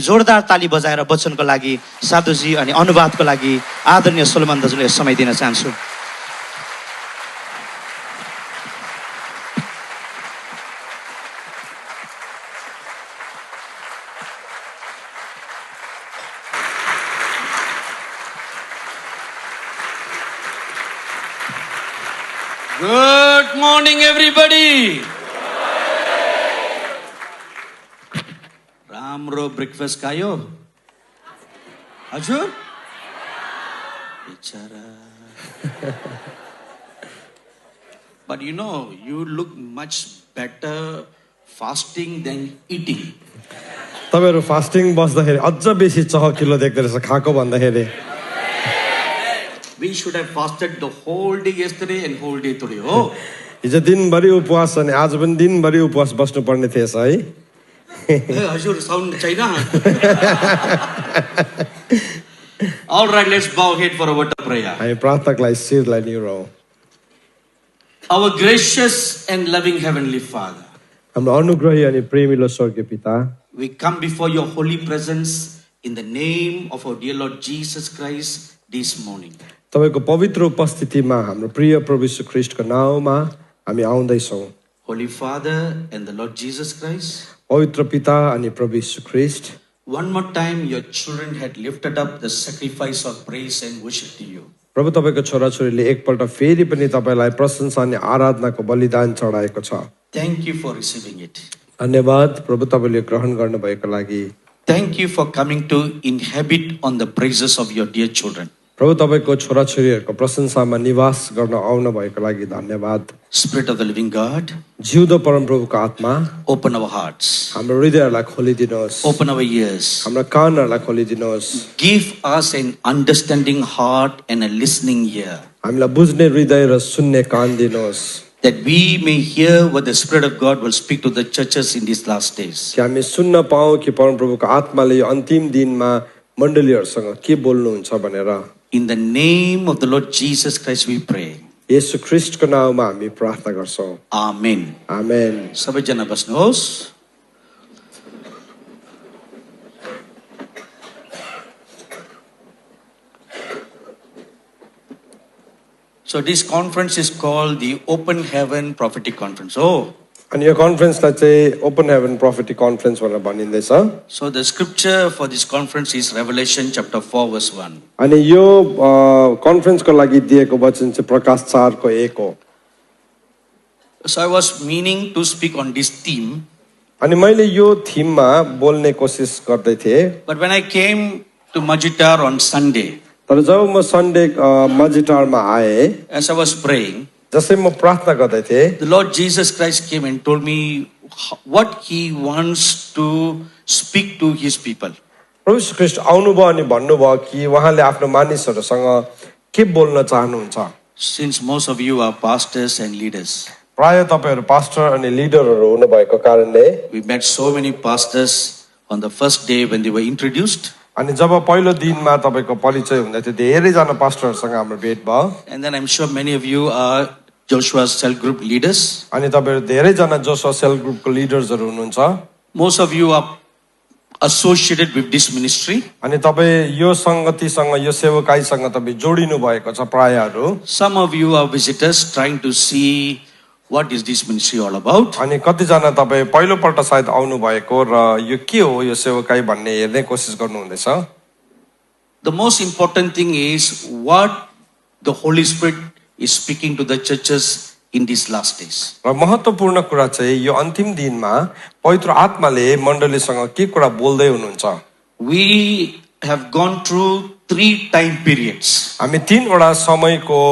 जोरदार ताली बजाएर वचनको लागि साधुजी अनि अनुवादको लागि आदरणीय सोलोमन दाजुले समय दिन चाहन्छु। Good morning, everybody. राम्रो ब्रेकफास्ट खायो? हजुर? बिचारा. But you know, you look much better fasting than eating. तपाईहरु फास्टिङ बस्दाखेरि अझ बेसी चहकिलो देख्दै रहेछ खाको भन्दाखेरि। We should have fasted the whole day yesterday and whole day today. Oh. हिजो दिनभरि उपवास अनि आज पनि दिनभरि उपवास बस्नु पर्ने थिएछ है। हजुर साउन्ड छैन। All right, let's bow head for a word of prayer. हामी प्रार्थनाको लागि शिरलाई निहौँ। Our gracious and loving heavenly Father, हाम्रो अनुग्रही अनि प्रेमिलो स्वर्गीय पिता, we come before your holy presence in the name of our dear Lord Jesus Christ this morning. तपाईको पवित्र उपस्थितिमा हाम्रो प्रिय प्रभु येशू ख्रीष्टको नाममा हामी आउँदै छौँ। Holy Father and the Lord Jesus Christ, पवित्र पिता अनि प्रभु येशू ख्रीष्ट, one more time your children had lifted up the sacrifice of praise and worship to you. प्रभु तपाईको छोराछोरीले एकपल्ट फेरि पनि तपाईलाई प्रशंसा अनि आराधनाको बलिदान चढाएको छ। Thank you for receiving it. धन्यवाद प्रभु तपाईले ग्रहण गर्नुभएको लागि। Thank you for coming to inhabit on the praises of your dear children. प्रभु तपाईको छोराछोरीहरूको प्रशंसामा निवास गर्न आउनु भएको लागि धन्यवाद। Spirit of the living God, जिउँदो परमप्रभुको आत्मा, open our hearts, हाम्रो हृदयहरूलाई खोलिदिनुहोस्, open our ears, हाम्रो कानहरूलाई खोलिदिनुहोस्, give us an understanding heart and a listening ear, हामीलाई बुझ्ने हृदय र सुन्ने कान दिनुहोस्, that we may hear what the Spirit of God will speak to the churches in these last days. कि हामी सुन्न पाऊ कि परमप्रभुको आत्माले यो अन्तिम दिनमा मण्डलीहरूसँग के बोल्नुहुन्छ भनेर। In the name of the Lord Jesus Christ we pray. येशू ख्रीष्टको नाममा हामी प्रार्थना गर्छौँ। Amen. आमेन। सबैजना बस्नुहोस्। So this conference is called the Open Heaven Prophetic Conference. Oh. अनि यो कन्फरेन्सलाई चाहिँ ओपन हेभन प्रोफेटिक कन्फरेन्स भनेर भनिँदैछ। So the scripture for this conference is Revelation chapter 4 verse 1. अनि यो कन्फरेन्सको लागि दिएको वचन चाहिँ प्रकाश 4 को 1 हो। So I was meaning to speak on this theme. अनि मैले यो थीममा बोल्ने कोसिस गर्दै थिएँ। But when I came to Majitar on Sunday, तर जब म सन्डे मजिटारमा आए, as I was praying, जसै म प्रार्थना गर्दै थिएँ, the Lord Jesus Christ came and told me what He wants to speak to His people. प्रभु यीशु ख्रीष्ट आउनुभयो अनि भन्नुभयो कि उहाँले आफ्नो मानिसहरूसँग के बोल्न चाहनुहुन्छ। Since most of you are pastors and leaders, प्राय तपाईहरु पास्टर अनि लिडरहरू हुनुभएको कारणले we met so many pastors on the first day when they were introduced. अनि जब पहिलो दिनमा तपाईको परिचय हुँदै थियो धेरै जना पास्टरहरूसँग हाम्रो भेट भयो। And then I'm sure many of you are Joshua's cell group leaders. अनि तपाईहरु धेरै जना जोशुवा सेल ग्रुपको लिडर्सहरू हुनुहुन्छ। Most of you are associated with this ministry. अनि तपाई यो संगतिसँग यो सेवकाईसँग तपाई जोडिनु भएको छ प्रायहरू। Some of you are visitors trying to see what is this ministry all about. अनि कति जना तपाई पहिलो पल्ट सायद आउनु भएको र यो के हो यो सेवकाई भन्ने हेर्ने कोसिस गर्नु हुँदैछ। The most important thing is what the Holy Spirit is speaking to the churches in these last days. र महत्त्वपूर्ण कुरा चाहिँ यो अन्तिम दिनमा पवित्र आत्माले मण्डलीसँग के कुरा बोल्दै हुनुहुन्छ। We have gone through 3 time periods. हामी 3 वटा समयको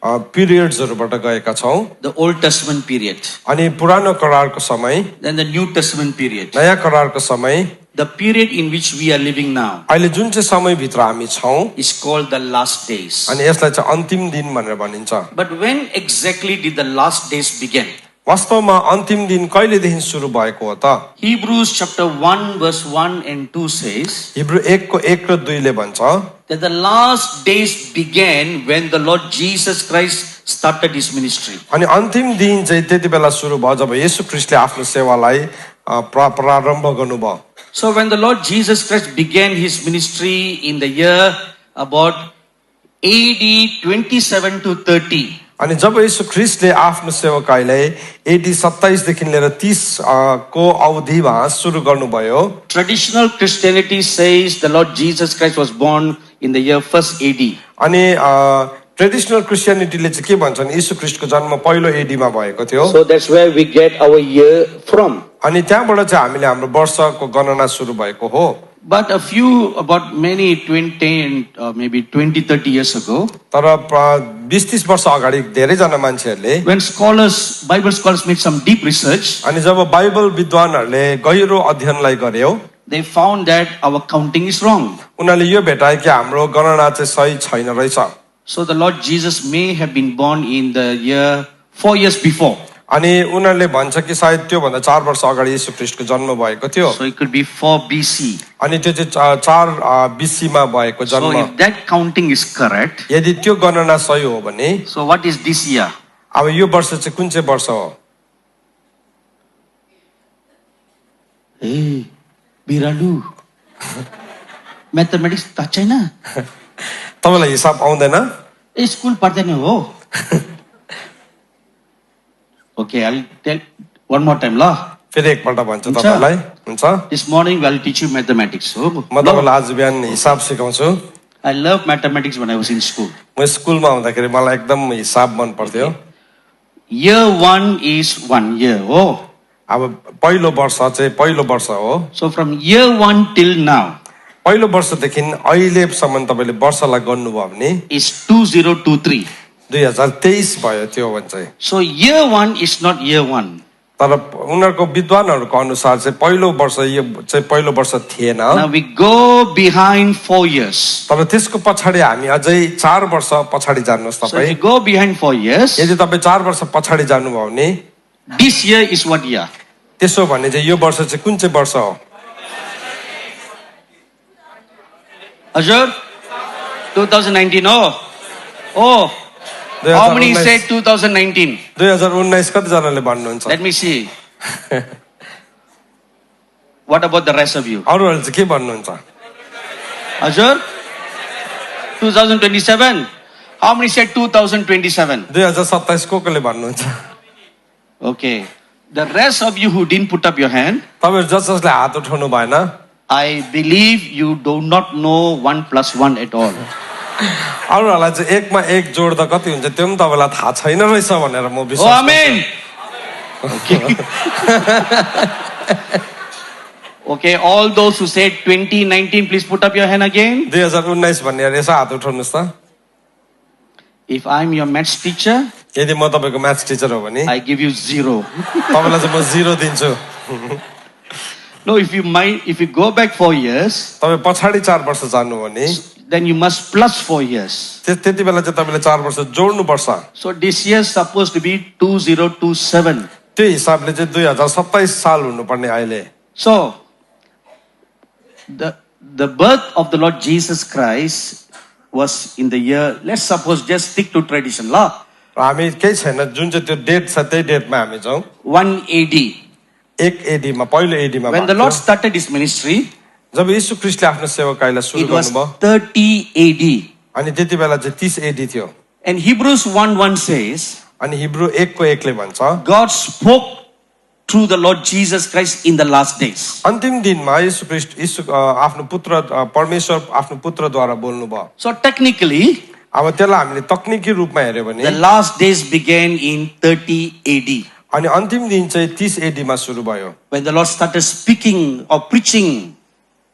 पिरियड्सहरुबाट गएका छौं। The Old Testament period, अनि पुरानो करारको समय, then the New Testament period, नयाँ करारको समय, the period in which we are living now अहिले जुन चाहिँ समय भित्र हामी छौं is called the last days. अनि यसलाई चाहिँ अन्तिम दिन भनेर भनिन्छ। But when exactly did the last days begin? वास्तवमा अन्तिम दिन कहिलेदेखि सुरु भएको हो त? Hebrews chapter 1 verse 1 and 2 says Hebrew 1 को 1 र 2 ले भन्छ that the last days began when the Lord Jesus Christ started his ministry. अनि अन्तिम दिन चाहिँ त्यति बेला सुरु भयो जब येशू ख्रीष्टले आफ्नो सेवालाई प्रारम्भ गर्नुभयो। So when the Lord Jesus Christ began his ministry in the year about AD 27 to 30, अनि जब यीशु ख्रीष्टले आफ्नो सेवकाईलाई एडी 27 देखि लिएर 30 को अवधिमा सुरु गर्नुभयो traditional Christianity says the Lord Jesus Christ was born in the year 1st AD. अनि ट्रेडिसनल क्रिस्चियनिटीले चाहिँ के भन्छन् यीशु ख्रीष्टको जन्म पहिलो एडीमा भएको थियो So that's where we get our year from. अनि त्यहाँबाट चाहिँ हामीले हाम्रो वर्षको गणना सुरु भएको हो But about many 20 and maybe 20, 30 years ago, तर 20-30 वर्ष अगाडि धेरैजना मान्छेहरूले when Bible scholars made some deep research, अनि जब बाइबल विद्वानहरूले गहिरो अध्ययनलाई गर्यो they found that our counting is wrong. उनीहरूले यो भेटाए कि हाम्रो गणना चाहिँ सही छैन रहेछ So the Lord Jesus may have been born in the year 4 years before. अनि उनीहरूले भन्छ कि सायद त्योभन्दा 4 वर्ष अगाडि यीशु ख्रीष्टको जन्म भएको थियो So it could be 4 BC. अनि त्यो चाहिँ 4 बीसीमा भएको So जन्म if that counting is correct, यदि त्यो गणना सही हो भने so what is this year? अब यो वर्ष चाहिँ कुन चाहिँ वर्ष हो Hey, Biralu. Mathematics touch छैन? तपाईलाई हिसाब आउँदैन ए स्कुल पढ्दैन हो. Okay, I'll tell one more time ल. फेरि एकपल्ट भन्छु तपाईलाई हुन्छ This morning I'll teach you mathematics. हो. म तपाईलाई आज बिहान हिसाब सिकाउँछु I love mathematics when I was in school. म स्कुलमा हुँदाखेरि मलाई एकदम हिसाब मन पर्थ्यो Year 1 is 1 year. Oh. अब पहिलो वर्ष चाहिँ पहिलो वर्ष हो So from year 1 till now पहिलो वर्षदेखि अहिलेसम्म तपाईले वर्षलाई गर्नुभयो भने is 2023. 2023 भयो त्यो भन्छ So year 1 is not year 1. तर उनीहरूको विद्वानहरूको अनुसार चाहिँ पहिलो वर्ष यो चाहिँ पहिलो वर्ष थिएन Now we go behind 4 years. तर त्यसको पछाडि हामी अझै 4 वर्ष पछाडि जानुहोस् So if you तपाई go behind 4 years, यदि तपाई 4 वर्ष पछाडि जानुभयो भने this year is what year? त्यसो भने चाहिँ यो वर्ष चाहिँ कुन चाहिँ वर्ष हो Azure? 2019. Oh. How many said 2019? 2019 कति जनाले भन्नुहुन्छ Let me see. What about the rest of you? अरूहरूले चाहिँ के भन्नुहुन्छ Azure? 2027? How many said 2027? 2027 कोले भन्नुहुन्छ Okay. The rest of you who didn't put up your hand, तपाईहरु जसले हात उठाउनु भएन I believe you do not know 1 plus 1 at all. अरूहरूलाई चाहिँ एकमा एक जोड्दा कति हुन्छ त्यो पनि तपाईँलाई थाहा छैन रहेछ भनेर म Oh, विश्वास amen. Okay. Okay, all those who said 2019, please put up your hand again. 2019 भन्नेहरु यसो हात उठाउनुस् त If I'm your maths teacher, यदि म तपाईको म्याथ्स टिचर हो भने I give you 0. तपाईलाई चाहिँ म 0 दिन्छु No, if you go back 4 years, तपाई पछाडी 4 वर्ष जानु हो भने then you must plus 4 years. त्यति बेला चाहिँ तपाईले 4 वर्ष जोड्नु पर्छ So this year is supposed to be 2027. त्यो हिसाबले चाहिँ 2027 साल हुनुपर्ने अहिले So the birth of the Lord Jesus Christ was in the year, let's suppose just stick to tradition law, र हामी केही छैन जुन चाहिँ त्यो डेट छ त्यही डेटमा हामी जाउँ 1 AD. 1 एडीमा पहिलो एडीमा When the Lord started his ministry, जब यीशु ख्रीष्टले आफ्नो सेवकाईलाई सुरु it was गर्नुभयो 30 AD. अनि त्यति बेला चाहिँ 30 एडी थियो And Hebrews 1:1 says, अनि हिब्रू 1 को 1 ले भन्छ God spoke through the Lord Jesus Christ in the last days. अन्तिम दिनमा यीशु आफ्नो पुत्र परमेश्वर आफ्नो पुत्रद्वारा बोल्नुभयो So technically, अब त्यसलाई हामीले तकनिकी रूपमा हेर्यो the भने last days began in 30 AD. अनि अन्तिम दिन चाहिँ 30 एडीमा सुरु भयो When the Lord started speaking or preaching.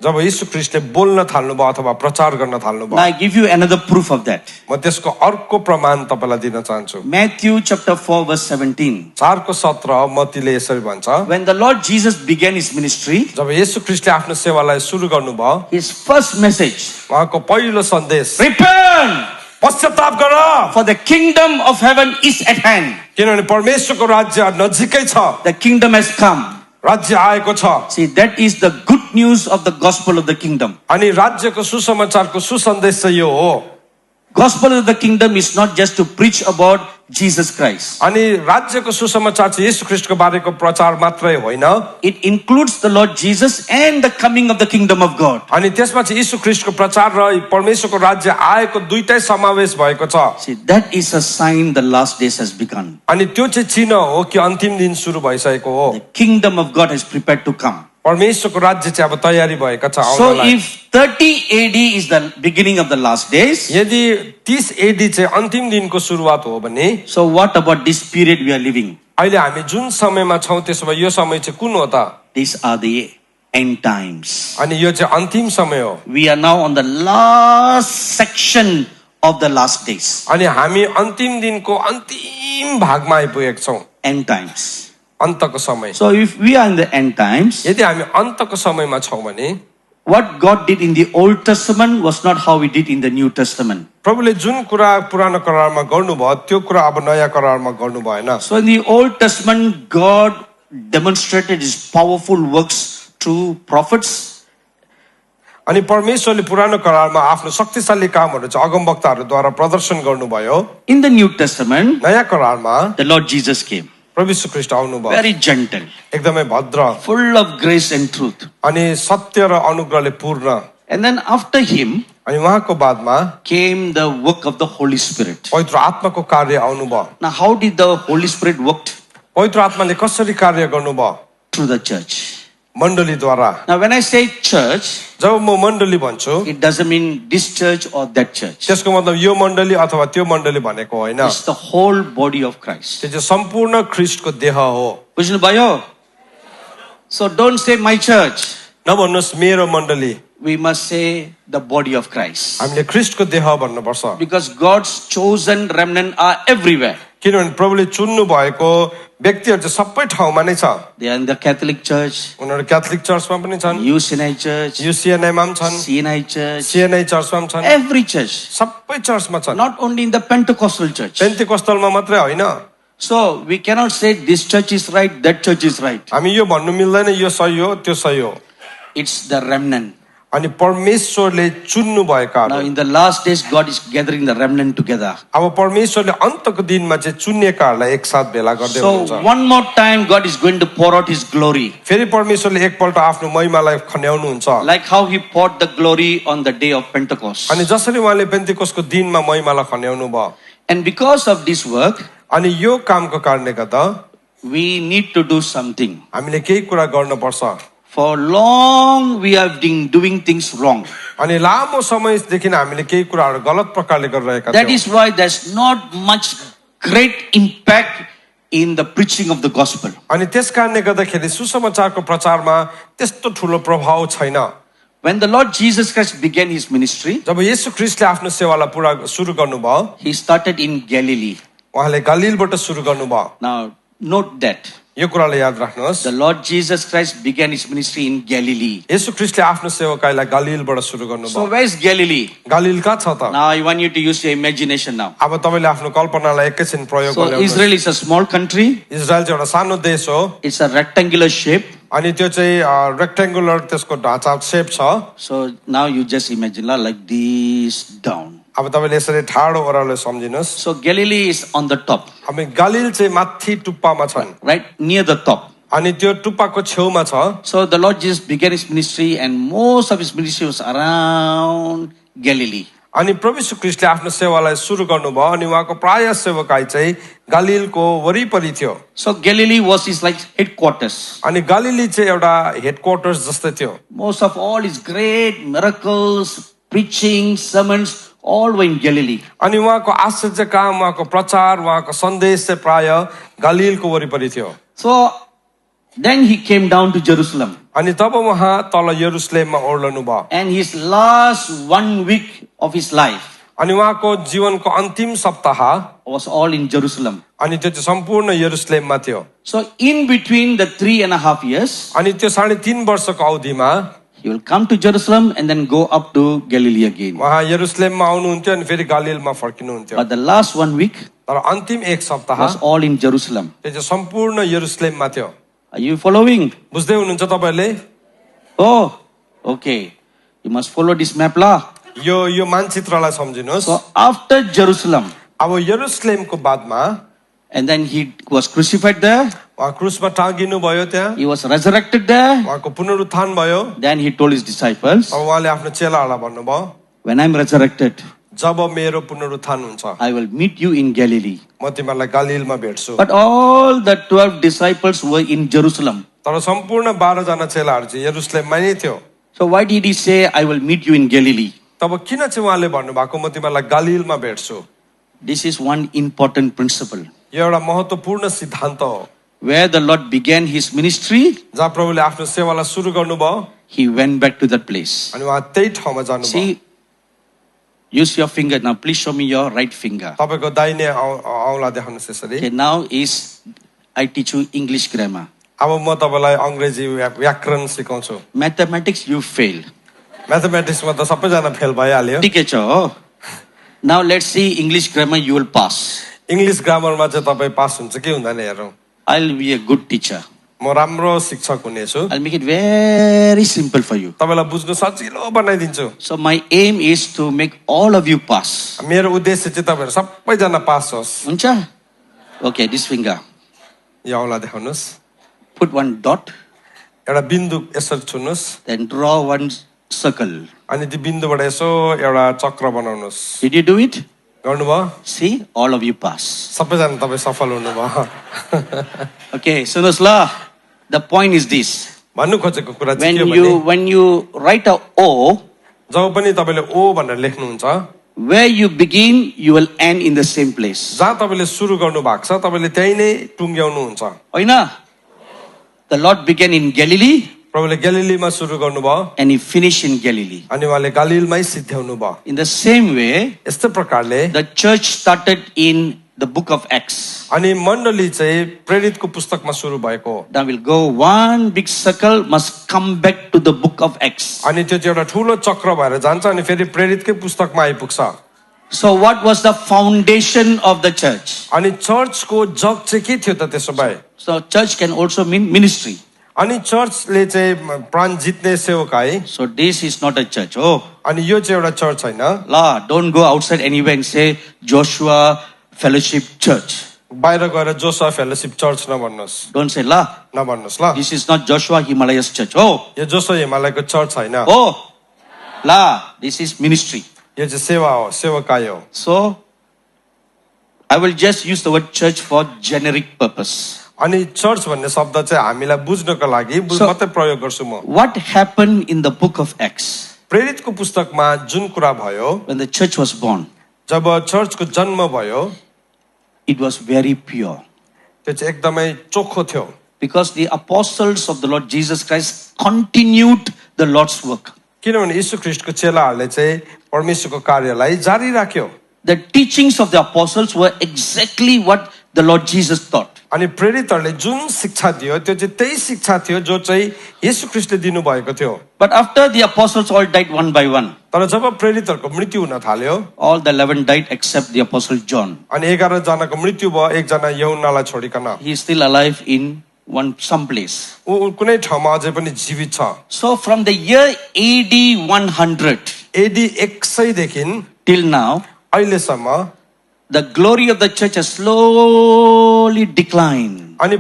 जब यीशु ख्रीष्टले बोल्न थाल्नुभयो अथवा प्रचार गर्न Now थाल्नुभयो I give you another proof of that. म त्यसको अर्को प्रमाण तपाईलाई दिन चाहन्छु Matthew chapter 4 verse 17. 4 को 17 मत्तीले यसरी भन्छ When the Lord Jesus began his ministry, जब यीशु ख्रीष्टले आफ्नो सेवालाई सुरु गर्नुभयो his first message, उहाँको पहिलो सन्देश repent, पश्चाताप गर for the kingdom of heaven is at hand. किनभने परमेश्वरको राज्य नजिकै छ The kingdom has come. राज्य आएको छ See, that is the good news of the gospel of the kingdom. अनि राज्यको सुसमाचारको सुसन्देश चाहिँ यो हो Gospel of the kingdom is not just to preach about Jesus Christ. अनि राज्यको सुसमाचार चाहिँ येशू ख्रीष्टको बारेको प्रचार मात्रै होइन, It includes the Lord Jesus and the coming of the kingdom of God. अनि त्यसमा चाहिँ येशू ख्रीष्टको प्रचार र परमेश्वरको राज्य आएको दुईटै समावेश भएको छ। See, that is a sign the last days has begun. अनि त्यो चाहिँ चिन्ह हो कि अन्तिम दिन सुरु भइसकेको हो। The kingdom of God has prepared to come. परमेश्वरको राज्य चाहिँ अब तयारी भएका छ So आउनलाई। if 30 AD is the beginning of the last days, यदि 30 एडी चाहिँ अन्तिम दिनको सुरुवात हो भने so what about this period we are living? अहिले हामी जुन समयमा छौँ त्यसो भए यो समय चाहिँ कुन हो त? These are the end times. अनि यो चाहिँ अन्तिम समय हो। We are now on the last section of the last days. अनि हामी अन्तिम दिनको अन्तिम भागमा आइपुगेका छौँ, End times. अन्तको समय। So if we are in the end times, यदि हामी अन्तको समयमा छौँ भने what God did in the Old Testament was not how He did in the New Testament. प्रभुले जुन कुरा पुरानो करारमा गर्नुभयो त्यो कुरा अब नयाँ करारमा गर्नु भएन। So in the Old Testament, God demonstrated His powerful works through prophets. अनि परमेश्वरले पुरानो करारमा आफ्नो शक्तिशाली कामहरू चाहिँ अगमवक्ताहरूद्वारा प्रदर्शन गर्नुभयो। In the New Testament, नयाँ करारमा the Lord Jesus came, प्रभु यीशु ख्रीष्ट आउनुभयो, very gentle, एकदमै भद्र full of grace and truth. अनि सत्य र अनुग्रहले पूर्ण। And then after Him अनि उहाँको बादमा came the work of the Holy Spirit. पवित्र आत्माको कार्य आउनुभयो। Now, how did the Holy Spirit work? पवित्र आत्माले कसरी कार्य गर्नुभयो? Through the church. मण्डलीद्वारा। Now, when I say church, जब म मण्डली भन्छु it doesn't mean this church or that church. त्यसको मतलब यो मण्डली अथवा त्यो मण्डली भनेको होइन, It's the whole body of Christ. त्यो चाहिँ सम्पूर्ण ख्रीष्टको देह हो। Buझ्नु भयो? So don't say my church. नभन्नुहोस् मेरो मण्डली, We must say the body of Christ. हामीले ख्रीष्टको देह भन्नुपर्छ। Because God's chosen remnant are everywhere. किनभने प्रभुले चुन्नु भएको व्यक्तिहरू चाहिँ सबै ठाउँमा नै छ। They are in the Catholic Church, उनीहरू क्याथोलिक चर्चमा पनि छन्, UCNI Church, युसिएनआईमा पनि छन्, CNI Church, सिएनआई चर्चमा पनि छन्, every church. सबै चर्चमा छन्। Not only in the Pentecostal church. पेन्टिकोस्टलमा मात्रै होइन। So we cannot say this church is right, that church is right. हामी यो भन्नु मिल्दैन यो सही हो त्यो सही हो। It's the remnant. अनि परमेश्वरले चुन्नु Now भएकाहरू, in the last days, God is gathering the remnant together. अब परमेश्वरले अन्तको दिनमा चाहिँ चुनिएकाहरूलाई एकसाथ भेला गर्दै So हुनुहुन्छ। one more time, God is going to pour out His glory. फेरि परमेश्वरले एकपल्ट आफ्नो महिमालाई खन्याउनुहुन्छ। Like how He poured the glory on the day of Pentecost. अनि जसरी उहाँले पेन्टिकोसको दिनमा महिमालाई खन्याउनु भयो, And because of this work, अनि यो कामको कारणले गर्दा we need to do something. हामीले केही कुरा गर्नुपर्छ। For long, we have been doing things wrong. अनि लामो समयदेखि हामीले केही कुराहरू गलत प्रकारले गरिरहेका That थियौँ। is why there's not much great impact in the preaching of the gospel. अनि त्यस कारणले गर्दाखेरि सुसमाचारको प्रचारमा त्यस्तो ठुलो प्रभाव छैन। When the Lord Jesus Christ began His ministry, जब येशू ख्रीष्टले आफ्नो सेवालाई पुरा सुरु गर्नुभयो, He started in Galilee. उहाँले गलिलबाट सुरु गर्नुभयो। Now, note that. यो कुरालाई याद राख्नुहोस्, The Lord Jesus Christ began His ministry in Galilee. येशू ख्रीष्टले आफ्नो सेवकाईलाई गलिलबाट सुरु So, गर्नुभयो। where is Galilee? गलिल कहाँ छ त? Now, I want you to use your imagination now. अब तपाईँले आफ्नो कल्पनालाई एकैछिन प्रयोग So, गर्नुहोस्। Israel is a small country. Israel चाहिँ एउटा सानो देश हो, It's a rectangular shape. अनि त्यो चाहिँ रेक्टेङ्गुलर त्यसको ढाँचा सेप छ। So, now you just imagine like this down. अब तपाईँले यसरी ठाडो ओह्रालो सम्झिनुहोस्। So, Galilee is on the top, अब गलिल चाहिँ माथि टुप्पामा छन्, right near the top. अनि त्यो टुप्पाको छेउमा छ। So, the Lord Jesus began His ministry, and most of His ministry was around Galilee. अनि प्रभु यीशु ख्रीष्टले आफ्नो सेवालाई सुरु गर्नुभयो, अनि उहाँको प्राय सेवकाई चाहिँ गलिलको वरिपरि थियो। So, Galilee was His like headquarters. अनि गलिली चाहिँ एउटा हेडक्वार्टर्स जस्तै थियो। Most of all His great miracles, preaching, sermons, all were in Galilee. अनि उहाँको आश्चर्य काम, उहाँको प्रचार, उहाँको सन्देश चाहिँ प्राय गलिलको वरिपरि थियो। So, then He came down to Jerusalem. अनि तब उहाँ तल यरुशलेममा ओर्लनु भयो, And His last 1 week of His life अनि उहाँको जीवनको अन्तिम सप्ताह was all in Jerusalem. अनि त्यो चाहिँ सम्पूर्ण यरुशलेममा थियो। So, in between the 3.5 years, अनि त्यो 3.5 वर्षको अवधिमा He will come to Jerusalem and then go up to Galilee again. उहाँ यरुशलेममा आउनुहुन्थ्यो अनि फेरि गलिलमा फर्किनुहुन्थ्यो। But the last 1 week तर अन्तिम एक सप्ताह was all in Jerusalem. त्यो चाहिँ सम्पूर्ण यरुशलेममा थियो। Are you following? बुझ्दै हुनुहुन्छ तपाईहरुले? Oh, okay. You must follow this map lah. यो मानचित्रलाई सम्झिनुहोस्। So after Jerusalem, अब यरुसलेमको बादमा and then he was crucified there. उहाँ क्रुसमा टाँगिनु भयो त्यहाँ He was resurrected there. उहाँको पुनरुत्थान भयो Then he told his disciples, अब उहाँले आफ्नो चेलाहरूलाई भन्नुभयो when I'm resurrected, जब मेरो पुनरुत्थान हुन्छ I will meet you in Galilee. म तिमीहरूलाई गलिलमा भेट्छु But all the 12 disciples were in Jerusalem. तर सम्पूर्ण 12 जना चेलाहरू चाहिँ यरुसलेममा नै थियो So why did he say, I will meet you in Galilee? तब किन चाहिँ उहाँले भन्नुभएको म तिमीहरूलाई गलिलमा भेट्छु This is one important principle. यो एउटा महत्त्वपूर्ण सिद्धान्त हो Where the Lord began his ministry, जहाँ प्रभुले आफ्नो सेवालाई सुरु गर्नुभयो he went back to that place. अनि उहाँ त्यही ठाउँमा जानुभयो See, use your finger now. Please show me your right finger. तपाईको दाहिने औँला देखाउनुहोस् यसरी Okay, now is I teach you English grammar. अब म तपाईलाई अंग्रेजी व्याकरण सिकाउँछु Mathematics you fail. म्याथमेटिक्समा त सबैजना फेल भइहाल्यो ठीक है छ. Now let's see English grammar you will pass. English ग्रामरमा चाहिँ तपाई पास हुन्छ कि हुँदैन हेरौँ I'll be a good teacher. म राम्रो शिक्षक हुनेछु I'll make it very simple for you. तपाईलाई बुझ्नु सजिलो बनाइदिन्छु So my aim is to make all of you pass. मेरो उद्देश्य चाहिँ तपाईहरु सबैजना पास होस् Huncha? Okay, this finger. यो औँला देखाउनुहोस् Put one dot, एउटा बिन्दु यसरी छुनुस् then draw one circle. अनि त्यो बिन्दुबाट यसो एउटा चक्र बनाउनुस् Did you do it? गर्नुभयो See, all of you pass. सबैजना तपाई सफल हुनुभयो Okay, Sunusla, the point is this. भन्नु खोजेको कुरा चाहिँ के भने When you write a O, जब पनि तपाईले ओ भनेर लेख्नुहुन्छ where you begin, you will end in the same place. जहाँ तपाईले सुरु गर्नु भएको छ तपाईले त्यही नै टुङ्ग्याउनु हुन्छ Oina? The Lord began in Galilee प्रभुले गलिलीमा सुरु गर्नुभयो and he finished in Galilee. अनि उहाँले गलिलमै सिद्ध्याउनु भयो In the same way, यस्तै प्रकारले the church started in the book of Acts. अनि मण्डली चाहिँ प्रेरितको पुस्तकमा सुरु भएको हो Now we'll go one big circle, must come back to the book of Acts. अनि त्यो चाहिँ एउटा ठुलो चक्र भएर जान्छ अनि फेरि प्रेरितकै पुस्तकमा आइपुग्छ So what was the foundation of the church? अनि चर्चको जग चाहिँ के थियो त त्यसो भए So church can also mean ministry. अनि चर्चले चाहिँ प्राण जित्ने सेवकाई So this is not a church. Oh, अनि यो चाहिँ एउटा चर्च हैन la, don't go outside anywhere and say Joshua Fellowship Church. बाहिर गएर जोसुवा फेलोशिप चर्च नभन्नुस् Don't say la. नभन्नुस् ल This is not Joshua Himalayas Church. Oh, यो जोसुवा हिमालयको चर्च हैन oh, la. This is ministry. यो चाहिँ सेवा हो सेवकाई हो So I will just use the word church for generic purpose. अनि चर्च भन्ने शब्द चाहिँ हामीलाई बुझ्नको लागि So- मात्रै प्रयोग गर्छु म What happened in the book of Acts प्रेरितको पुस्तकमा जुन कुरा भयो when the church was born? जब चर्चको जन्म भयो It was very pure. त्यो चाहिँ एकदमै चोखो थियो Because the apostles of the Lord Jesus Christ continued the Lord's work. किनभने यीशु ख्रीष्टको चेलाहरूले चाहिँ परमेश्वरको कार्यलाई जारी राख्यो The teachings of the apostles were exactly what the Lord Jesus taught. अनि प्रेरितहरूले जुन शिक्षा दियो त्यो चाहिँ त्यही शिक्षा थियो जो चाहिँ यीशु ख्रीष्टले दिनु भएको थियो But after the apostles all died one by one, तर जब प्रेरितहरूको मृत्यु हुन थाल्यो all the 11 died except the apostle John. अनि 11 जनाको मृत्यु भयो एकजना यहुन्नालाई छोडिकन He is still alive in some place. ऊ कुनै ठाउँमा अझै पनि जीवित छ So from the year AD 100 AD 100 देखि till now, अहिलेसम्म the glory of the church has slowly declined. अनि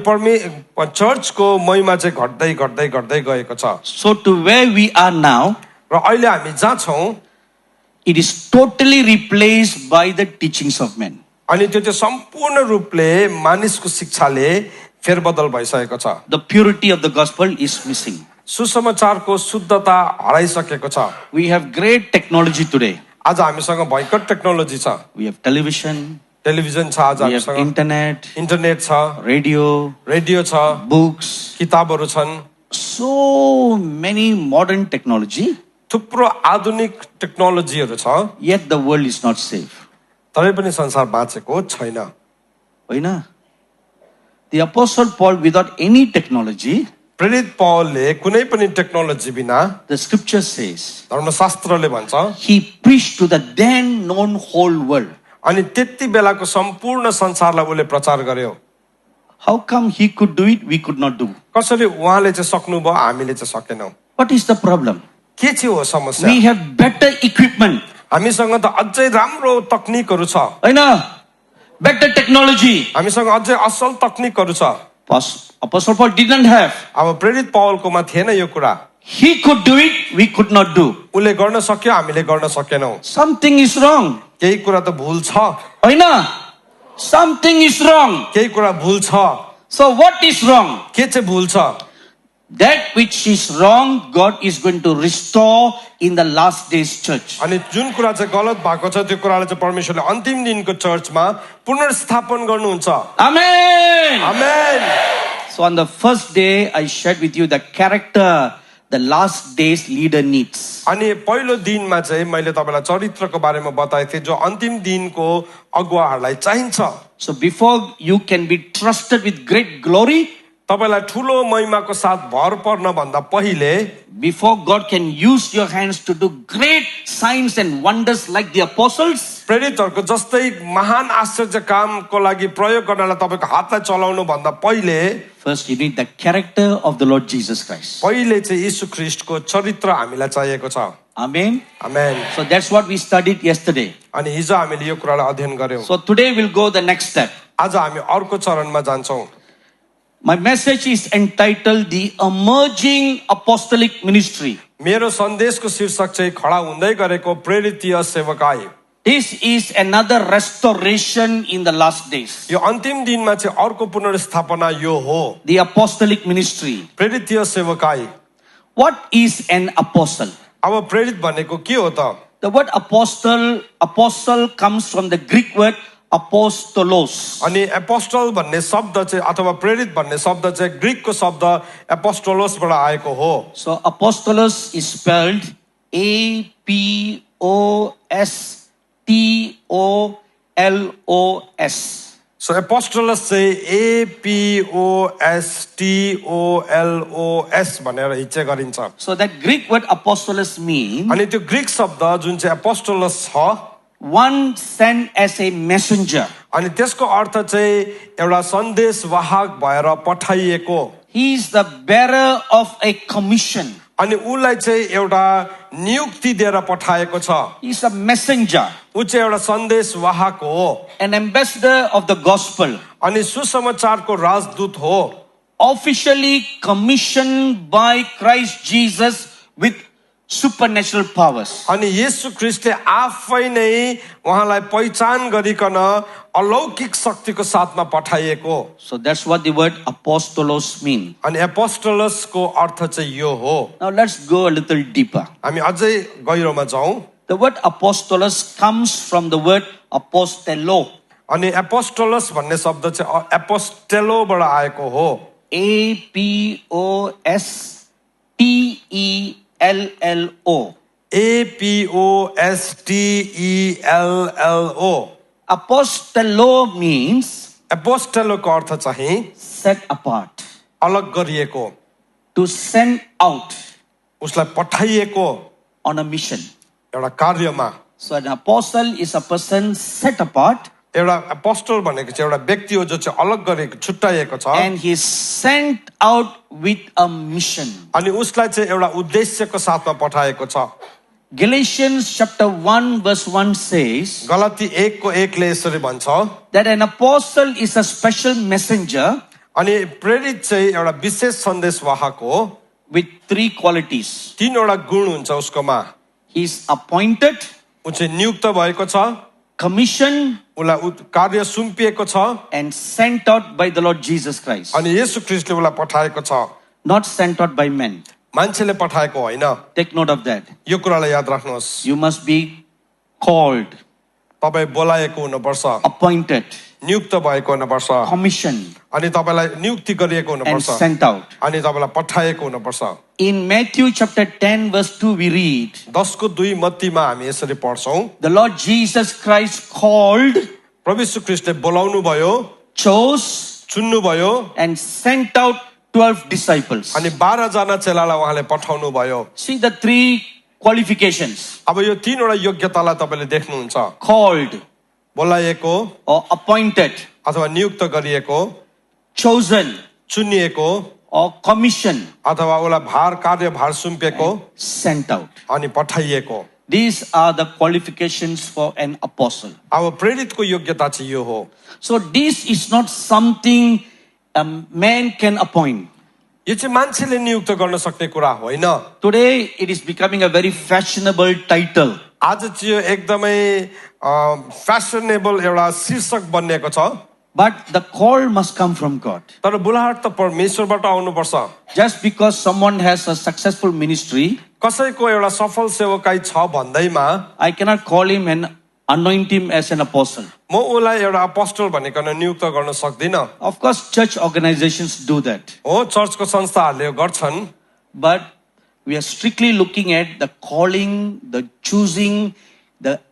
चर्चको महिमा चाहिँ घट्दै घट्दै घट्दै गएको छ So to where we are now, र अहिले हामी जहाँ छौँ it is totally replaced by the teachings of men. अनि त्यो चाहिँ सम्पूर्ण रूपले मानिसको शिक्षाले फेरबदल भइसकेको छ The purity of the gospel is missing. सुसमाचारको शुद्धता हराइसकेको छ We have great technology today. आज हामीसँग भयङ्कर टेक्नोलोजी छ We have television, टेलिभिजन छ आज we have हामीसँग internet, इन्टरनेट छ radio, रेडियो छ books, किताबहरू छन् so many modern technology, थुप्रो आधुनिक टेक्नोलोजीहरू छ yet the world is not safe. तरै पनि संसार बाँचेको छैन Oina? The apostle Paul, without any technology, प्रेरित पौलले कुनै पनि टेक्नोलोजी बिना the scripture says, धर्मशास्त्रले भन्छ he preached to the then known whole world. अनि त्यति बेलाको सम्पूर्ण संसारलाई उसले प्रचार गर्यो How come he could do it, we could not do? कसरी उहाँले चाहिँ सक्नुभयो हामीले चाहिँ सकेनौँ What is the problem? के चाहिँ हो समस्या We have better equipment. हामीसँग त अझै राम्रो तकनिकहरू छ Oina? better technology. हामीसँग अझै असल तकनिकहरू छ। Apostle Paul didn't have. अब प्रेरित पौलकोमा थिएन यो कुरा। He could do it, we could not do. उसले गर्न सक्यो, हामीले गर्न सकेनौं। Something is wrong. केही कुरा त भुल छ। होइन? Something is wrong. केही कुरा भुल छ। So what is wrong? के चाहिँ भुल छ? That which is wrong, God is going to restore in the last days church. अनि जुन कुरा चाहिँ गलत भएको छ त्यो कुरालाई चाहिँ परमेश्वरले अन्तिम दिनको चर्चमा पुनर्स्थापन गर्नुहुन्छ। Amen. Amen. So on the first day, I shared with you the character the last days leader needs. अनि पहिलो दिनमा चाहिँ मैले तपाईलाई चरित्रको बारेमा बताएको थिएँ जो अन्तिम दिनको अगुवाहरूलाई चाहिन्छ। So before you can be trusted with great glory, तपाईलाई ठूलो महिमाको साथ भर पर्न भन्दा पहिले, before God can use your hands to do great signs and wonders like the apostles, प्रेरितहरूको जस्तै महान आश्चर्य कामको लागि प्रयोग गर्नलाई तपाईको हातलाई चलाउनु भन्दा पहिले first you need the character of the Lord Jesus Christ. पहिले चाहिँ यीशु ख्रीष्टको चरित्र हामीलाई चाहिएको छ। Amen. Amen. So that's what we studied yesterday. अनि हिजो हामीले यो कुरालाई अध्ययन गर्यौं। So today we'll go the next step. आज हामी अर्को चरणमा जान्छौं। My message is entitled The Emerging Apostolic Ministry. मेरो सन्देशको शीर्षक चाहिँ खडा हुँदै गरेको प्रेरितीय सेवकाई। This is another restoration in the last days. यो अन्तिम दिनमा चाहिँ अर्को पुनर्स्थापना यो हो। The Apostolic Ministry. प्रेरितीय सेवकाई। What is an apostle? अब प्रेरित भनेको के हो त? The word apostle comes from the Greek word apostolos. अनि एपोस्टल भन्ने शब्द चाहिँ अथवा प्रेरित भन्ने शब्द चाहिँ ग्रीकको शब्द एपोस्टोलोसबाट आएको हो। So apostolos is spelled APOSTOLOS. So apostolos चाहिँ APOSTOLOS भनेर हिज्जे गरिन्छ। So that Greek word apostolos means अनि त्यो ग्रीक शब्द जुन चाहिँ एपोस्टोलस छ one sent as a messenger. अनि त्यसको अर्थ चाहिँ एउटा सन्देशवाहक भएर पठाइएको। He is the bearer of a commission. अनि उलाई चाहिँ एउटा नियुक्ति दिएर पठाएको छ। He is a messenger, उ चाहिँ एउटा सन्देशवाहक हो। an ambassador of the gospel, अनि सुसमाचारको राजदूत हो। officially commissioned by Christ Jesus with supernatural powers. अनि येशू ख्रीष्टले आफै नै उहाँलाई पहिचान गरिकन अलौकिक शक्तिको साथमा पठाइएको। So that's what the word apostolos mean. अनि एपोस्टोलसको अर्थ चाहिँ यो हो। Now let's go a little deeper. हामी अझै गहिरोमा जाउँ। The word apostolos comes from the word apostello. अनि एपोस्टोलस भन्ने शब्द चाहिँ एपोस्टेलोबाट आएको हो। APOSTELLO. APOSTELLO. Apostello means एपोस्टेलोको अर्थ चाहिँ set apart, अलग गरिएको, to send out उसलाई पठाइएको on a mission. एउटा कार्यमा। So an apostle is a person set apart एउटा एपोस्टल भनेको चाहिँ एउटा व्यक्ति हो जो चाहिँ अलग गरेको छुट्टाइएको छ and he is sent out with a mission. अनि उसलाई चाहिँ एउटा उद्देश्यको साथमा पठाएको छ। Galatians chapter 1 verse 1 says Galati 1:1ले यसरी भन्छ that an apostle is a special messenger अनि प्रेरित चाहिँ एउटा विशेष सन्देशवाहक हो। with three qualities. तीनवटा गुण हुन्छ उसकोमा। He is appointed, उ चाहिँ नियुक्त भएको छ, commissioned उसलाई कार्य सुम्पिएको छ and sent out by the Lord Jesus Christ. अनि येशू ख्रीष्टले उसलाई पठाएको छ। Not sent out by men. मान्छेले पठाएको होइन। Take note of that. यो कुरालाई याद राख्नुहोस्। You must be called, तपाईँ बोलाएको हुनुपर्छ, appointed, नियुक्त भएको हुनुपर्छ commissioned अनि तपाईलाई नियुक्ति गरिएको and हुनुपर्छ sent out. अनि तपाईलाई पठाएको हुनुपर्छ। In Matthew chapter 10 verse 2 we read 10:2 मत्तीमा हामी यसरी पढ्छौं, the Lord Jesus Christ called, प्रभु येशू ख्रीष्टले बोलाउनु भयो, chose चुन्नु भयो and sent out 12 disciples. अनि 12 जना चेलालाई उहाँले पठाउनु भयो। See the three qualifications: अब यो तीनवटा योग्यतालाई तपाईले देख्नुहुन्छ, called बोलाएको or appointed, अथवा नियुक्त गरिएको, chosen चुनिएको or commissioned, अथवा उलाई कार्य भार सुम्पिएको sent out. अनि पठाइएको। These are the qualifications for an apostle. अब प्रेरितको योग्यता चाहिँ यो हो। So this is not something a man can appoint. यो चाहिँ मान्छेले नियुक्त गर्न सक्ने कुरा होइन। Today it is becoming a very fashionable title. आज चाहिँ यो एकदमै फ्यासनेबल एउटा शीर्षक बनिएको छ। But the call must come from God. तर बुलाहट त परमेश्वरबाट आउनुपर्छ। Just because someone has a successful ministry, कसैको एउटा सफल सेवकाई छ भन्दैमा I cannot call him and anoint him as an apostle. म उसलाई एउटा अपोस्टल भनिकन नियुक्त गर्न सक्दिनँ। Of course, church organizations do that. हो, चर्चको संस्थाहरूले यो गर्छन्। But we are strictly looking at the calling, the choosing,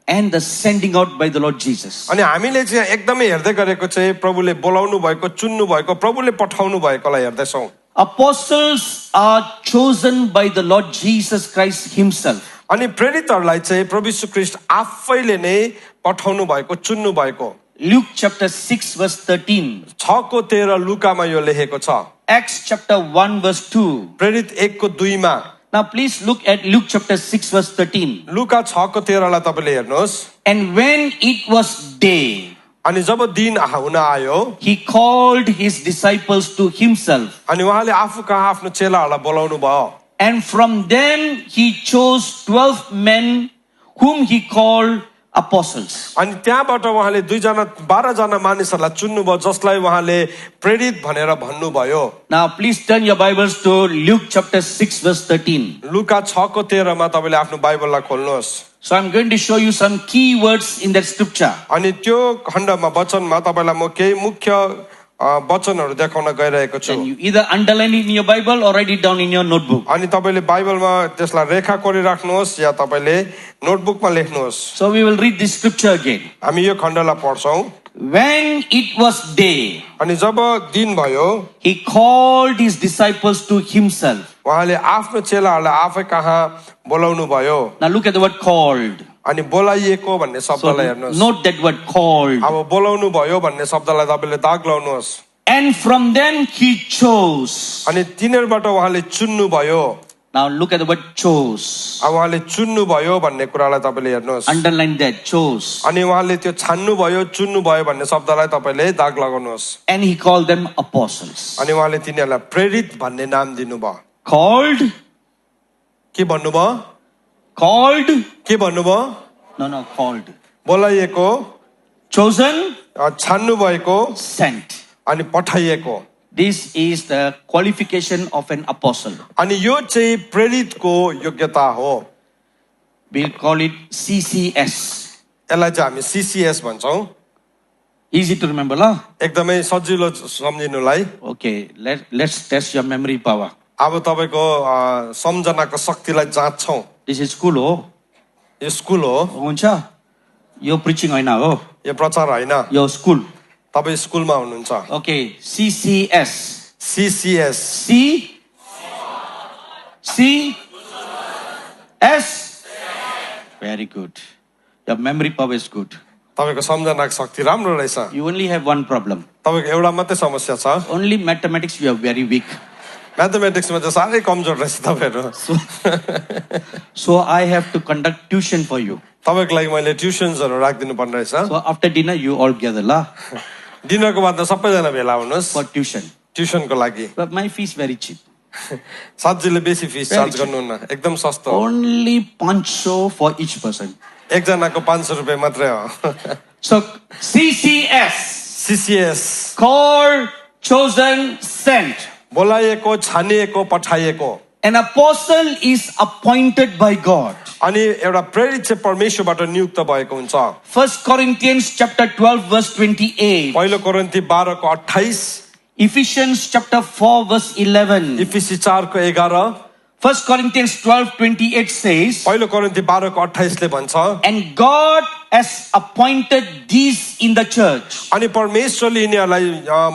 and the sending out by the Lord Jesus. अनि हामीले चाहिँ एकदमै हेर्दै गरेको चाहिँ प्रभुले बोलाउनु भएको, चुन्नु भएको, प्रभुले पठाउनु भएकोलाई हेर्दैछौँ। Apostles are chosen by the Lord Jesus Christ himself. अनि प्रेरितहरूलाई चाहिँ प्रभु यीशु ख्रीष्ट आफैले नै पठाउनु भएको, चुन्नु भएको। Luke chapter 6 verse 13. 6:13 लुकामा यो लेखेको छ। Acts chapter 1 verse 2. प्रेरित 1:2 मा। Now please look at Luke chapter 6 verse 13. लुका 6:13 लाई तपाईले हेर्नुहोस्। And when it was day, अनि जब दिन हुन आयो, he called his disciples to himself. अनि उहाँले आफू कहाँ आफ्नो चेलाहरूलाई बोलाउनु भयो। And from them he chose 12 men whom he called apostles. अनि त्यहाँबाट उहाँले 12 जना मानिसहरूलाई चुन्नु भयो जसलाई उहाँले प्रेरित भनेर भन्नुभयो। Now please turn your Bibles to Luke chapter 6 verse 13. लुका 6:13 मा तपाईले आफ्नो बाइबललाई खोल्नुहोस्। So I'm going to show you some key words in that scripture. अनि त्यो खण्डमा वचनमा तपाईलाई म केही मुख्य वचनहरू देखाउन गइरहेको छु। And you either underline it in your Bible or write it down in your notebook. अनि तपाईले बाइबलमा त्यसलाई रेखा कोरिराख्नुहोस् या तपाईले नोटबुकमा लेख्नुहोस्। So we will read this scripture again. हामी यो खण्डलाई पढ्छौँ। When it was day, अनि जब दिन भयो, he called his disciples to himself. उहाँले आफ्नो चेलाहरूलाई आफै कहाँ बोलाउनु भयो। Now look at the word called. अनि बोलाइएको भन्ने So शब्दलाई हेर्नुहोस्। note that word called. अब बोलाउनु भयो भन्ने शब्दलाई तपाईले दाग लगाउनुहोस्। And from them he chose. अनि तिनीहरुबाट उहाँले चुन्नु भयो। Now look at the word chose. अब उहाँले चुन्नु भयो भन्ने कुरालाई तपाईले हेर्नुहोस्। Underline that, chose. अनि उहाँले त्यो छान्नु भयो, चुन्नु भयो भन्ने शब्दलाई तपाईले दाग लगाउनुहोस्। And he called them apostles. अनि उहाँले तिनीहरुलाई प्रेरित भन्ने नाम दिनुभयो। Called? के भन्नुभयो? Called? के भन्नुभयो? No, called. बोलाइएको, Chosen? छान्नु भएको, Sent. अनि पठाइएको। This is the qualification of an apostle. अनि यो चाहिँ प्रेरितको योग्यता हो। We'll call it CCS. यसलाई चाहिँ हामी CCS भन्छौँ। Easy to remember, lah? एकदमै सजिलो सम्झिनुलाई। Okay, let's test your memory power. अब तपाईको सम्झनाको शक्तिलाई जाँच्छौँ। This is school, oh? यो स्कुल हो, Huncha? You're preaching right now, oh? यो प्रचार होइन। Your school. तपाईँ स्कुलमा हुनुहुन्छ। Okay, CCS. CCS। C? S? Very good. Your memory power is good. तपाईको सम्झनाको शक्ति राम्रो रहेछ। You only have one problem. तपाईको एउटा मात्रै समस्या छ। Only mathematics you are very weak. म्याथमेटिक्समा चाहिँ साह्रै कमजोर रहेछ तपाईहरु। So I have to conduct tuition for you. तपाईको लागि मैले ट्युसन्सहरु राखिदिनु पर्ने रहेछ। So after dinner you all gather lah डिनरको बादमा सबैजना भेला हुनुहोस् for tuition. ट्युसनको लागि। But my fee is very cheap. साथीले बेसी फिस चार्ज गर्नुहुन्न, एकदम सस्तो। Only 500 for each person. एकजनाको 500 रुपैयाँ मात्रै हो। So CCS. CCS। Called, chosen, sent. बोलाइएको, छानिएको, पठाइएको। An apostle is appointed by God. अनि एउटा प्रेरित चाहिँ परमेश्वरबाट नियुक्त भएको हुन्छ। 1 Corinthians chapter 12 verse 28. पहिलो कोरिन्थी 12 को 28, Ephesians chapter 4 verse 11. इफिसी 4 को 11, 1 Corinthians 12:28 says, पहिलो कोरिन्थी 12 को 28 ले भन्छ, and God has appointed these in the church. अनि परमेश्वरले यिनीहरूलाई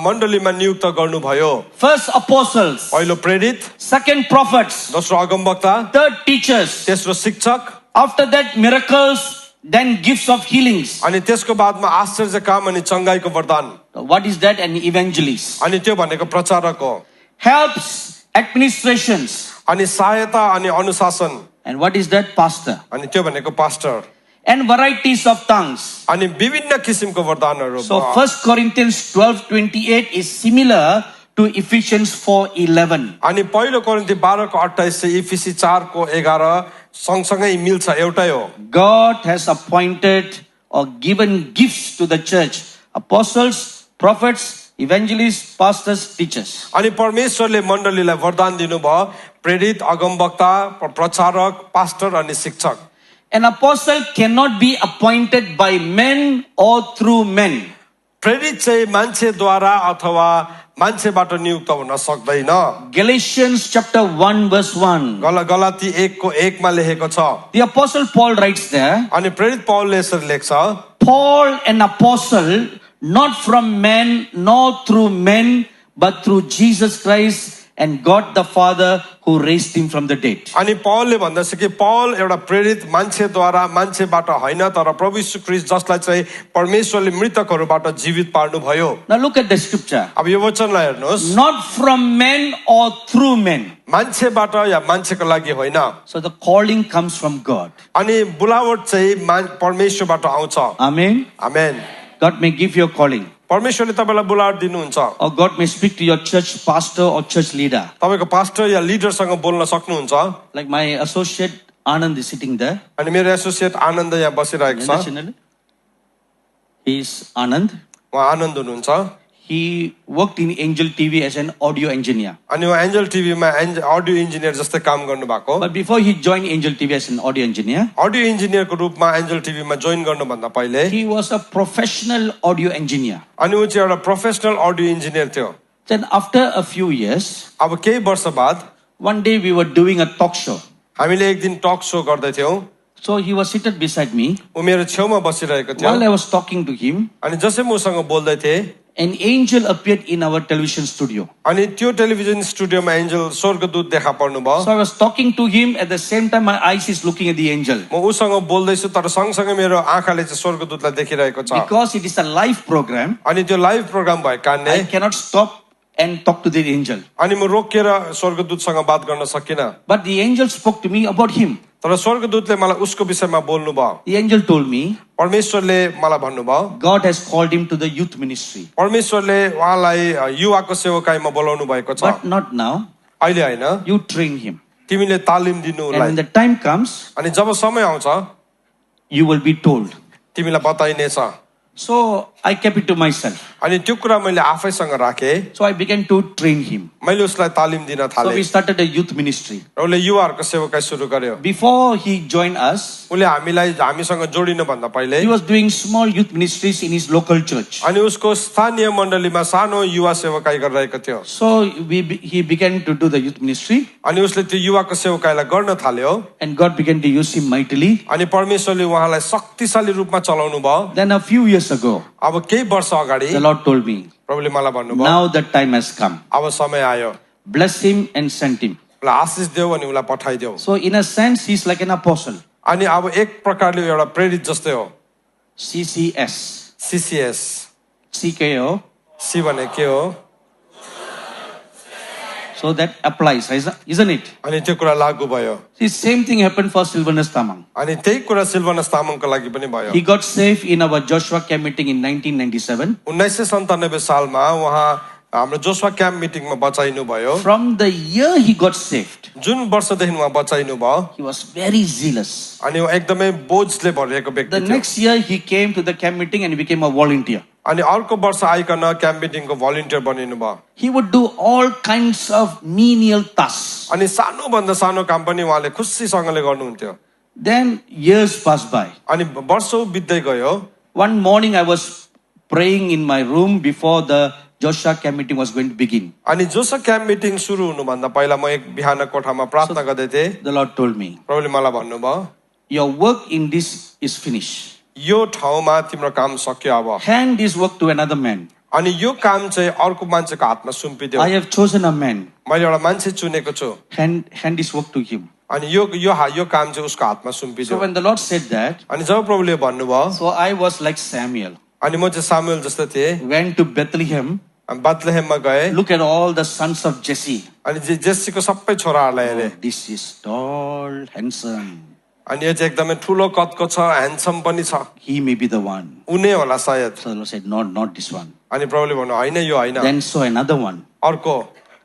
मण्डलीमा नियुक्त गर्नुभयो। First apostles, पहिलो प्रेरित, second prophets, दोस्रो अगमवक्ता, third teachers, तेस्रो शिक्षक, after that miracles, then gifts of healings. अनि त्यसको बादमा आश्चर्य काम अनि चंगाईको वरदान। What is that? An evangelist. अनि त्यो भनेको प्रचारक हो। Helps, administrations, अनि सहायता अनि अनुशासन, And what is that? Pastor. अनि त्यो भनेको pastor And varieties of tongues. अनि विभिन्न किसिमको वरदानहरू So 1 Corinthians 12:28 is similar to Ephesians 4:11. अनि पहिलो कोरिन्थी 12 को 28 से इफिसी 4 को 11 सँगसँगै मिल्छ एउटै हो God has appointed or given gifts to the church: apostles, prophets, evangelists, pastors, teachers. अनि परमेश्वरले मण्डलीलाई वरदान दिनुभयो प्रेरित अगमवक्ता प्रचारक पास्टर अनि शिक्षक An apostle cannot be appointed by men or through men. प्रेरित चाहिँ मान्छेद्वारा अथवा मान्छेबाट नियुक्त हुन सक्दैन Galatians chapter 1 verse 1. गलाती 1 को 1 मा लेखेको छ The apostle Paul writes there, अनि प्रेरित पौलले यसरी लेख्छ Paul, an apostle, not from men nor through men, but through Jesus Christ and God the Father who raised him from the dead. अनि पौलले भन्दछ कि पौल एउटा प्रेरित मान्छेद्वारा मान्छेबाट होइन तर प्रभु यीशु ख्रीष्ट जसलाई चाहिँ परमेश्वरले मृतकहरूबाट जीवित पार्नु भयो Now look at the scripture. अब यो वचनलाई हेर्नुहोस् Not from men or through men. मान्छेबाट या मान्छेको लागि होइन So the calling comes from God. अनि बुलावट चाहिँ परमेश्वरबाट आउँछ Amen. Amen God may give you a calling, परमेश्वरले तपाईलाई बुलावट दिनुहुन्छ or God may speak to your church pastor or church leader. तपाईको पास्टर या लिडरसँग बोल्न सक्नुहुन्छ Like my associate Anand is sitting there. अनि मेरो एसोसिएट आनन्द यहाँ बसिरहेको छ He is Anand. उहाँ आनन्द हुनुहुन्छ He worked in Angel TV as an audio engineer. अनि उहाँ एन्जल टिभीमा अडियो इन्जिनियर जस्तै काम गर्नु भएको But before he joined Angel TV as an audio engineer, audio इन्जिनियरको रूपमा एन्जल टिभीमा जोइन गर्नुभन्दा पहिले he was a professional audio engineer. अनि ऊ चाहिँ एउटा प्रोफेसनल अडियो इन्जिनियर थियो Then after a few years, अब केही वर्ष बाद one day we were doing a talk show. हामीले एक दिन टक शो गर्दै थियौं So he was seated beside me. ऊ मेरो छेउमा बसिरहेको थियो While I was talking to him, अनि जसै म उसँग बोल्दै थिएँ an angel appeared in our television studio. अनि त्यो टेलिभिजन स्टुडियोमा एन्जल स्वर्गदूत देखा पर्नु भयो So I was talking to him, at the same time my eyes is looking at the angel. म उसँग बोल्दैछु तर सँगसँगै मेरो आँखाले चाहिँ स्वर्गदूतलाई देखिरहेको छ Because it is a live program, अनि त्यो लाइभ प्रोग्राम भएको कारणले I cannot stop and talk to the angel. अनि म रोकेर स्वर्गदूतसँग बात गर्न सकिनँ But the angel spoke to me about him. तर स्वर्गदूतले मलाई उसको विषयमा बोल्नु भयो The angel told me, परमेश्वरले मलाई भन्नुभयो God has called him to the youth ministry. परमेश्वरले उहाँलाई युवाको सेवकाईमा बोलाउनु भएको छ But not now. अहिले होइन You train him. तिमीले तालिम दिनु And when the time comes, अनि जब समय आउँछ you will be told. तिमीलाई बताइनेछ So I kept it to myself. अनि त्यो कुरा मैले आफैसँग राखेँ So I began to train him. मैले उसलाई तालिम दिन So we थालेँ started a youth ministry. र उसले युवाहरूको सेवकाई सुरु गर्यो Before he joined us, उसले हामीसँग जोडिनु भन्दा पहिले he was doing small youth ministries in his local church. अनि उसको स्थानीय मण्डलीमा सानो युवा सेवकाई गरिरहेको थियो So he began to do the youth ministry, अनि उसले त्यो युवाको सेवकाईलाई गर्न थाल्यो and God began to use him mightily. अनि परमेश्वरले उहाँलाई शक्तिशाली रूपमा चलाउनु भयो Then a few years ago, अब केही वर्ष अगाडि the Lord told me, प्रभुले मलाई भन्नुभयो now the time has come. अब समय आयो Bless him and send him. उसलाई आशिष देऊ अनि उसलाई पठाइदेऊ So in a sense, he's like an apostle. अनि अब एक प्रकारले एउटा प्रेरित जस्तै हो CCS. CCS CKO. सी भने के हो So that applies, isn't it? अनि त्यो कुरा लागू भयो See, same thing happened for Sylvanus Tamang. अनि त्यही कुरा सिल्वानस तामाङको लागि पनि भयो He got saved in our Joshua camp meeting in 1997. 1997 सालमा उहाँ हाम्रो जोसवा क्याम्प मिटिङमा बचाइनु भयो From the year he got saved, जुन वर्षदेखि उहाँ बचाइनु भयो he was very zealous. अनि ऊ एकदमै बोझले भरिएको व्यक्ति The थियो next year he came to the camp meeting and became a volunteer. अनि अर्को वर्ष आइकन क्याम्प मिटिङको भलिन्टियर बनिनु भयो He would do all kinds of menial tasks. अनि सानो भन्दा सानो काम पनि उहाँले खुसीसँगले गर्नुहुन्थ्यो Then years passed by. अनि वर्षौं बित्दै गयो One morning I was praying in my room before the Joshua camp meeting was going to begin. अनि जोसो क्याम्प मिटिङ सुरु हुनुभन्दा पहिला म एक बिहान कोठामा प्रार्थना गर्दै थिएँ The Lord told me, प्रभुले मलाई भन्नुभयो your work in this is finished. यो ठाउँमा तिम्रो काम सक्यो अब Hand this work to another man. अनि यो काम चाहिँ अर्को मान्छेको हातमा सुम्पिदेऊ I have chosen a man. मैले एउटा मान्छे चुनेको छु Hand this work to him. अनि यो काम चाहिँ उसको हातमा So सुम्पिदेऊ when the Lord said that, अनि जब प्रभुले भन्नुभयो so I was like Samuel. अनि म चाहिँ सामुएल जस्तो थिएँ Went to Bethlehem अनि बेथलेहेममा गए Look at all the sons of Jesse. अनि जेसीको सबै छोराहरूलाई हेरे This is tall, handsome. अनि यो चाहिँ एकदमै ठुलो कदको छ ह्यान्डसम पनि छ He may be the one. उनी होला सायद So the Lord said, not this one. अनि प्रभुले भन्नु होइन यो होइन Then saw another one, अर्को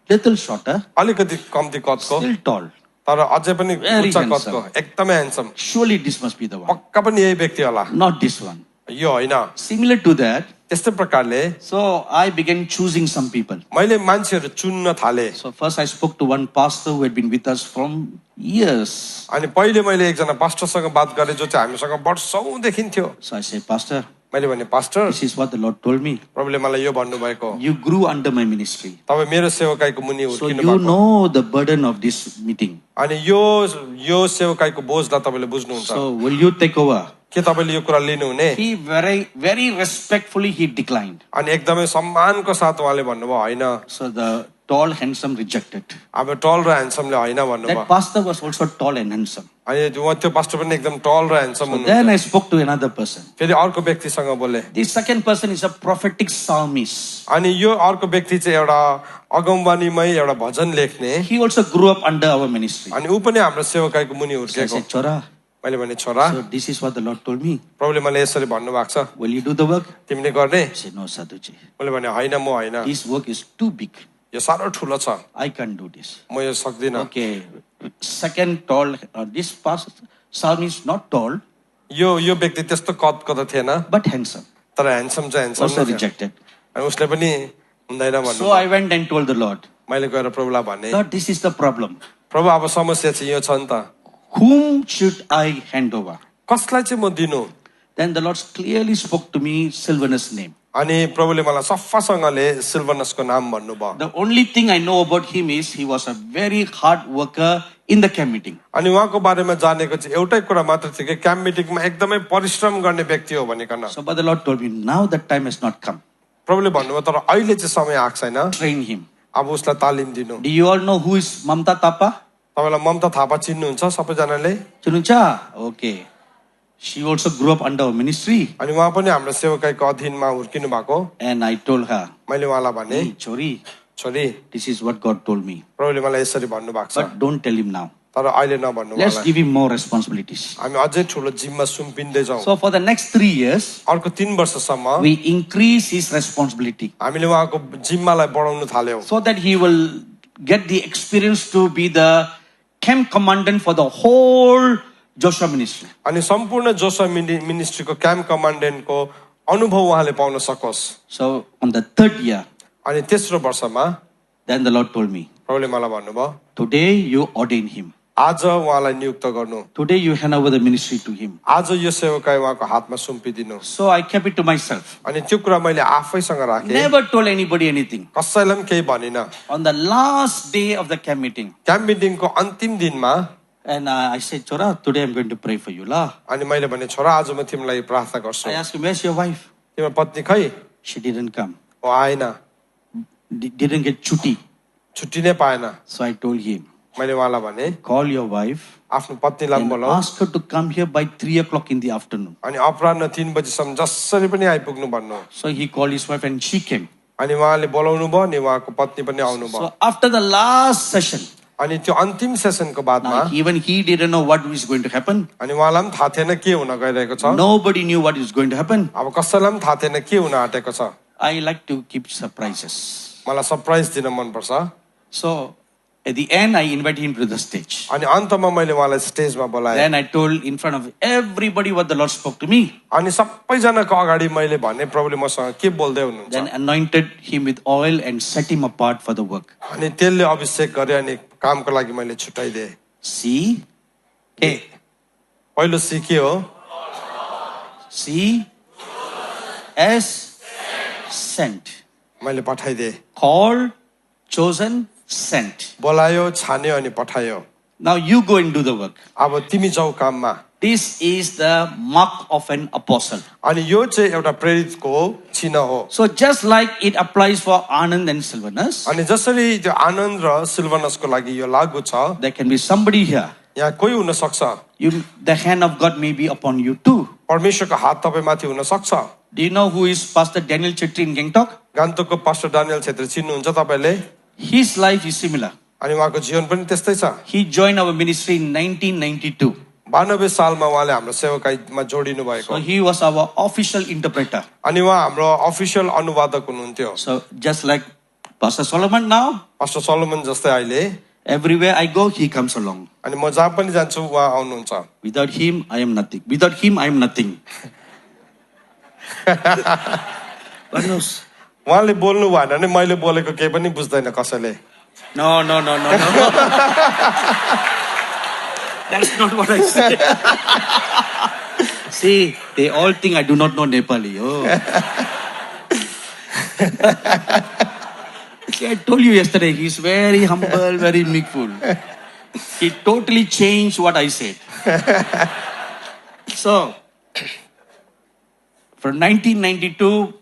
little shorter, अलिकति कम्ती कदको still tall. तर अझै पनि Very उच्च handsome. कदको एकदमै handsome Surely this must be the one. पक्का पनि यही व्यक्ति होला Not this one. यो होइन Similar to that, त्यस्तै प्रकारले so I began choosing some people. मैले मान्छेहरू चुन्न थाले So first I spoke to one pastor who had been with us from years. अनि पहिले मैले एकजना पास्टरसँग बात गरेँ जो चाहिँ हामीसँग वर्षौंदेखि थियो So I said, Pastor, मैले भने pastor this is what the Lord told me. प्रभुले मलाई यो भन्नुभएको You grew under my ministry. तपाईँ मेरो सेवकाईको मुनि So हुर्किनु you भएको know the burden of this meeting. अनि यो सेवकाईको बोझलाई तपाईँले बुझ्नुहुन्छ So will you take over? के तपाईँले यो कुरा लिनुहुने He very respectfully he declined. अनि एकदमै सम्मानको साथ उहाँले भन्नुभयो होइन So the tall, handsome rejected. अब टल र ह्यान्डसमले होइन भन्नुभयो That pastor was also tall and handsome. अनि त्यो पास्टर पनि एकदम टल र ह्यान्डसम हुनुहुन्छ Then I spoke to another person. फेरि अर्को व्यक्तिसँग बोले The second person is a prophetic psalmist. अनि यो अर्को व्यक्ति चाहिँ एउटा अगमवाणीमै एउटा भजन लेख्ने He also grew up under our ministry. अनि ऊ पनि हाम्रो सेवकाईको मुनि So I हुर्केको said, Chora, मैले भने छोरा so this is what the Lord told me. प्रभुले मलाई यसरी भन्नुभएको छ Will you do the work? तिमीले गर्ने I said, no, Sadhuji. मैले भने होइन म होइन This work is too big. यो साह्रो ठुलो छ I can't do this. म यो सक्दिनँ Okay. Second tall, this pastor, psalmist not tall, यो व्यक्ति त्यस्तो कदको त थिएन but handsome. तर ह्यान्डसम चाहिँ Also ह्यान्डसम rejected. अनि उसले पनि हुँदैन भन्नु So I went and told the Lord, मैले गएर प्रभुलाई भने Lord, this is the problem. प्रभु अब समस्या चाहिँ यो छ नि त Whom should I hand over? कसलाई चाहिँ म दिनु Then the Lord clearly spoke to me Silvanus' name. अनि प्रभुले मलाई सफासँगले सिल्भनसको नाम भन्नुभयो The only thing I know about him is he was a very hard worker in the camp meeting. अनि उहाँको बारेमा जानेको चाहिँ एउटै कुरा मात्र थियो कि क्याम्प मिटिङमा एकदमै परिश्रम गर्ने व्यक्ति हो भनिकन So but the Lord told me, now that time has not come. प्रभुले भन्नुभयो तर अहिले चाहिँ समय आएको छैन Train him. अब उसलाई तालिम दिनु Do you all know who is Mamta Tapa? तपाईँलाई ममता थापा चिन्नुहुन्छ सबैजनाले Chununcha? Okay. She also grew up under our ministry. अनि उहाँ पनि हाम्रो सेवकाईको अधीनमा हुर्किनु भएको And I told her, मैले उहाँलाई भने hey, Chori, छोरी this is what God told me. प्रभुले मलाई यसरी भन्नुभएको छ But don't tell him now. तर अहिले नभन्नु Let's उहाँलाई give him more responsibilities. हामी अझै ठुलो जिम्मा सुम्पिँदै जाउँ So for the next 3 years, अर्को 3 वर्षसम्म we increase his responsibility हामीले उहाँको जिम्मालाई बढाउन थाल्यौं so that he will get the experience to be the camp commandant for the whole Joshua ministry. अनि सम्पूर्ण जोसा मिनिस्ट्रीको क्याम्प कमान्डेन्टको अनुभव उहाँले पाउन सकोस् So on the third year, अनि तेस्रो वर्षमा then the Lord told me, प्रभुले मलाई भन्नुभयो today you ordain him. आज उहाँलाई नियुक्त गर्नु Today you hand over the ministry to him. आज यो सेवकाई उहाँको हातमा सुम्पिदिनु So I kept it to myself. अनि त्यो कुरा मैले आफैसँग राखेँ Never told anybody anything. कसैलाई पनि केही भनिन On the last day of the camp meeting, camp मिटिङको अन्तिम दिनमा and I said, Chora, today I'm going to pray for you. La. अनि मैले भने छोरा आज म तिमीलाई प्रार्थना गर्छु I asked him, where's your wife? तिम्रो पत्नी खै She didn't come. ऊ आएन Didn't get chutti. छुट्टी नै पाएन So I told him, मैले उहाँलाई भने call your wife आफ्नो पत्नीलाई and बोलाऊ ask her to come here by 3 o'clock in the afternoon. अनि अपराह्न 3 बजीसम्म जसरी पनि आइपुग्नु भन्नु So he called his wife and she came. अनि उहाँले बोलाउनु भयो अनि उहाँको पत्नी पनि आउनु भयो So after the last session, अनि त्यो अन्तिम सेसनको बादमा now even he didn't know what was going to happen. अनि उहाँलाई पनि थाहा थिएन के हुन गइरहेको छ Nobody knew what is going to happen. अब कसैलाई पनि थाहा थिएन के हुन आँटेको छ I like to keep surprises. मलाई सरप्राइज दिन मनपर्छ So at the end, I invited him to the stage. अनि अन्तमा मैले उहाँलाई स्टेजमा बोलाएँ Then I told in front of everybody what the Lord spoke to me. अनि सबैजनाको अगाडि मैले भने प्रभुले मसँग के बोल्दै हुनुहुन्छ Then anointed him with oil and set him apart for the work. अनि तेलले अभिषेक गरे अनि कामको लागि मैले छुट्याइदिएँ C A पहिलो सिके हो C S sent. मैले पठाइदिएँ Called, chosen, sent. बोलायो छान्यो अनि पठायो Now you go and do the work. अब तिमी जाऊ काममा This is the mark of an apostle. अनि यो चाहिँ एउटा प्रेरितको चिन्ह हो So just like it applies for Anand and Silvanus, अनि जसरी त्यो आनन्द र सिल्भनसको लागि यो लागू छ there can be somebody here. यहाँ कोही हुन सक्छ The hand of God may be upon you too. परमेश्वरको हात तपाईँ माथि हुन सक्छ Do you know who is Pastor Daniel Chetri in Gangtok? गान्तोकको पास्टर डानियल छेत्री चिन्नुहुन्छ तपाईले? His life is similar. अनि उहाँको जीवन पनि त्यस्तै छ। He joined our ministry in 1992. 92 सालमा उहाँले हाम्रो सेवकाईमा जोडिनु भएको। So he was our official interpreter. अनि उहाँ हाम्रो अफिसियल अनुवादक हुनुहुन्थ्यो। So just like Pastor Solomon now, pastor Solomon जस्तै अहिले everywhere I go, he comes along. अनि म जहाँ पनि जान्छु उहाँ आउनुहुन्छ। Without him, I am nothing. Without him, I am nothing. God knows. उहाँले बोल्नु भएन भने मैले बोलेको केही पनि बुझ्दैन कसैले। No. That's not what I said. See, they all think I do not know Nepali. Oh. See, I told you yesterday, he's very humble, very meekful. He totally changed what I said. So, from 1992,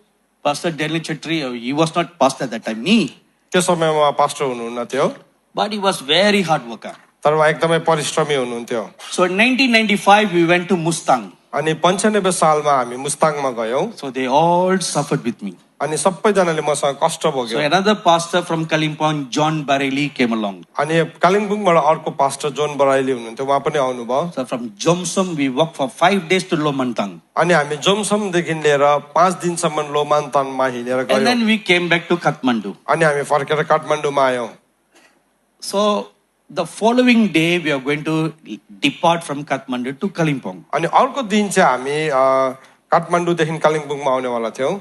Pastor Daniel Chetri, he was not pastor at that time, me. त्यो समयमा उहाँ pastor हुनुहुन्न थियो, But he was very hard worker. तर उहाँ एकदमै परिश्रमी हुनुहुन्थ्यो। So in 1995, we went to Mustang. अनि 95 सालमा हामी मुस्ताङमा गयौं। So they all suffered with me. अनि सबैजनाले मसँग कष्ट So भोग्यो। another pastor from Kalimpong, John Bareli, came along. अनि कालिम्पोङबाट अर्को पास्टर जोन बराइली हुनुहुन्थ्यो, उहाँ पनि आउनुभयो। So from Jomsom, we walked for 5 days to Lomantang. अनि हामी जोमसमदेखि लिएर 5 दिनसम्म लोमान्तानमा हिँडेर And गयौं। then we came back to Kathmandu. अनि हामी फर्केर काठमाडौँमा आयौं। So the following day, we are going to depart from Kathmandu to Kalimpong. अनि अर्को दिन चाहिँ हामी काठमाडौँदेखि कालिम्पोङमा आउनेवाला थियौं।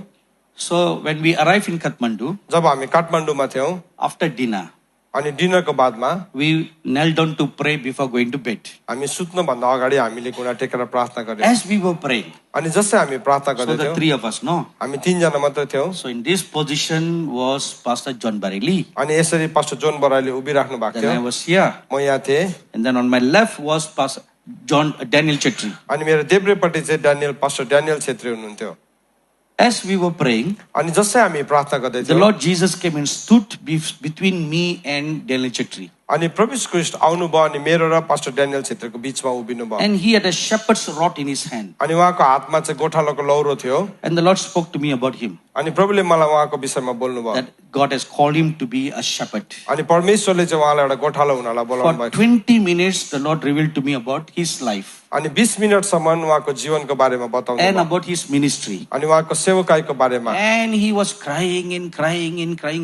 So when we arrived in Kathmandu, जब हामी काठमाडौँमा थियौं after dinner, अनि डिनरको बादमा we knelt down to pray before going to bed. हामी सुत्नुभन्दा अगाडि हामीले घुँडा टेकेर प्रार्थना गर्यौं। As we were praying, अनि जसै हामी प्रार्थना so गर्दै the थियौं, three of us, no? हामी 3 जना मात्र थियौं। So in this position was Pastor John Bareli. अनि यसरी पास्टर जोन बराइली उभिराख्नु भएको Then I थियो। was here. म यहाँ थिएँ। And then on my left was Pastor Daniel Chetri. अनि मेरो देब्रेपट्टि चाहिँ पास्टर ड्यानियल छेत्री हुनुहुन्थ्यो। As we were praying, अनि जसै हामी प्रार्थना गर्दै the थियौं, Lord Jesus came and stood between me and Daniel Chetri. अनि प्रभु यीशु ख्रीष्ट आउनुभयो अनि मेरो र पास्टर ड्यानियल छेत्रीको बीचमा उभिनु भयो। And he had a shepherd's rod in his hand. अनि उहाँको हातमा चाहिँ गोठालोको लौरो थियो। And the Lord spoke to me about him, अनि प्रभुले मलाई उहाँको विषयमा बोल्नु भयो। that God has called him to be a shepherd. अनि परमेश्वरले चाहिँ उहाँलाई एउटा गोठालो हुनलाई बोलाउनु For भएको। 20 minutes, the Lord revealed to me about his life अनि 20 मिनेटसम्म उहाँको जीवनको बारेमा बताउनु and भयो। about his ministry. अनि उहाँको सेवकाईको बारेमा। And he was crying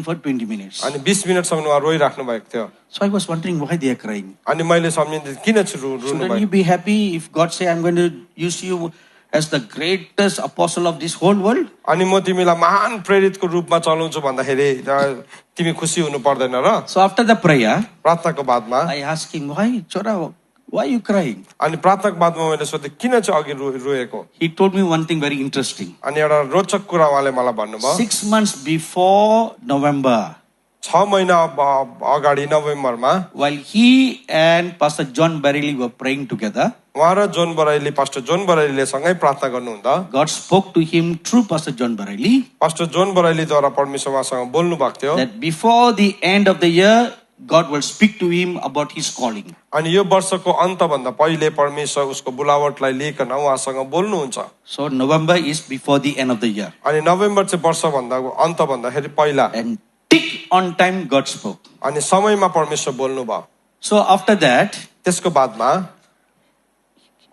for 20 minutes. अनि 20 मिनेटसम्म उहाँ रोइराख्नु भएको थियो। So I was wondering why they are crying. अनि मैले सम्झिन्थे किन चाहिँ रुनु Shouldn't भयो? you be happy if God say, I'm going to use you as the greatest apostle of this whole world? अनि म तिमीलाई महान प्रेरितको रूपमा चलाउँछु भन्दाखेरि तिमी खुसी हुनु पर्दैन र? So after the prayer, प्रार्थनाको बादमा I asked him, why are you crying? अनि प्रार्थनाको बादमा मैले सोधेँ किन चाहिँ अघि रोएको? He told me one thing very interesting. अनि एउटा रोचक कुरा उहाँले मलाई भन्नुभयो। 6 months before November, 6 महिना अगाडि नोभेम्बरमा while he and Pastor John Barely were praying together, उहाँ र जोन बराइली पास्टर जोन बराइलीले सँगै प्रार्थना गर्नुहुँदा God spoke to him through Pastor John Barely pastor John बराइलीद्वारा परमेश्वर उहाँसँग बोल्नु भएको थियो। that before the end of the year, God will speak to him about his calling. अनि यो वर्षको अन्तभन्दा पहिले परमेश्वर उसको बुलावटलाई लिइकन उहाँसँग बोल्नुहुन्छ। So November is before the end of the year. अनि नोभेम्बर चाहिँ वर्षभन्दा अन्त भन्दाखेरि पहिला And tick on time, God spoke. अनि समयमा परमेश्वर बोल्नु भयो। So after that, त्यसको बादमा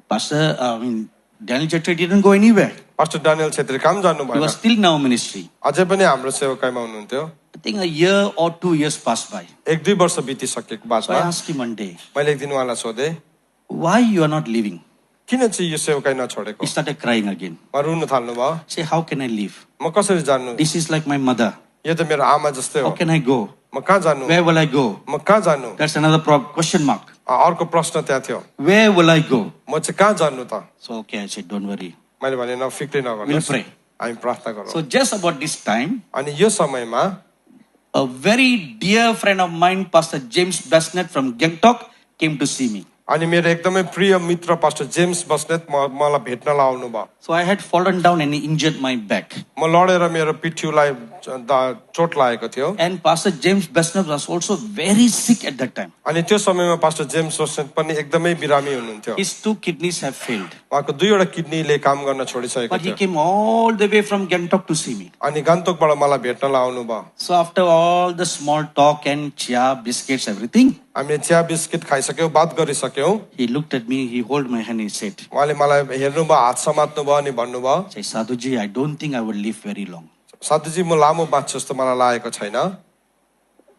Daniel Chetri didn't go anywhere. Pastor Daniel Chhetri काम जानु He भएन। was still in our ministry. अझै पनि हाम्रो सेवकाईमा हुनुहुन्थ्यो। I think a year or 2 years passed by. 1-2 वर्ष बितिसकेको So I बादमा asked him one day, मैले एक दिन उहाँलाई सोधेँ why you are not leaving? किन चाहिँ यो सेवकाई नछोडेको? He started crying again. उहाँ रुन थाल्नु भयो। Say, how can I leave? म कसरी जान्नु? This is like my mother. यो त मेरो आमा जस्तै How हो। can I go? म कहाँ जानु? Where will I go? म कहाँ जानु? That's another question mark. अर्को प्रश्न त्यहाँ थियो। Where will I go? म चाहिँ कहाँ जानु त? So okay, I said, don't worry. मैले भने न फिक्रै We'll नगर्नुहोस्। pray. हामी प्रार्थना गरौँ। So just about this time, अनि यो समयमा a very dear friend of mine, Pastor James Basnet from Gangtok, came to see me. अनि मेरो एकदमै प्रिय मित्र पास्टर जेम्स बस्नेत मलाई भेट्नलाई आउनु भयो So I had fallen down and injured my back. म लडेर मेरो पिठ्युलाई चोट लागेको थियो And Pastor James Besnab was also very sick at that time. अनि त्यो समयमा पास्टर जेम्स बस्नेत पनि एकदमै बिरामी हुनुहुन्थ्यो His 2 kidneys have failed. उहाँको दुईवटा किडनीले काम गर्न छोडिसकेको But he थियो came all the way from Gangtok to see me. अनि गान्तोकबाट मलाई भेट्नलाई आउनु भयो So after all the small talk and chia, biscuits, everything, हामीले चिया बिस्किट खाइसक्यौँ बात गरिसक्यौँ he looked at me, he held my hand, he said, उहाँले मलाई हेर्नु भयो हात समात्नु भयो अनि भन्नुभयो say, Sadhuji, I don't think I will live very long. साधुजी म लामो बाँच्छु जस्तो मलाई लागेको छैन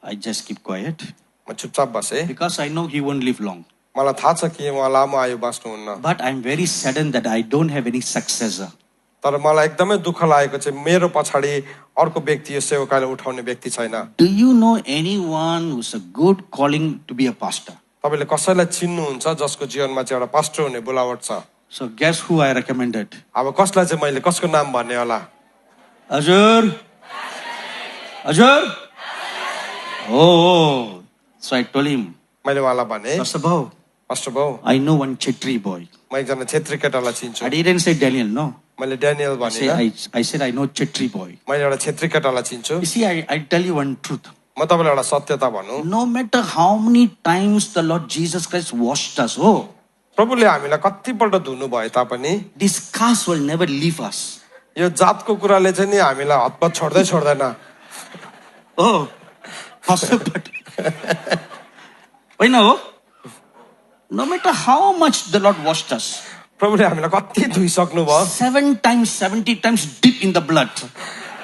I just keep quiet म चुपचाप बसेँ because I know he won't live long. मलाई थाहा छ कि उहाँ लामो आयु बाँच्नुहुन्न But I'm very saddened that I don't have any successor. तर मलाई एकदमै दुःख लागेको चाहिँ मेरो पछाडि अर्को व्यक्ति यो सेवकाले उठाउने व्यक्ति छैन Do you know anyone who's a good calling to be a pastor? तपाईँले कसैलाई चिन्नुहुन्छ जसको जीवनमा चाहिँ एउटा पास्टर हुने बोलावट छ So guess who I recommended? अब कसलाई चाहिँ मैले कसको नाम भन्ने होला Azur. Azur. Oh. So I told him, मैले उहाँलाई भने Pastor Bhau, पास्टर बाउ I know one Chetri boy. म एकजना छेत्री केटालाई चिन्छु I didn't say Daniel, no. मैले ड्यानियल भने I said I know Chetri boy. मैले एउटा छेत्री केटालाई चिन्छु You see, I tell you one truth. म तपाईँलाई एउटा सत्यता भनौँ No matter how many times the Lord Jesus Christ washed us, oh, प्रभुले हामीलाई कतिपल्ट धुनु भए तापनि this scars will never leave us. यो जातको कुराले चाहिँ नि हामीलाई हतपत छोड्दैन Oh, Pastor, but why no? No matter how much the Lord washed us, प्रभुले हामीलाई कति धुइसक्नु भयो 7 times, 70 times deep in the blood,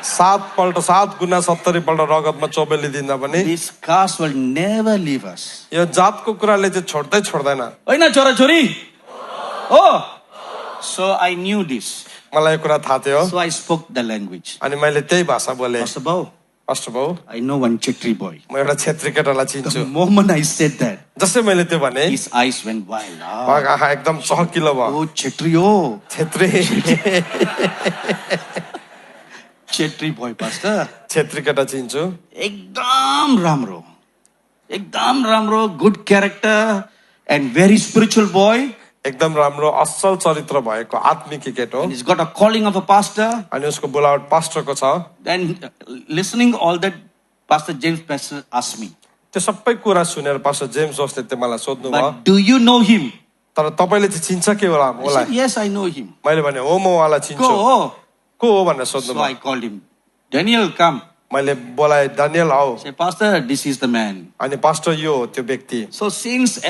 7 गुना 70 पल्ट रगतमा चोबेली दिँदा पनि these scars will never leave us. यो जातको कुराले चाहिँ छोड्दैन Why not, chora chori? Oh, so I knew this. मलाई यो कुरा थाहा थियो So I spoke the language. अनि मैले त्यही भाषा बोले Pastor Bhau, पास्टर बाउ I know one Chetri boy. म एउटा छेत्री केटालाई The चिन्छु moment I said that, जसै मैले त्यो भने his eyes went wild. Ah, उहाँको आँखा एकदम चहकिलो भयो oh, Chetri, oh. Chhetri Chetri boy, Pastor. Chhetri केटा चिन्छु Ekdam ramro, good character and very spiritual boy. एकदम राम्रो असल चरित्र भएको आत्मिकी केटो And he's got a calling of a pastor. अनि उसको बोलावट पास्टरको छ Then listening all that, Pastor James Pastor asked me, त्यो सबै कुरा सुनेर पास्टर जेम्स जोसले त्यो मलाई सोध्नु भयो but do you know him? तर तपाईँले चाहिँ चिन्छ के होला I मलाई said, yes, I know him. मैले भने हो म उहाँलाई चिन्छु Go. Oh. को हो भनेर सोध्नु So I भयो called him. Daniel, come. मैले बोलाए दानियल आओ Say, Pastor, this is the man. अनि पास्टर यो हो त्यो व्यक्ति So since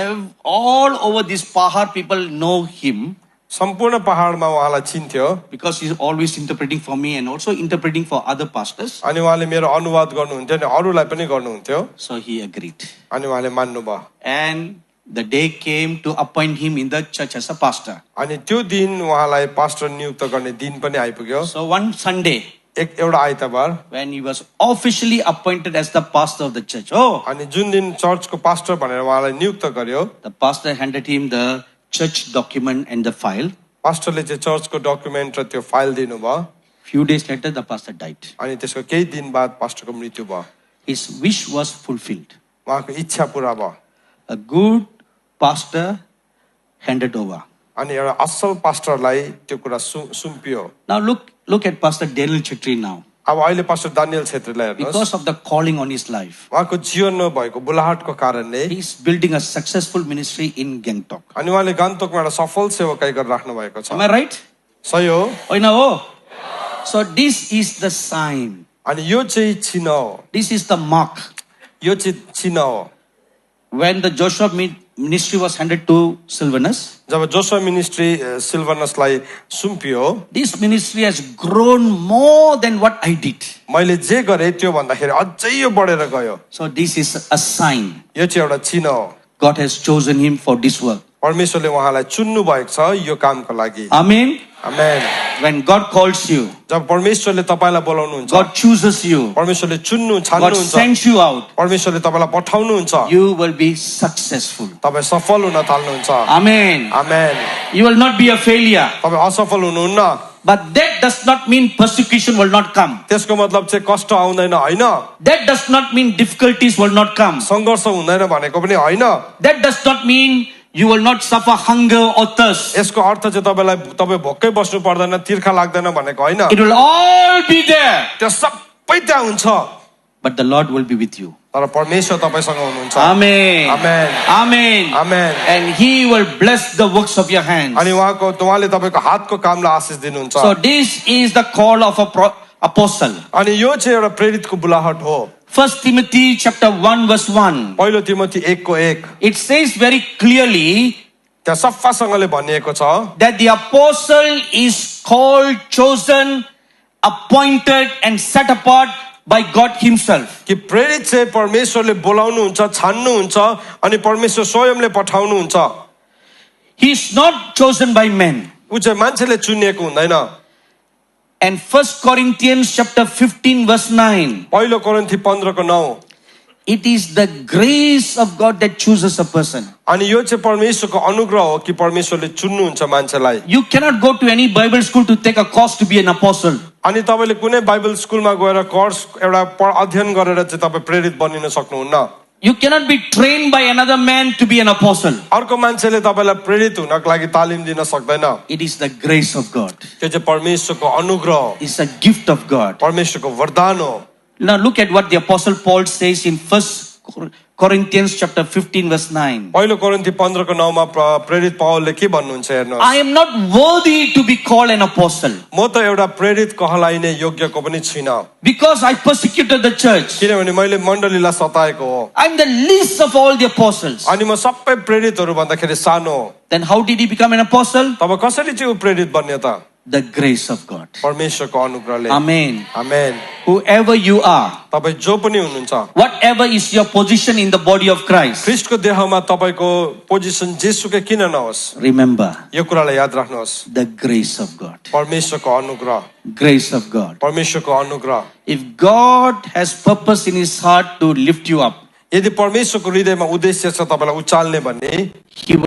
all over this Pahar people know him, सम्पूर्ण पहाडमा उहाँलाई चिन्थ्यो because he's always interpreting for me and also interpreting for other pastors, अनि उहाँले मेरो अनुवाद गर्नुहुन्थ्यो अनि अरूलाई पनि गर्नुहुन्थ्यो so he agreed. अनि उहाँले मान्नु भयो And the day came to appoint him in the church as a pastor. अनि त्यो दिन उहाँलाई पास्टर नियुक्त गर्ने दिन पनि आइपुग्यो So one Sunday, एउटा आइतबार when he was officially appointed as the pastor of the church, oh, अनि जुन दिन चर्चको पास्टर भनेर उहाँलाई नियुक्त गर्यो the pastor handed him the church document and the file. पास्टरले चाहिँ चर्चको डकुमेन्ट र त्यो फाइल दिनुभयो Few days later, the pastor died. अनि त्यसको केही दिन बाद पास्टरको मृत्यु भयो His wish was fulfilled. उहाँको इच्छा पुरा भयो A good pastor handed over. अनि एउटा असल पास्टरलाई त्यो कुरा सुम्पियो Now look at Pastor Daniel Chetri now. अब अहिले पास्टर दानियल छेत्रीलाई हेर्नुहोस् Because of the calling on his life, उहाँको जीवनमा भएको बुलाहटको कारणले he's building a successful ministry in Gangtok. अनि उहाँले गान्तोकमा एउटा सफल सेवकाई गरिराख्नु भएको छ Am I right? सही हो Oh, no. So this is the sign. अनि यो चाहिँ चिन्ह हो This is the mark. यो चाहिँ चिन्ह हो When the Joshua ministry was handed to Silvanus, जब जोसुवा मिनिस्ट्री सिल्भनसलाई सुम्पियो this ministry has grown more than what I did. मैले जे गरेँ त्यो भन्दाखेरि अझै यो बढेर गयो So this is a sign. यो चाहिँ एउटा चिन्ह हो God has chosen him for this work. परमेश्वरले उहाँलाई चुन्नु भएको छ यो कामको लागि Amen. Amen When God calls you, जब परमेश्वरले तपाईलाई बोलाउनुहुन्छ God chooses you, परमेश्वरले God छान्नुहुन्छ sends you out, परमेश्वरले तपाईलाई पठाउनुहुन्छ you will be successful. तपाई सफल हुन थाल्नुहुन्छ Amen. Amen You will not be a failure. तपाई असफल हुनुहुन्न But that does not mean persecution will not come. त्यसको मतलब चाहिँ कष्ट आउँदैन हैन That does not mean difficulties will not come. संघर्ष हुँदैन भनेको पनि हैन That does not mean You will not suffer hunger or thirst. यसको अर्थ चाहिँ तपाईँ भोकै बस्नु पर्दैन, तिर्खा लाग्दैन भनेको होइन। It will all be there. त्यो सबै त्यहाँ हुन्छ, But the Lord will be with you. तर परमेश्वर तपाईसँग हुनुहुन्छ। Amen. Amen. Amen. Amen. And He will bless the works of your hands. अनि उहाँले तपाईँको हातको कामलाई आशिष दिनुहुन्छ। So this is the call of a apostle. अनि यो चाहिँ एउटा प्रेरितको बुलाहट हो। 1 Timothy chapter 1 verse 1. पहिलो Timothy 1:1 It says very clearly त्यहाँ सफासँगले भनिएको छ that the apostle is called, chosen, appointed and set apart by God Himself. कि प्रेरित चाहिँ परमेश्वरले बोलाउनुहुन्छ, छान्नुहुन्छ अनि परमेश्वर स्वयंले पठाउनुहुन्छ। He is not chosen by men. ऊ चाहिँ मान्छेले चुनिएको हुँदैन। And 1 Corinthians chapter 15 verse 9. पहिलो कोरिन्थी 15:9 It is the grace of God that chooses a person. अनि यो चाहिँ परमेश्वरको अनुग्रह हो कि परमेश्वरले चुन्नुहुन्छ मान्छेलाई। You cannot go to any Bible school to take a course to be an apostle. अनि तपाईले कुनै बाइबल स्कुलमा गएर कोर्स एउटा अध्ययन गरेर चाहिँ तपाईँ प्रेरित बनिन सक्नुहुन्न। You cannot be trained by another man to be an apostle. अर्को मान्छेले तपाईलाई प्रेरित हुनको लागि तालिम दिन सक्दैन। It is the grace of God. त्यो चाहिँ परमेश्वरको अनुग्रह हो, It's a gift of God. परमेश्वरको वरदान हो। Now look at what the apostle Paul says in 1 Corinthians chapter 15 verse 9. पहिलो कोरिन्थी 15:9 मा प्रेरित पौलले के भन्नुहुन्छ हेर्नुहोस्। I am not worthy to be called an apostle म त एउटा प्रेरित कहलाइने योग्यको पनि छैन, because I persecuted the church. किनभने मैले मण्डलीलाई सताएको हो। I am the least of all the apostles. अनि म सबै प्रेरितहरू भन्दाखेरि सानो हो। Then how did he become an apostle? तब कसरी चाहिँ ऊ प्रेरित बन्यो त? The grace of God. परमेश्वरको अनुग्रहले। Amen. Amen. Whoever you are, तपाईँ जो पनि हुनुहुन्छ, whatever is your position in the body of Christ, ख्रीष्टको देहमा तपाईको पोजिसन जेसुकै किन नहोस्, remember यो कुरालाई याद राख्नुहोस्। the grace of God. परमेश्वरको अनुग्रह, Grace of God. परमेश्वरको अनुग्रह। If God has purpose in His heart to lift you up, यदि परमेश्वरको हृदयमा उद्देश्य छ तपाईलाई उचाल्ने भन्ने, He will.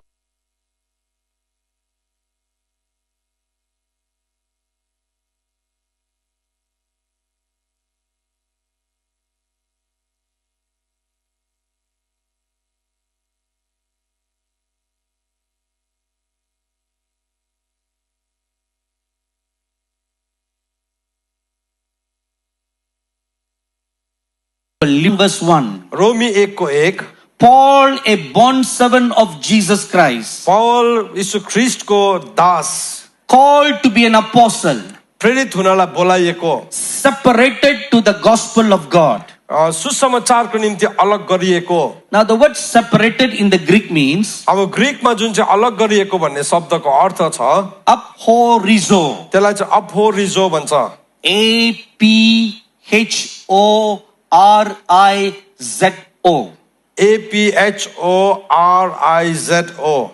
Verse 1. रोमी 1:1 Paul, a bond servant of Jesus Christ, Paul यीशु ख्रीष्टको दास, called to be an apostle, प्रेरित हुनलाई बोलाइएको, separated to the gospel of God. सुसमाचारको निम्ति अलग गरिएको। Now the word separated in the Greek means अब ग्रीकमा जुन चाहिँ अलग गरिएको भन्ने शब्दको अर्थ छ, aphorizo. त्यसलाई चाहिँ अफोरिजो भन्छ। APHORIZO. APHORIZO,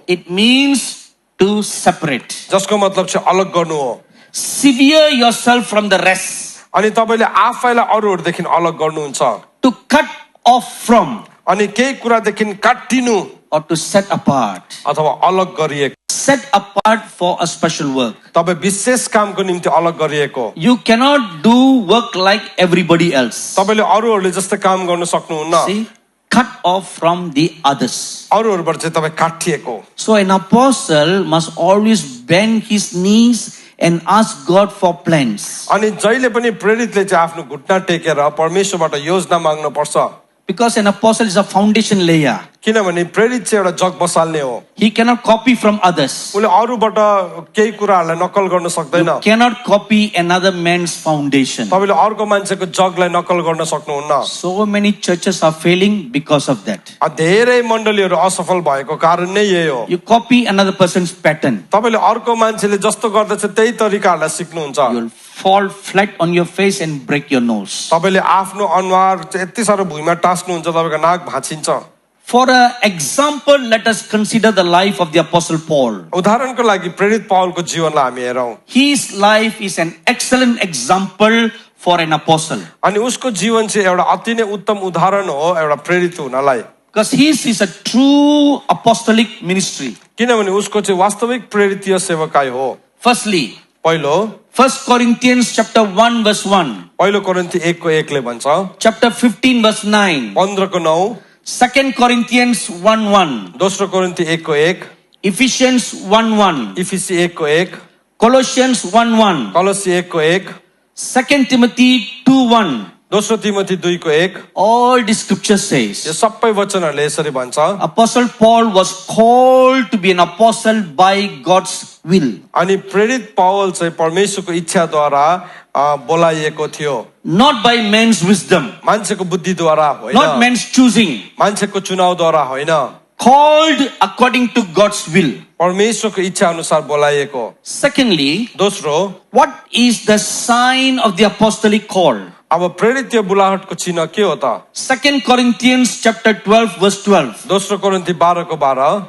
It means to separate. जसको मतलब चाहिँ अलग गर्नु हो। Sever yourself from the rest. अनि तपाईले आफैलाई अरूहरूदेखि अलग गर्नुहुन्छ, To cut off from अनि केही कुरादेखि काटिनु or to set apart. अथवा अलग गरिएको। Set apart for a special work. तपाईँ विशेष कामको निम्ति अलग गरिएको। You cannot do work like everybody else. तपाईले अरूहरूले जस्तै काम गर्न सक्नुहुन्न। See, cut off from the others. अरूहरूबाट चाहिँ तपाईँ काटिएको। So an apostle must always bend his knees and ask God for plans. अनि जहिले पनि प्रेरितले चाहिँ आफ्नो घुट्ना टेकेर परमेश्वरबाट योजना माग्नु पर्छ। Because an apostle is a foundation layer. किनभने प्रेरित चाहिँ एउटा जग बसाल्ने हो। He cannot copy from others. उले अरूबाट केही कुराहरूलाई नकल गर्न सक्दैन। You cannot copy another man's foundation. तपाईले अर्को मान्छेको जगलाई नकल गर्न सक्नुहुन्न। So many churches are failing because of that. धेरै मण्डलीहरू असफल भएको कारण नै यही हो। You copy another person's pattern. तपाईले अर्को मान्छेले जस्तो गर्दछ त्यही तरिकाहरूलाई सिक्नुहुन्छ। You'll fall flat on your face and break your nose. तपाईले आफ्नो अनुहार यति साह्रो भुइँमा टास्नुहुन्छ, तपाईको नाक भाँचिन्छ। For an example, let us consider the life of the Apostle Paul. उदाहरणको लागि प्रेरित पौलको जीवनलाई हामी हेरौं। His life is an excellent example for an apostle. अनि उसको जीवन चाहिँ एउटा अति नै उत्तम उदाहरण हो एउटा प्रेरित हुनलाई। Because his is a true apostolic ministry. किनभने उसको चाहिँ वास्तविक प्रेरितीय सेवकाई हो। Firstly, पहिलो 1 Corinthians chapter 1 verse 1. पहिलो कोरिन्थी 1:1 ले भन्छ, Chapter 15 verse 9. 15:9 2 Corinthians 1:1. दोस्रो कोरिन्थी 1:1, Ephesians 1:1. इफिसी 1:1, Colossians 1:1. कलोसी 1:1, 2 Timothy 2:1. दोस्रो तिमोथी 2:1, All the scripture यो says सबै वचनहरूले यसरी भन्छ। Apostle Paul was called to be an apostle by God's will. अनि प्रेरित पौल चाहिँ परमेश्वरको इच्छाद्वारा बोलाइएको थियो, Not by man's wisdom, मान्छेको बुद्धिद्वारा not होइन, man's choosing. मान्छेको चुनावद्वारा होइन, Called according to God's will. परमेश्वरको इच्छा अनुसार बोलाइएको। Secondly, दोस्रो, what is the sign of the apostolic call? अब प्रेरित बुलाहटको चिन्ह के हो त? 2 Corinthians chapter 12 verse 12. दोस्रो कोरिन्थी 12:12,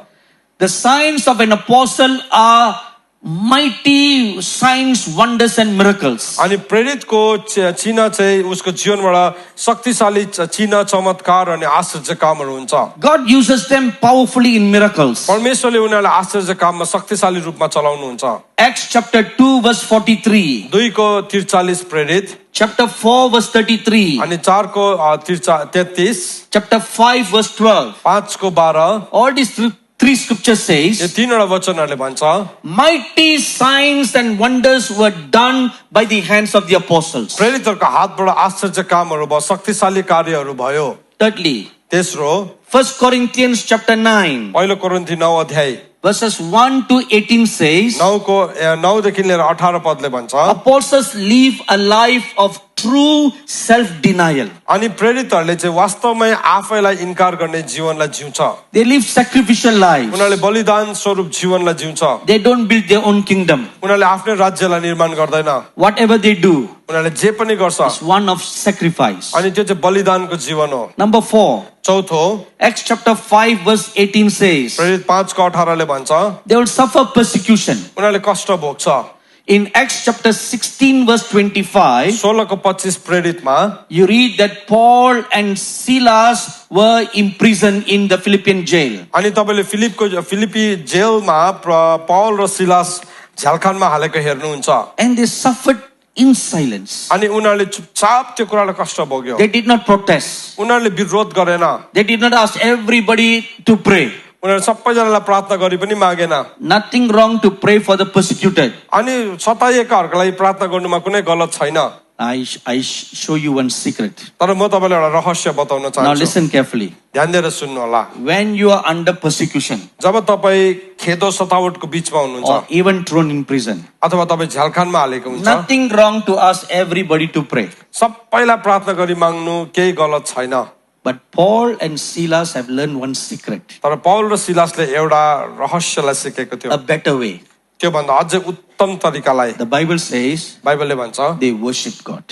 The signs of an apostle are mighty signs, wonders and miracles. अनि प्रेरितको चिन्ह चाहिँ उसको जीवनबाट शक्तिशाली चिन्ह, चमत्कार अनि आश्चर्य कामहरू हुन्छ। God uses them powerfully in miracles. परमेश्वरले उनीहरूलाई आश्चर्य काममा शक्तिशाली रूपमा चलाउनुहुन्छ। Acts chapter 2 verse 43. 2:43 प्रेरित, Chapter 4 verse 33. अनि 4:33, Chapter 5 verse 12. 5:12, All these three scriptures यो says, तीनवटा वचनहरूले भन्छ mighty signs and wonders were done by the hands of the apostles. प्रेरितहरूको हातबाट आश्चर्य कामहरू भयो, शक्तिशाली कार्यहरू भयो। Thirdly, तेस्रो, 1 Corinthians chapter 9 पहिलो कोरिन्थी 9 अध्याय verses 1 to 18 says, 9देखि लिएर 18 पदले भन्छ, apostles live a life of true self-denial. अनि प्रेरितहरूले चाहिँ वास्तवमै आफैलाई इन्कार गर्ने जीवनलाई जिउँछ। They live sacrificial lives. उनीहरूले बलिदान स्वरूप जीवनलाई जिउँछ। They don't build their own kingdom. उनीहरूले आफ्नै राज्यलाई निर्माण गर्दैन। Whatever they do उनीहरूले जे पनि गर्छ is one of sacrifice. अनि त्यो चाहिँ बलिदानको जीवन हो। Number 4, चौथो, Acts chapter 5 verse 18 says, प्रेरित 5:18 भन्छ, they will suffer persecution. उनीहरूले कष्ट भोग्छ। In Acts chapter 16 verse 25, 16:25 प्रेरितमा you read that Paul and Silas were imprisoned in the Philippian jail. अनि तपाईँले फिलिपी जेलमा पौल र सिलास झ्यालखानमा हालेको हेर्नुहुन्छ। And they suffered in silence. अनि उनीहरूले चुपचाप त्यो कुरालाई कष्ट भोग्यो। They did not protest. उनीहरूले विरोध गरेन। They did not ask everybody to pray. उनीहरूले सबैजनालाई प्रार्थना गरी पनि मागेन। Nothing wrong to pray for the persecuted. अनि सताइएकाहरूको लागि प्रार्थना गर्नुमा कुनै गलत छैन। I show you one secret. तर म तपाईँलाई एउटा रहस्य बताउन Now चाहन्छु। listen carefully. ध्यान दिएर सुन्नु होला। When you are under persecution जब तपाईँ खेदो सतावटको बीचमा हुनुहुन्छ or even thrown in prison, अथवा तपाईँ झ्यालखानमा हालेको हुन्छ, nothing wrong to ask everybody to pray. सबैलाई प्रार्थना गरी माग्नु केही गलत छैन। But Paul and Silas have learned one secret, तर पौल र सिलासले एउटा रहस्यलाई सिकेको थियो, a better way. त्यो भन्दा अझै उत्तम तरिकालाई। The Bible says बाइबलले भन्छ they worship God.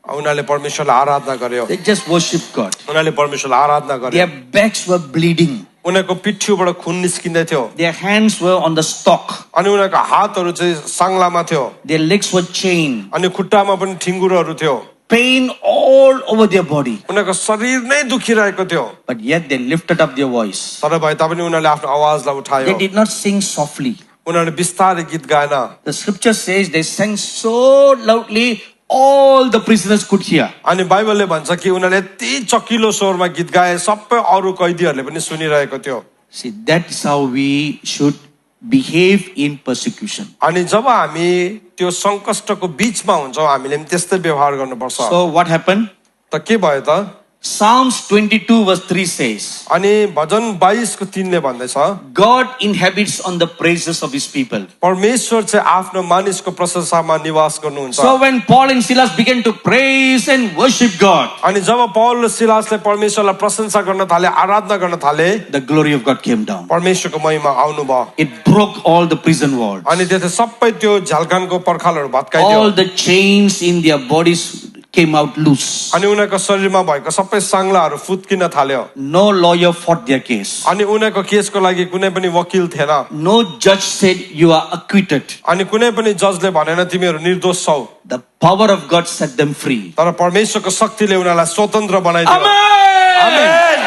उनीहरूले परमेश्वरलाई आराधना गर्यो, They just worship God. उनीहरूले परमेश्वरलाई आराधना गर्यो। Their backs were bleeding. उनीहरूको पिठ्यूबाट खुन निस्किँदै थियो, Their hands were on the stock. अनि उनीहरूको हातहरू चाहिँ साङ्लामा थियो, Their legs were chained. अनि खुट्टामा पनि ठिङ्गुरहरू थियो, Pain all over their body. उनीहरूको शरीर नै दुखिरहेको थियो। But yet they lifted up their voice. तर भए तापनि उनीहरूले आफ्नो आवाजलाई उठायो, They did not sing softly. उनीहरूले बिस्तारै गीत गाएन। The scripture says they sang so loudly all the prisoners could hear. अनि बाइबलले भन्छ कि उनीहरूले यति चकिलो स्वरमा गीत गाए, सबै अरू कैदीहरूले पनि सुनिरहेको थियो। See, that is how we should behave in persecution. अनि जब हामी त्यो संकष्टको बीचमा हुन्छौँ हामीले पनि त्यस्तै व्यवहार गर्नुपर्छ। So what happened? त के भयो त? Psalms 22 verse 3 says, अनि भजन 22:3 ले भन्दैछ, God inhabits on the praises of his people. परमेश्वर चाहिँ आफ्नो मानिसको प्रशंसामा निवास गर्नुहुन्छ। So when Paul and Silas began to praise and worship God, अनि जब पौल र सिलासले परमेश्वरलाई प्रशंसा गर्न थाले, आराधना गर्न थाले, the glory of God came down. परमेश्वरको महिमा आउनु भयो। It broke all the prison walls. अनि त्यसले सबै त्यो झ्यालखानको पर्खालहरू All भत्काइदियो, the chains in their bodies came out loose. अनि उनीहरूको शरीरमा भएको सबै साङ्लाहरू फुत्किन थाल्यो। No lawyer fought their case. अनि उनीहरूको केसको लागि कुनै पनि वकिल थिएन, No judge said you are acquitted. अनि कुनै पनि जजले भनेन तिमीहरू निर्दोष छौ। The power of God set them free. तर परमेश्वरको शक्तिले उनीहरूलाई स्वतन्त्र बनाइदियो। Amen.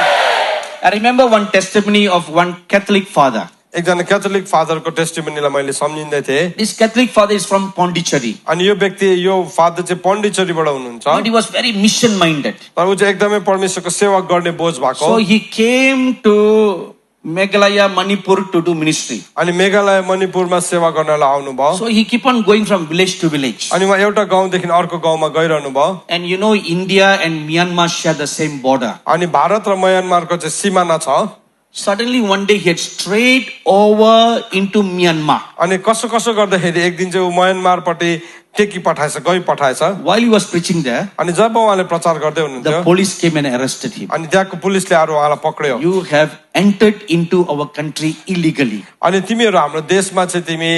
I remember one testimony of one Catholic father. एकजना क्याथोलिक फादरको टेस्टिमोनीलाई मैले सम्झिँदै थिएँ This Catholic father is from Pondicherry. अनि यो व्यक्ति यो फादर चाहिँ पण्डिचेरीबाट हुनुहुन्छ But he was very mission minded. तर ऊ चाहिँ एकदमै परमेश्वरको सेवा गर्ने बोझ भएको So he came to Meghalaya, Manipur to do ministry. अनि मेघालय मणिपुरमा सेवा गर्नलाई आउनुभयो So he keep on going from village to village. अनि उहाँ एउटा गाउँदेखि अर्को गाउँमा गइरहनु भयो And you know, India and Myanmar share the same border. अनि भारत र म्यानमारको चाहिँ सिमाना छ Suddenly one day he had strayed over into Myanmar. अनि कसो कसो गर्दाखेरि एक दिन चाहिँ ऊ म्यानमारपट्टि टेकी पठाएछ गइपठाएछ While he was preaching there, अनि जब उहाँले प्रचार गर्दै हुनुहुन्थ्यो the police came and arrested him. अनि त्यहाँको पुलिसले आएर उहाँलाई पक्रियो You have entered into our country illegally. अनि तिमीहरू हाम्रो देशमा चाहिँ तिमी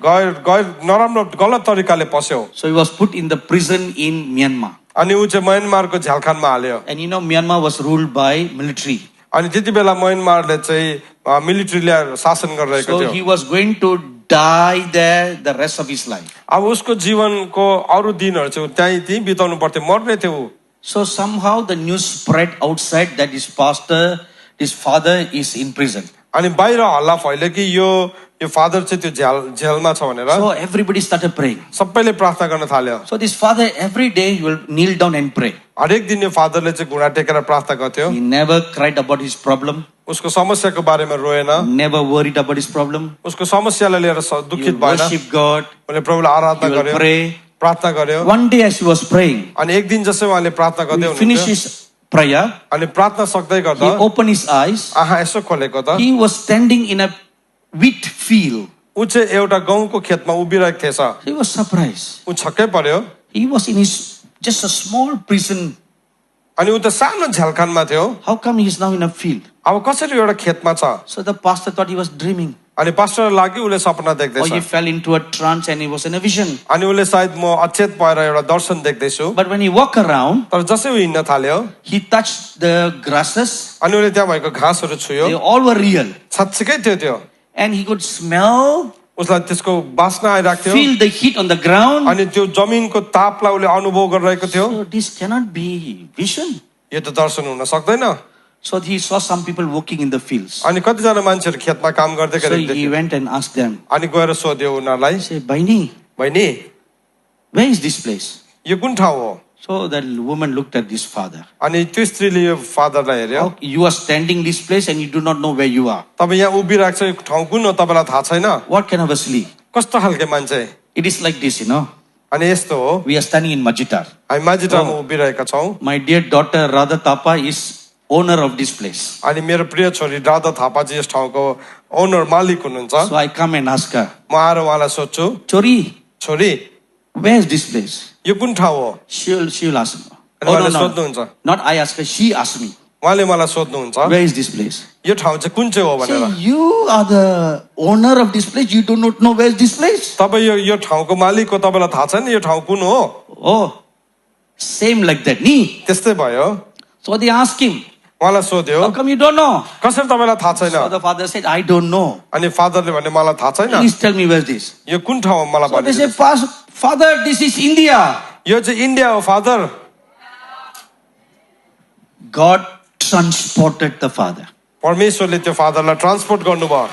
गैर गैर नराम्रो गलत तरिकाले पस्यौ So he was put in the prison in Myanmar. अनि ऊ चाहिँ म्यानमारको झ्यालखानमा हाल्यो And you know, Myanmar was ruled by military. अनि त्यति बेला म्यानमारले चाहिँ मिलिट्रीले शासन गरिरहेको So थियो he was going to die there the rest of his life. अब उसको जीवनको अरू दिनहरू चाहिँ त्यहीँ बिताउनु पर्थ्यो मर्ने थियो ऊ So somehow the news spread outside that his father is in prison. अनि बाहिर हल्ला फैल्यो कि यो फादर चाहिँ त्यो जेलमा छ भनेर So everybody started praying. सबैले प्रार्थना गर्न थाल्यो So this father every day he will kneel down and pray. हरेक दिन यो फादरले चाहिँ घुँडा टेकेर प्रार्थना गर्थ्यो He never cried about his problem, उसको समस्याको बारेमा रोएन never worried about his problem. उसको समस्यालाई लिएर He दुखित will भएन worship God, उनले प्रभुलाई he आराधना will गर्यो pray. प्रार्थना गर्यो One day as he was praying, अनि एक दिन जसै उहाँले प्रार्थना गर्दै he finished हुनुहुन्थ्यो his prayer, अनि प्रार्थना सक्दै he गर्दा opened his eyes, आँखा यसो खोलेको त he was standing in a wheat field. ऊ चाहिँ एउटा गहुँको खेतमा उभिरहेको थिएछ He was surprised. ऊ छक्कै पर्यो He was in his just a small prison. अनि ऊ त सानो झ्यालखानमा थियो How come he is now in a field? अब कसरी एउटा खेतमा छ So the pastor thought he was dreaming. अनि पास्टरलाई लाग्यो उसले सपना Or देख्दैछ he fell into a trance and he was in a vision. अनि उसले सायद म अचेत भएर एउटा दर्शन देख्दैछु But when he walked around, तर जसै ऊ हिँड्न थाल्यो he touched the grasses. अनि उसले त्यहाँ भएको घाँसहरू छुयो They all were real. साँच्चीकै थियो त्यो And he could smell, उसलाई त्यसको बास्ना आइरहेको थियो feel the heat on the ground. अनि त्यो जमिनको तापलाई उसले अनुभव गरिरहेको थियो So this cannot be vision. यो त दर्शन हुन सक्दैन So he saw some people walking in the fields. अनि कतिजना मान्छेहरू खेतमा काम गर्दै So गरेको he देख्यो went and asked them, अनि गएर सोध्यो उनीहरूलाई say, Baini, बहिनी where is this place? यो कुन ठाउँ हो So the woman looked at this father. अनि त्यो स्त्रीले यो फादरलाई हेऱ्यो How you are standing this place and you do not know where you are. तपाईँ यहाँ उभिरहेको छ यो ठाउँ कुन हो तपाईँलाई थाहा छैन What kind of a sleep? कस्तो खालके मान्छे It is like this, अनि यस्तो हो We are standing in Majitar. हामी माझीटामा उभिरहेका छौँ My dear daughter Radha Thapa is owner of this place. अनि मेरो प्रिय छोरी राधा थापाजी यस ठाउँको ओनर मालिक हुनुहुन्छ So I come and ask her, म आएर उहाँलाई सोध्छु Chori, छोरी where is this place? यो कुन ठाउँ हो She'll ask me. अनि उहाँले सोध्नुहुन्छ Not I ask her, she asked me. उहाँले मलाई सोध्नुहुन्छ Where is this place? यो ठाउँ चाहिँ कुन चाहिँ हो Say, भनेर you are the owner of this place. You do not know where is this place. तपाईँ यो ठाउँको मालिक हो तपाईँलाई थाहा छैन यो ठाउँ कुन हो Oh, same like that. Ni. त्यस्तै भयो So they asked him, उहाँलाई सोध्यो how come you don't know? कसरी तपाईँलाई थाहा छैन So the father said, I don't know. अनि फादरले भने मलाई थाहा छैन Please tell me where is this. यो कुन ठाउँ हो मलाई So they भनिदिनुहोस् said, Father, this is India. यो चाहिँ इन्डिया हो father God transported the father. परमेश्वरले त्यो फादरलाई ट्रान्सपोर्ट गर्नुभयो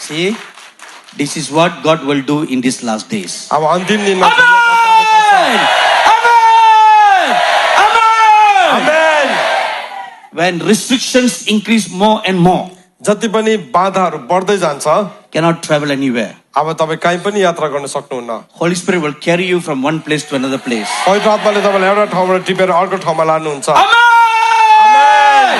See, this is what God will do in these last days. अब अन्तिम दिनमा Amen! Amen! Amen! Amen. When restrictions increase more and more, जति पनि बाधाहरू बढ्दै जान्छ cannot travel anywhere. अब तपाईँ कहीँ पनि यात्रा गर्न सक्नुहुन्न Holy Spirit will carry you from one place to another place. पवित्र आत्माले तपाईँलाई एउटा ठाउँबाट टिपेर अर्को ठाउँमा लानुहुन्छ Amen!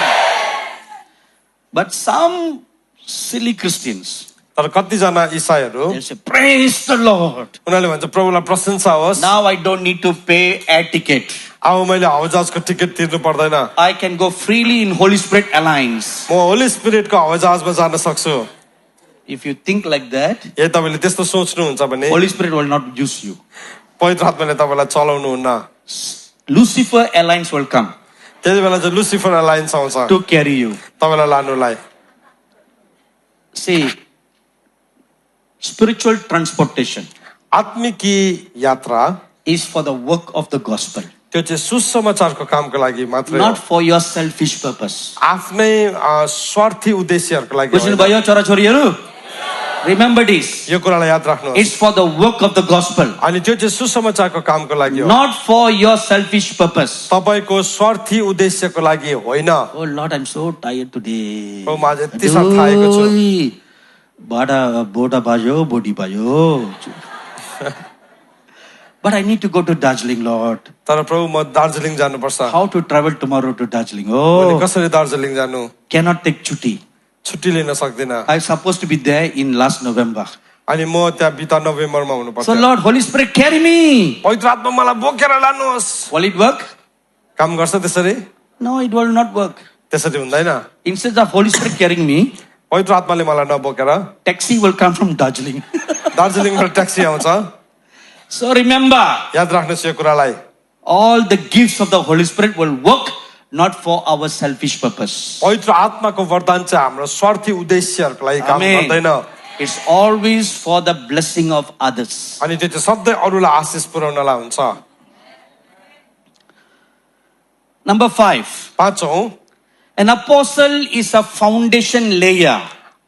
But some silly Christians, तर कतिजना इसाईहरू they say, praise the Lord. उनीहरूले भन्छ प्रभुलाई प्रशंसा होस् Now I don't need to pay air ticket. अब मैले हवाईजहाजको टिकट तिर्नु पर्दैन I can go freely in Holy Spirit Alliance. म होली स्पिरिटको हवाईजहाजमा जान सक्छु If you think like that, यदि तपाईँले त्यस्तो सोच्नुहुन्छ भने Holy Spirit will not use you. पवित्र आत्माले तपाईँलाई चलाउनुहुन्न Lucifer Alliance will come त्यति बेला चाहिँ लुसिफर अलायन्स आउँछ to carry you. तपाईँलाई लानुलाई See, spiritual transportation आत्मिकी यात्रा is for the work of the gospel. त्यो चाहिँ सुसमाचारको कामको लागि मात्रै हो not for your selfish purpose. आफ्नै स्वार्थी उद्देश्यहरूको लागि बुझ्नु होइन। भयो छोराछोरीहरू? Remember this. यो कुरालाई याद राख्नुहोस् It's for the work of the gospel, अनि त्यो चाहिँ सुसमाचारको कामको लागि हो not for your selfish purpose. तपाईको स्वार्थी उद्देश्यको लागि होइन Oh Lord, I'm so tired today. प्रभु, म आज यति साह्रो थाकेको छु बोटा बाजो बोडी बाजो. But I need to go to Darjeeling, Lord. तर प्रभु म दार्जिलिङ जानुपर्छ How to travel tomorrow to Darjeeling? मैले Oh, कसरी दार्जिलिङ जानु cannot take chutti. छुट्टी लिन सक्दिनँ I was supposed to be there in last November. अनि म त्यहाँ बिता नोभेम्बरमा हुनुपर्छ So Lord, Holy Spirit, carry me. पवित्र आत्मा मलाई बोकेर लानुहोस् Will it work? काम गर्छ त्यसरी No, it will not work. त्यसरी हुँदैन Instead of Holy Spirit carrying me, पवित्र आत्माले मलाई नबोकेर taxi will come from Darjeeling. दार्जिलिङबाट ट्याक्सी आउँछ So remember, याद राख्नुहोस् यो कुरालाई all the gifts of the Holy Spirit will work not for our selfish purpose. पवित्र आत्माको वरदान चाहिँ हाम्रो स्वार्थी उद्देश्यहरूको लागि काम Amen. गर्दैन It's always for the blessing of others. अनि त्यो चाहिँ सधैँ अरूलाई आशिष पुर्याउनलाई हुन्छ Number 5. पाँचौं An apostle is a foundation layer.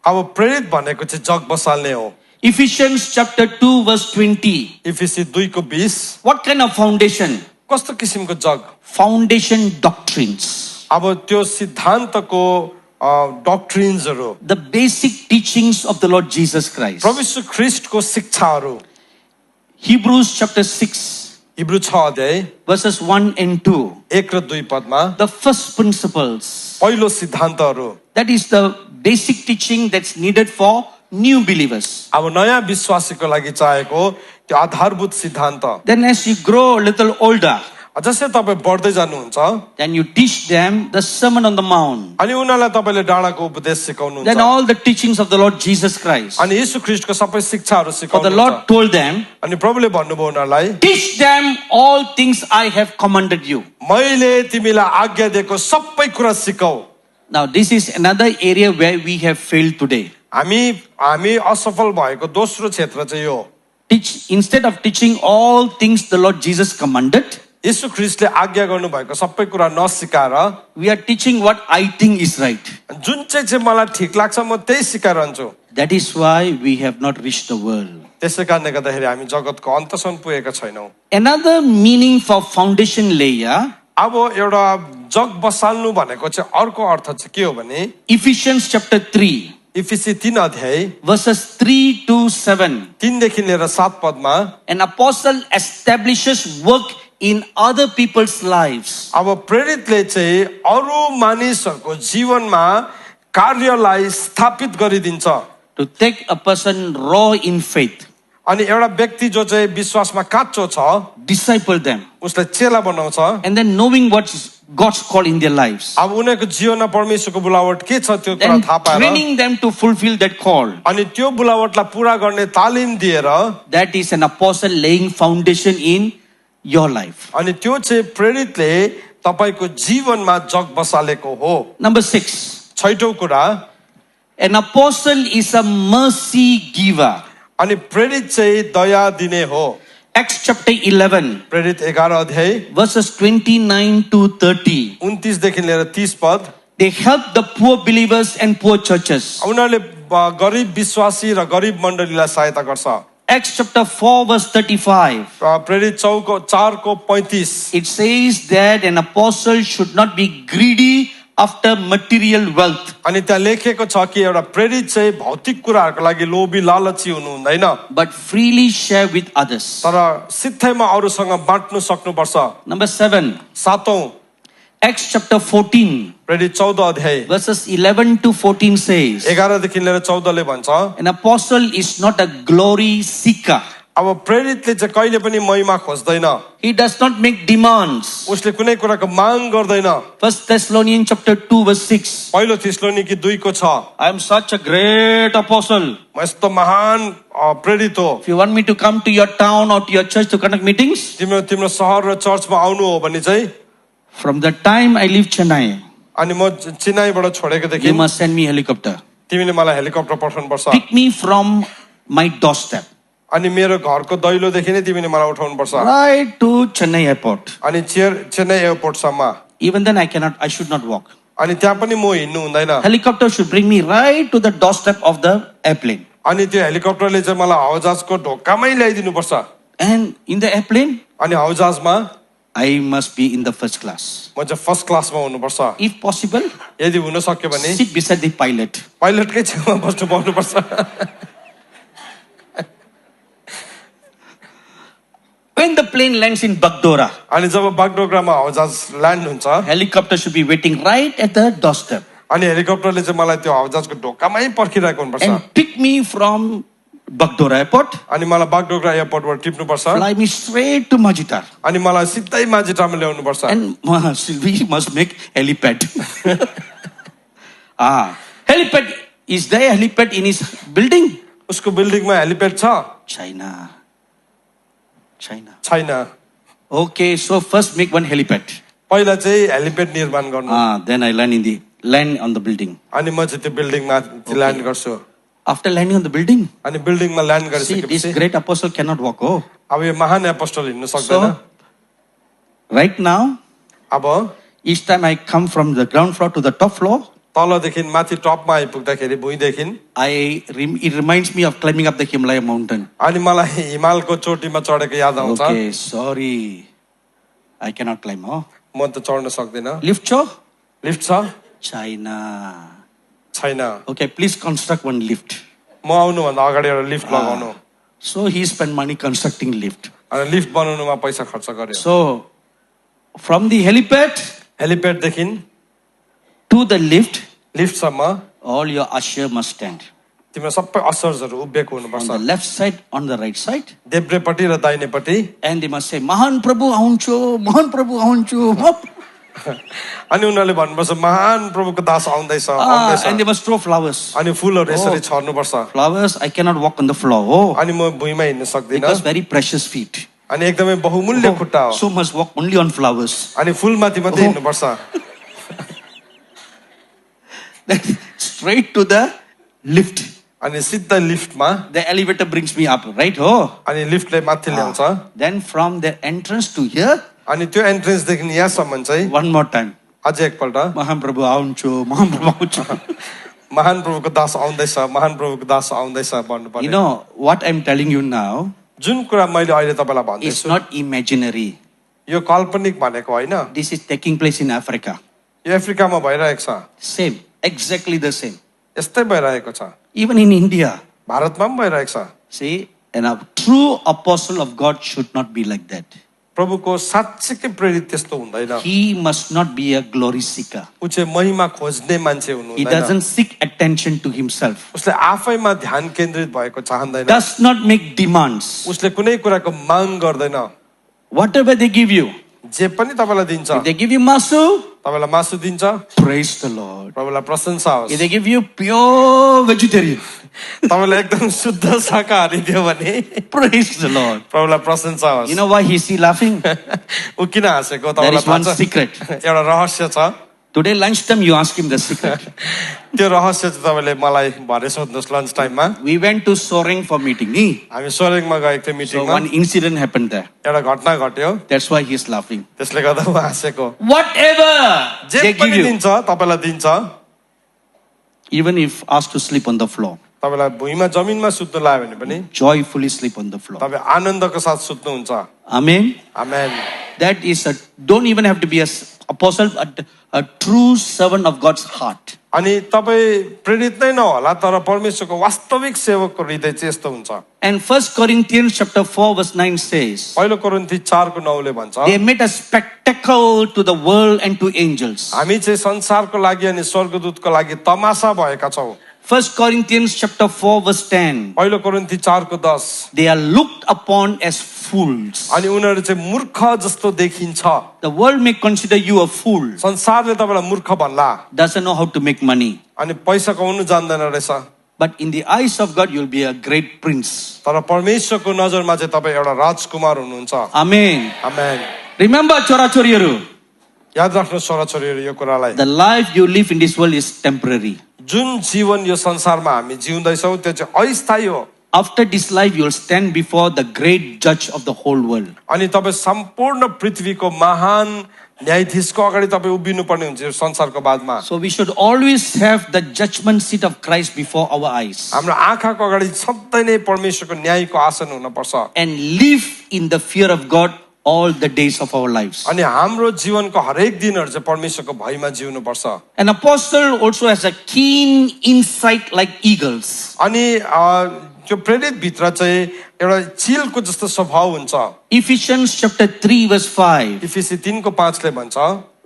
अब प्रेरित भनेको चाहिँ जग बसाल्ने हो Ephesians chapter 2 verse 20. इफिसी 2:20 What kind of foundation? कस्तो किसिमको जग Foundation doctrines. अब त्यो सिद्धान्तको डक्ट्रिन्सहरू The basic teachings of the Lord Jesus Christ. प्रभु यीशु ख्रीष्टको शिक्षाहरू Hebrews chapter 6 इब्रू 6 अध्याय verses 1 and 2. 1 र 2 पदमा The first principles. पहिलो सिद्धान्तहरू That is the basic teaching that's needed for new believers. अब नयाँ विश्वासीको लागि चाहेको त्यो आधारभूत सिद्धान्त Then as you grow a little older, जसै तपाईँ बढ्दै जानुहुन्छ then you teach them the Sermon on the Mount. अनि उनीहरूलाई तपाईँले डाँडाको उपदेश सिकाउनुहुन्छ Then all the teachings of the Lord Jesus Christ. अनि येशू ख्रीष्टको सबै शिक्षाहरू For the सिकाउनुहुन्छ Lord told them, अनि प्रभुले भन्नुभयो उनीहरूलाई teach them all things I have commanded you. मैले तिमीलाई आज्ञा दिएको सबै कुरा सिकाऊ Now this is another area where we have failed today. हामी असफल भएको दोस्रो क्षेत्र चाहिँ यो Instead of teaching all things the Lord Jesus commanded, येशू ख्रीष्टले आज्ञा गर्नु भएको सबै कुरा नसिकाएर we are teaching what I think is right. जुन चाहिँ मलाई ठिक लाग्छ म त्यही सिकाइरहन्छु That is why we have not reached the world. त्यसै कारणले गर्दाखेरि हामी जगतको अन्तसम्म पुगेका छैनौँ Another meaning for foundation layer, अब एउटा जग बसाल्नु भनेको चाहिँ अर्को अर्थ चाहिँ के हो भने Ephesians chapter 3 इफिसी 3 अध्याय verses 3 to 7. 3 देखि लिएर 7 पदमा An apostle establishes work in other people's lives. अब प्रेरितले चाहिँ अरू मानिसहरूको जीवनमा कार्यलाई स्थापित गरिदिन्छ To take a person raw in faith, अनि एउटा व्यक्ति जो चाहिँ विश्वासमा काँचो छ disciple them, उसलाई चेला बनाउँछ and then knowing what God's call in their lives, अब उनीहरूको जीवनमा परमेश्वरको बुलावट के छ त्यो कुरा then थाहा पाएर training them to fulfill that call. अनि त्यो बुलावटलाई पूरा गर्ने तालिम दिएर That is an apostle laying foundation in your life. अनि त्यो चाहिँ प्रेरितले तपाईको जीवनमा जग बसालेको हो Number 6. छैटौं कुरा An apostle is a mercy giver. अनि प्रेरित चाहिँ दया दिने हो Acts chapter 11 प्रेरित 11 अध्याय verses 29 to 30. 29 देखि लिएर 30 पद They help the poor believers and poor churches. उनीहरूले गरिब विश्वासी र गरिब मण्डलीलाई सहायता गर्छ Acts chapter 4 verse 35. प्रेरित 4 को 35 It says that an apostle should not be greedy after material wealth, अनि त्यहाँ लेखेको छ कि एउटा प्रेरित चाहिँ भौतिक कुराहरूको लागि लोभी लालची हुनु हुँदैन but freely share with others. तर सित्थैमा अरूसँग बाँड्नु सक्नुपर्छ Number 7. सातौं Acts chapter 14 प्रेरित 14 अध्याय verses 11 to 14 says, 11 देखि लिएर 14 ले भन्छ an apostle is not a glory seeker. अब प्रेरितले चाहिँ कहिले पनि महिमा खोज्दैन He does not make demands. उसले कुनै कुराको माग गर्दैन 1 Thessalonians chapter 2 verse 6. पहिलो थिस्सलुनीकी 2 को 6 I am such a great apostle. म यस्तो महान प्रेरित हो If you want me to come to your town or to your church to conduct meetings, तिम्रो शहर र चर्चमा आउनु हो भने चाहिँ from the time I leave Chennai, अनि म चेन्नईबाट छोडेकोदेखि you must send me helicopter. तिमीले मलाई हेलिकप्टर पठाउनु पर्छ Pick me from my doorstep. अनि मेरो घरको दैलोदेखि नै तिमीले मलाई उठाउनु पर्छ right to Chennai airport. अनि Chennai एयरपोर्टसम्म Even then I should not walk. अनि त्यहाँ पनि म हिँड्नु हुँदैन Helicopter should bring me right to the doorstep of the airplane. अनि त्यो हेलिकप्टरले चाहिँ मलाई हवाईजहाजको ढोकामै ल्याइदिनु पर्छ And in the airplane, अनि हवाईजहाजमा I must be in the first class. म चाहिँ फर्स्ट क्लासमा हुनुपर्छ If possible, यदि हुन सक्यो भने sit beside the pilot. पाइलटकै छेउमा बस्नु पर्नुपर्छ When the plane lands in Bagdora, अनि जब बागडोगरामा हवाईजहाज ल्यान्ड हुन्छ helicopter should be waiting right at the doorstep अनि हेलिकप्टरले चाहिँ मलाई त्यो हवाईजहाजको ढोकामै पर्खिरहेको हुनुपर्छ and pick me from Bagdora airport, अनि मलाई Bagdogra एयरपोर्टबाट टिप्नुपर्छ fly me straight to Majitar. अनि मलाई सिधै माझीटामा ल्याउनु पर्छ And we must make helipad. Helipad, is there a helipad in his building? उसको बिल्डिङमा हेलिप्याड छ China. छैन Okay, so first make one helipad. पहिला चाहिँ हेलिप्याड निर्माण गर्नु Then I land on the building. अनि म चाहिँ त्यो बिल्डिङमा ल्यान्ड गर्छु After landing on the building, अनि बिल्डिङमा ल्यान्ड see, this गरिसकेपछि great apostle cannot walk. Oh, अब यो महान एपोस्टल हिँड्न सक्दैन so right now, अब each time I come from the ground floor to the top floor, तलदेखि माथि टपमा आइपुग्दाखेरि भुइँदेखि it reminds me of climbing up the Himalaya mountain. अनि मलाई हिमालको चोटीमा चढेको याद आउँछ Okay, sorry, I cannot climb. Oh, म त चढ्न सक्दिनँ lift cho? लिफ्ट छ China. छैन Okay, please construct one lift. म आउनुभन्दा अगाडि एउटा लिफ्ट लगाउनु So he spent money constructing lift. अनि लिफ्ट बनाउनुमा पैसा खर्च गर्यो So from the helipad हेलिप्याडदेखि to the lift, लिफ्टसम्म all your usher must stand. तिम्रो सबै असर्सहरू उभिएको On हुनुपर्छ the left side, on the right side. देब्रेपट्टि र दाहिनेपट्टि And they must say, Mahan Prabhu ahuncho, Mahan Prabhu ahuncho. अनि उनीहरूले भन्नुपर्छ महान प्रभुको दास आउँदैछ आउँदैछ And they must throw flowers. अनि फुलहरू यसरी छर्नुपर्छ Flowers, I cannot walk on the floor. Oh, अनि म भुइँमा हिँड्न सक्दिनँ because very precious feet. अनि एकदमै बहुमूल्य खुट्टा हो So must walk only on flowers. अनि फुलमाथि मात्रै हिँड्नुपर्छ Straight to the lift. अनि सिधा लिफ्टमा The elevator brings me up, right? Oh. अनि लिफ्टले माथि ल्याउँछ Then from the entrance to here, अनि त्यो एन्ट्रेन्सदेखि यहाँसम्म चाहिँ one more time. अझै एकपल्ट Mahan Prabhu ahuncho, Mahan Prabhu ahuncho. महान प्रभुको दास आउँदैछ महान प्रभुको दास आउँदैछ You भन्नुपर्ने know, what I'm telling you now जुन कुरा मैले अहिले तपाईँलाई is भन्दैछु not imaginary. यो काल्पनिक भनेको होइन This is taking place in Africa. यो अफ्रिकामा भइरहेको छ Same, exactly the same. यस्तै भइरहेको छ Even in India. भारतमा पनि भइरहेको छ See, and a true apostle of God should not be like that. प्रभुको साँच्चीकै प्रेरित त्यस्तो हुँदैन He must not be a glory seeker. ऊ चाहिँ महिमा खोज्ने मान्छे हुनु He हुँदैन doesn't seek attention to himself. उसले आफैमा ध्यान केन्द्रित भएको चाहँदैन Does not make demands. उसले कुनै कुराको माग गर्दैन Whatever they give you, जे पनि तपाईँलाई दिन्छ if they give you masu, तपाईँलाई मासु दिन्छ praise the Lord. प्रभुलाई प्रशंसा होस् If they give you pure vegetarian, तपाईँलाई एकदम शुद्ध शाकाहारी दियो भने praise the Lord. प्रभुलाई प्रशंसा होस् You know why is he laughing? ऊ किन हाँसेको There is तपाईँलाई one थाहा छ? secret. एउटा रहस्य छ Today lunchtime you ask him the secret. त्यो रहस्य चाहिँ तपाईँले मलाई भरे सोध्नुहोस् लन्च टाइममा We went to Soaring for meeting. हामी सोरेङमा गएको थियौँ So मिटिङमा one incident happened there. एउटा घटना घट्यो That's why he is laughing. त्यसले गर्दा ऊ हाँसेको Whatever जे they पनि give you, दिन्छ तपाईँलाई दिन्छ even if asked to sleep on the floor, तपाईँलाई भुइँमा जमिनमा सुत्नु लाग्यो भने पनि joyfully sleep on the floor. तपाईँ आनन्दको साथ सुत्नुहुन्छ Amen. Amen That is don't even have to be a apostle, but a true servant of God's heart. अनि तपाईँ प्रेरित नै नहोला तर परमेश्वरको वास्तविक सेवकको हृदय चाहिँ यस्तो हुन्छ And 1 Corinthians chapter 4 verse 9 says, पहिलो कोरिन्थी 4:9 भन्छ they made a spectacle to the world and to angels. हामी चाहिँ संसारको लागि अनि स्वर्गदूतको लागि तमासा भएका छौँ 1 Corinthians chapter 4 verse 10, पहिलो कोरिन्थी 4:10 they are looked upon as fools. अनि उनीहरू चाहिँ मूर्ख जस्तो देखिन्छ The world may consider you a fool, संसारले तपाईँलाई मूर्ख भन्ला doesn't know how to make money. अनि पैसा कमाउनु जान्दैन रहेछ But in the eyes of God, you'll be a great prince. तर परमेश्वरको नजरमा चाहिँ तपाईँ एउटा राजकुमार हुनुहुन्छ Amen. आमेन Remember, chora choriyaru, याद राख्नु छोराछोरीहरू यो कुरालाई the life you live in this world is temporary. जुन जीवन यो संसारमा हामी जिउँदैछौँ त्यो चाहिँ अस्थायी हो After this life, you will stand before the great judge of the whole world. अनि तपाईँ सम्पूर्ण पृथ्वीको महान न्यायाधीशको अगाडि तपाईँ उभिनु पर्ने हुन्छ यो संसारको बादमा So we should always have the judgment seat of Christ before our eyes हाम्रो आँखाको अगाडि सधैँ नै परमेश्वरको न्यायको आसन हुनुपर्छ and live in the fear of God all the days of our lives. अनि हाम्रो जीवनको हरेक दिनहरू चाहिँ परमेश्वरको भयमा जिउनुपर्छ An apostle also has a keen insight like eagles. अनि त्यो प्रेरित भित्र चाहिँ एउटा चिलको जस्तो स्वभाव हुन्छ Ephesians chapter 3 verse 5. इफिसी 3:5 ले भन्छ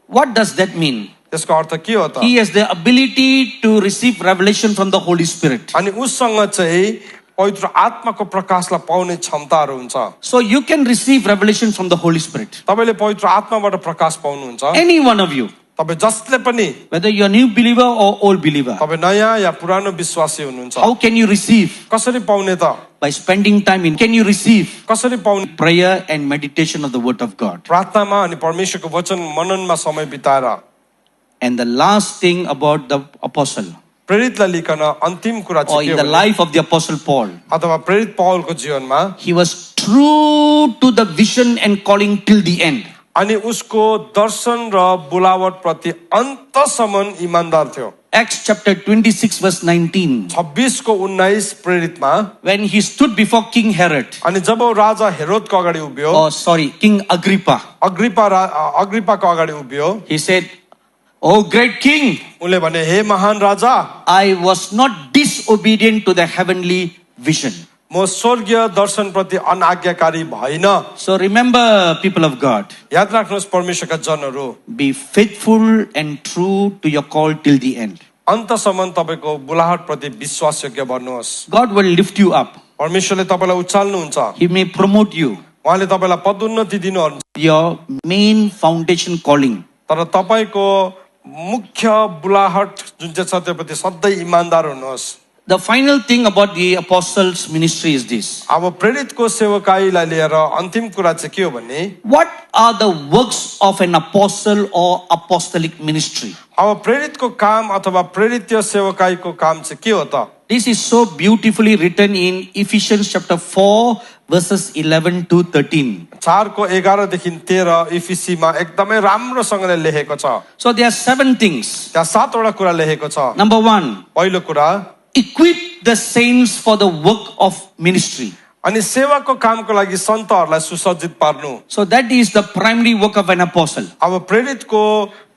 What does that mean? त्यसको अर्थ के हो त He has the ability to receive revelation from the Holy Spirit. अनि उससँग चाहिँ पवित्र आत्माको प्रकाशलाई पाउने क्षमताहरू हुन्छ So you can receive revelation from the Holy Spirit. तपाईले पवित्र आत्माबाट प्रकाश पाउनुहुन्छ Any one of you, तपाईँ जसले पनि whether you're a new believer or old believer, तपाईँ नयाँ या पुरानो विश्वासी हुनुहुन्छ how can you receive? कसरी पाउने त By spending time in. Can you receive? कसरी पाउने Prayer and meditation of the Word of God. प्रार्थनामा अनि परमेश्वरको वचन मननमा समय बिताएर And the last thing about the apostle, प्रेरितलाई लिकन अन्तिम कुरा or चाहिँ in के the हो life of the apostle Paul, अथवा प्रेरित पौलको जीवनमा he was true to the vision and calling till the end. अनि उसको दर्शन र बोलावट प्रति अन्तसम्म इमानदार थियो Acts chapter 26 verse 19. 26:19 प्रेरितमा When he stood before King Herod, अनि जब राजा हेरोदको अगाडि उभियो oh sorry, King Agrippa, अग्रिपाको अगाडि उभियो he said, "Oh great king, उनले भने हे महान राजा I was not disobedient to the heavenly vision." म स्वर्गीय दर्शन प्रति अनाज्ञाकारी भइन So remember, people of God, याद राख्नुहोस् परमेश्वरका जनहरू be faithful and true to your call till the end. अन्तसम्म तपाईको बुलाहट प्रति विश्वासयोग्य बन्नुहोस् God will lift you up. परमेश्वरले तपाईलाई उचाल्नुहुन्छ He may promote you. उहाँले तपाईलाई पदोन्नति दिनुहुन्छ Your main foundation calling. तर तपाईको मुख्य बुलाहट जुन चाहिँ छ त्योप्रति सधैँ इमानदार हुनुहोस् The final thing about the apostles' ministry is this. अब प्रेरितको सेवकाईलाई लिएर अन्तिम कुरा चाहिँ के हो भने What are the works of an apostle or apostolic ministry? अब प्रेरितको काम अथवा प्रेरितीय सेवकाईको काम चाहिँ के हो त This is so beautifully written in Ephesians chapter 4 verses 11 to 13. 4:11 देखि 13 इफिसीमा एकदमै राम्रोसँगले लेखेको छ So there are 7 things. त्यहाँ 7 वटा कुरा लेखेको छ Number 1, पहिलो कुरा equip the saints for the work of ministry. अनि सेवाको कामको लागि सन्तहरूलाई सुसज्जित पार्नु So that is the primary work of an apostle. अब प्रेरितको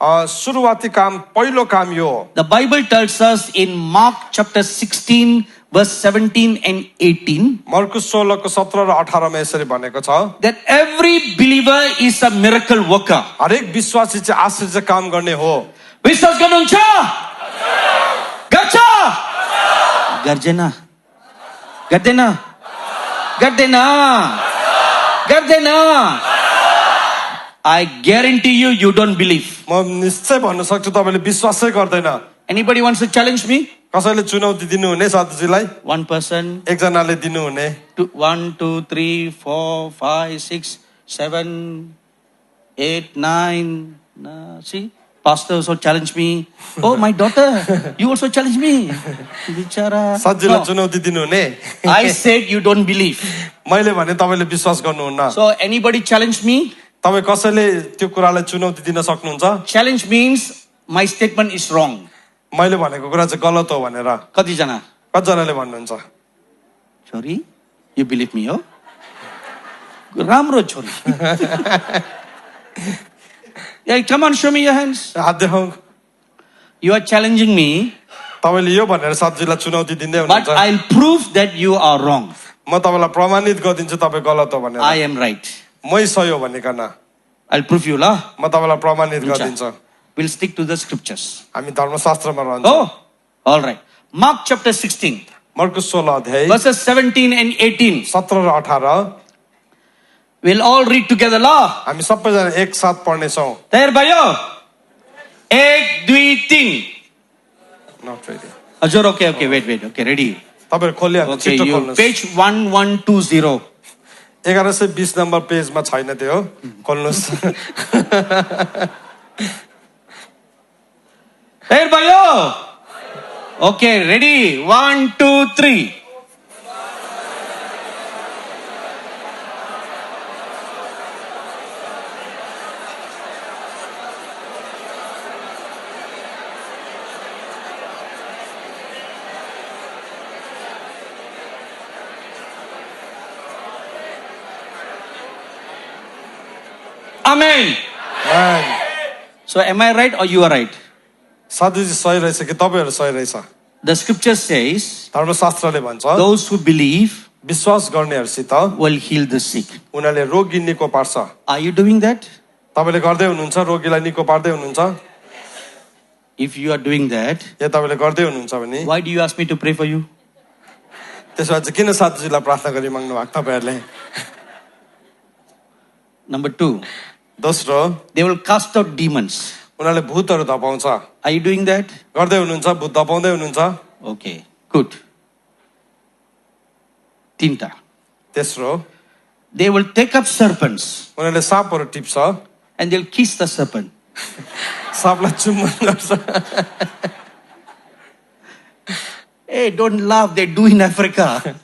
सुरुवाती काम पहिलो काम यो हो The Bible tells us in Mark chapter 16 verse 17 and 18 मर्कुस 16 को 17 र 18 मा यसरी भनेको छ that every believer is a miracle worker. हरेक विश्वासी चाहिँ आश्चर्य काम गर्ने हो विश्वास गर्नुहुन्छ? गर्छ? गर्दैन? गर्दैन? गर्दैन? गर्दैन? I guarantee you, you don't believe. म निश्चय भन्न सक्छु तपाईले विश्वासै गर्दैन Anybody wants to challenge me? कसैले चुनौती दिनुहुने साधुजीलाई One person, एकजनाले दिनुहुने 1, 2, 3, 4, 5, 6, 7, 8, 9. See, pastor also challenged me. Oh, my daughter, you also challenge me. Bichara. साधुजीलाई No, चुनौती दिनुहुने I said you don't believe. मैले भने तपाईले विश्वास गर्नुहुन्न So anybody challenge me? तपाई कसैले त्यो कुरालाई चुनौती दिन सक्नुहुन्छ Challenge means my statement is wrong. मैले भनेको कुरा चाहिँ गलत हो भनेर कतिजना? कतिजनाले भन्नुहुन्छ छोरी, you believe me, हो? राम्रो छोरी. Yeah, come on, show me your hands. हात देखाउ You are challenging me, तपाईले यो भनेर साधुजीलाई चुनौती दिँदै but हुनुहुन्छ I'll prove that you are wrong. म तपाईलाई प्रमाणित गरिदिन्छु तपाई गलत हो भनेर I am right. मै सही हो भनिकन I'll prove you, la. म तपाईलाई प्रमाणित गरिदिन्छु We'll stick to the scriptures. हामी धर्मशास्त्रमा रहन्छौँ Oh, all right. Mark chapter 16, मर्कुस 16 अध्याय verses 17 and 18. 17 र 18 We'll all read together, la. हामी सबैजना एक साथ पढ्ने छौँ तयार भयो? 1, 2, 3. Not ready. हजुर, okay, wait. Okay, ready. तपाईहरु खोलिहाल्नु Okay, छिटो you खोल्नुस् page 1120. 1120 नम्बर पेजमा छैन त्यो खोल्नुस् तयार भयो? Okay, ready. 1, 2, 3. Amen. So am I right or you are right? साधुजी सही रहेछ कि तपाईँहरू सही रहेछ? The scripture says, धर्मशास्त्रले भन्छ those who believe विश्वास गर्नेहरूसित will heal the sick. उनीहरूले रोगी निको पार्छ। Are you doing that? तपाईँले गर्दै हुनुहुन्छ? रोगीलाई निको पार्दै हुनुहुन्छ? If you are doing that, या तपाईँले गर्दै हुनुहुन्छ भने why do you ask me to pray for you? त्यसो भए चाहिँ किन साधुजीलाई प्रार्थना गरी माग्नु भएको तपाईँहरूले? Number 2, दोस्रो, they will cast out demons. उनीहरूले भूतहरू धपाउँछ। Are you doing that? गर्दै हुनुहुन्छ? भूत धपाउँदै हुनुहुन्छ? Okay, good. Tinta. तेस्रो, They will take up serpents उनीहरूले सापहरू टिप्छ, and they'll kiss the serpent. सापलाई चुम्बन गर्छ। Hey, don't laugh. They do in Africa.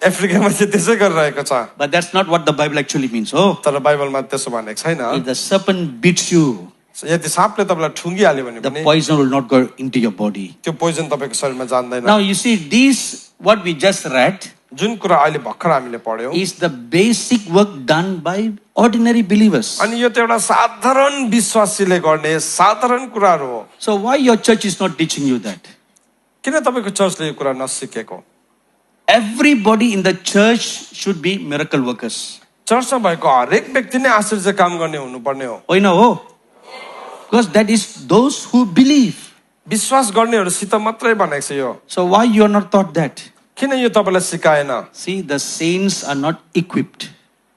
अफ्रिकामा चाहिँ त्यसै गरिरहेको छ। But that's not what the Bible actually means. Oh, तर बाइबलमा त्यसो भनेको छैन। if the serpent beats you, यदि सापले तपाईँलाई ठुङ्गिहाल्यो भने the पनि poison will not go into your body. त्यो पोइजन तपाईँको शरीरमा जान्दैन। Now, you see, these, what we just read, जुन कुरा अहिले भर्खर हामीले पढ्यौँ is the basic work done by ordinary believers. अनि यो त एउटा साधारण विश्वासीले गर्ने साधारण कुराहरू हो। So, why your church is not teaching you that? किन तपाईँको चर्चले यो कुरा नसिकेको? Everybody in the church should be miracle workers. चर्चमा भएको हरेक व्यक्ति नै आश्चर्य काम गर्ने हुनुपर्ने हो। Oh, you know, because that is those who believe. विश्वास गर्नेहरूसित मात्रै भनेको छ यो। So, why you are not taught that? किन यो तपाईँलाई सिकाएन? See, the saints are not equipped.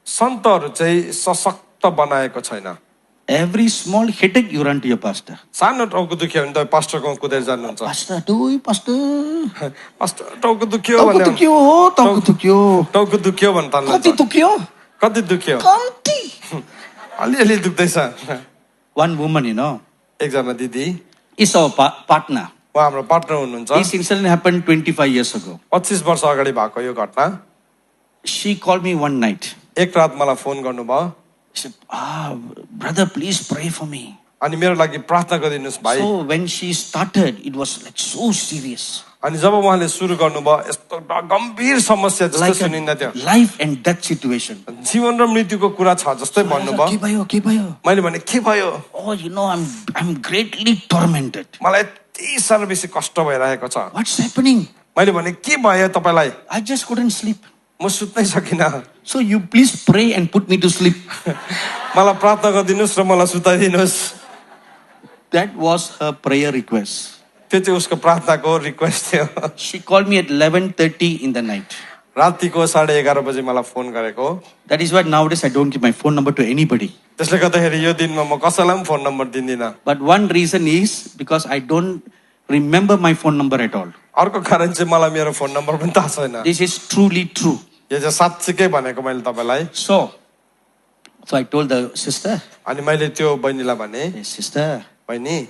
सन्तहरू चाहिँ सशक्त बनाएको छैन। Every small headache, you run to your pastor. सानो टाउको दुख्यो भने तपाईँ पास्टरको कुदेर जानुहुन्छ। Pastor, do pastor. पास्टर टाउको दुख्यो Tauku भने tukyo, tauku tukyo. टाउको दुख्यो भने Kati तान्नुहुन्छ। tukyo? कति दुख्यो? Kanti. अलिअलि दुख्दैछ। One woman, एकजना दिदी is our partner. उहाँ हाम्रो पार्टनर हुनुहुन्छ। This incident happened 25 years ago. 25 वर्ष अगाडि भएको यो घटना। She called me one night. एक रात मलाई फोन गर्नुभयो She said, brother, please pray for me. अनि मेरो लागि प्रार्थना गरिदिनुहोस् भाइ। So when she started, it was like so serious. अनि जब उहाँले सुरु गर्नुभयो यस्तो गम्भीर समस्या जस्तो Like सुनिन्दा थियो। a life and death situation. जीवन र मृत्युको कुरा छ जस्तै भन्नुभयो। के भयो? मैले भने के भयो? Oh, I'm greatly tormented. मलाई यति साह्रो बेसी कष्ट भइरहेको छ। What's happening? मैले भने के भयो तपाईँलाई? I just couldn't sleep. म सुत्नै सकिनँ। So you please pray and put me to sleep. मलाई प्रार्थना गरिदिनुहोस् र मलाई सुताइदिनुहोस्। That was her prayer request. त्यो चाहिँ उसको प्रार्थनाको रिक्वेस्ट थियो। She called me at 11:30 in the night. रातिको 11:30 बजे मलाई फोन गरेको। That is why nowadays I don't give my phone number to anybody. त्यसले गर्दाखेरि यो दिनमा म कसैलाई पनि फोन नम्बर दिन्दिनँ। But one reason is because I don't remember my phone number at all. अर्को कारण चाहिँ मलाई मेरो फोन नम्बर पनि थाहा छैन। This is truly true. यो चाहिँ साँच्चीकै भनेको मैले तपाईँलाई। So I told the sister, अनि मैले त्यो बहिनीलाई भने, hey, sister, बहिनी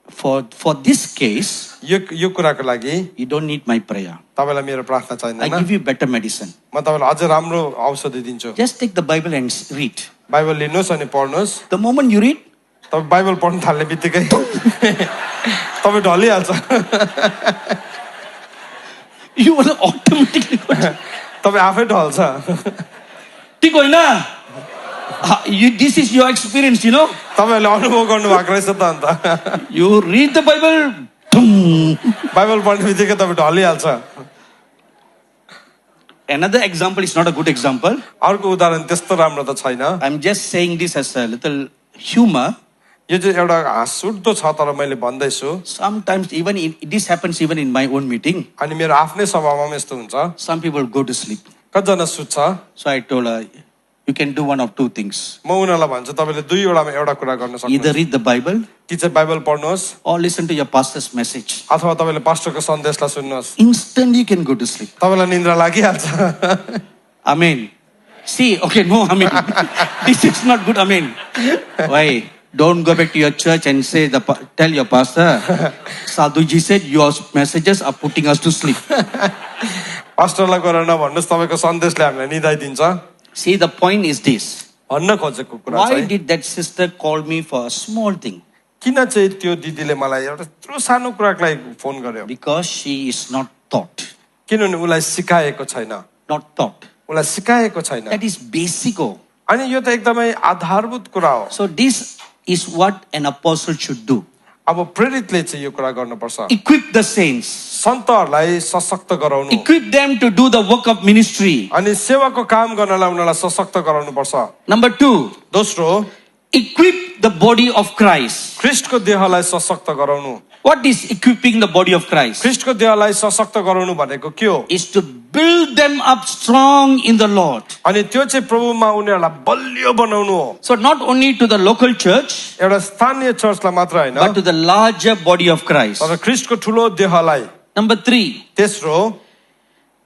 for this case, यो कुराको लागि you don't need my prayer. तपाईँलाई मेरो प्रार्थना I चाहिँदैन। give you better medicine. म तपाईँलाई अझै राम्रो औषधि दिन्छु। Just take the Bible and read. Bible लिनुहोस् अनि पढ्नुहोस्। The moment you read, तपाईँ बाइबल पढ्न थाल्ने बित्तिकै तपाईँ ढलिहाल्छ। you will automatically go. तपाईँ आफै ढल्छ। ठीक होइन? This is your experience, तपाईँहरूले अनुभव गर्नु भएको रहेछ त अन्त। You read the Bible. Bible पढ्ने बित्तिकै तपाईँ ढलिहाल्छ। Another example is not a good example. अर्को उदाहरण त्यस्तो राम्रो त छैन। I'm just saying this as a little humor. यो चाहिँ एउटा हाँसउठ्दो छ तर मैले भन्दैछु। Sometimes this happens even in my own meeting. अनि मेरो आफ्नै सभामा पनि यस्तो हुन्छ। Some people go to sleep. कतिजना सुत्छ? So I told her, you can do one of two things. म उनीहरूलाई भन्छु तपाईँले दुईवटामा एउटा कुरा गर्न Either सक्नुहुन्छ। read the Bible कि चाहिँ बाइबल पढ्नुहोस् or listen to your pastor's message. अथवा तपाईँले पास्टरको सन्देशलाई सुन्नुहोस्। Instantly you can go to sleep. तपाईँलाई निन्द्रा लागिहाल्छ। Amen. See, okay, no, Amen. This is not good, Amen. Why? Don't go back to your church and say, tell your pastor, Sadhuji said your messages are putting us to sleep. पास्टरलाई गएर नभन्नुहोस् तपाईँको सन्देशले हामीलाई निदाइदिन्छ। See, the point is this. भन्न खोजेको कुरा Why चाहिँ did that sister call me for a small thing? किन चाहिँ त्यो दिदीले मलाई एउटा यत्रो सानो कुराको लागि फोन गर्यो? Because she is not taught. किनभने उसलाई सिकाएको छैन। Not taught. उसलाई सिकाएको छैन। That is basic. अनि यो त एकदमै आधारभूत कुरा हो। So this is what an apostle should do. अब प्रेरितले चाहिँ यो कुरा गर्नुपर्छ। Equip the saints. सन्तहरूलाई सशक्त गराउनु Equip them to do the work of ministry. अनि सेवाको काम गर्नलाई उनीहरूलाई सशक्त गराउनु पर्छ। Number 2, दोस्रो, equip the body of Christ. ख्रीष्टको देहलाई सशक्त गराउनु। What is equipping the body of Christ? ख्रीष्टको देहलाई सशक्त गराउनु भनेको के हो? Is to build them up strong in the Lord. अनि त्यो चाहिँ प्रभुमा उनीहरूलाई बलियो बनाउनु हो। So not only to the local church, एउटा स्थानीय चर्चलाई मात्र but to होइन, the larger body of Christ. तर ख्रीष्टको ठुलो देहलाई। Number 3, तेस्रो,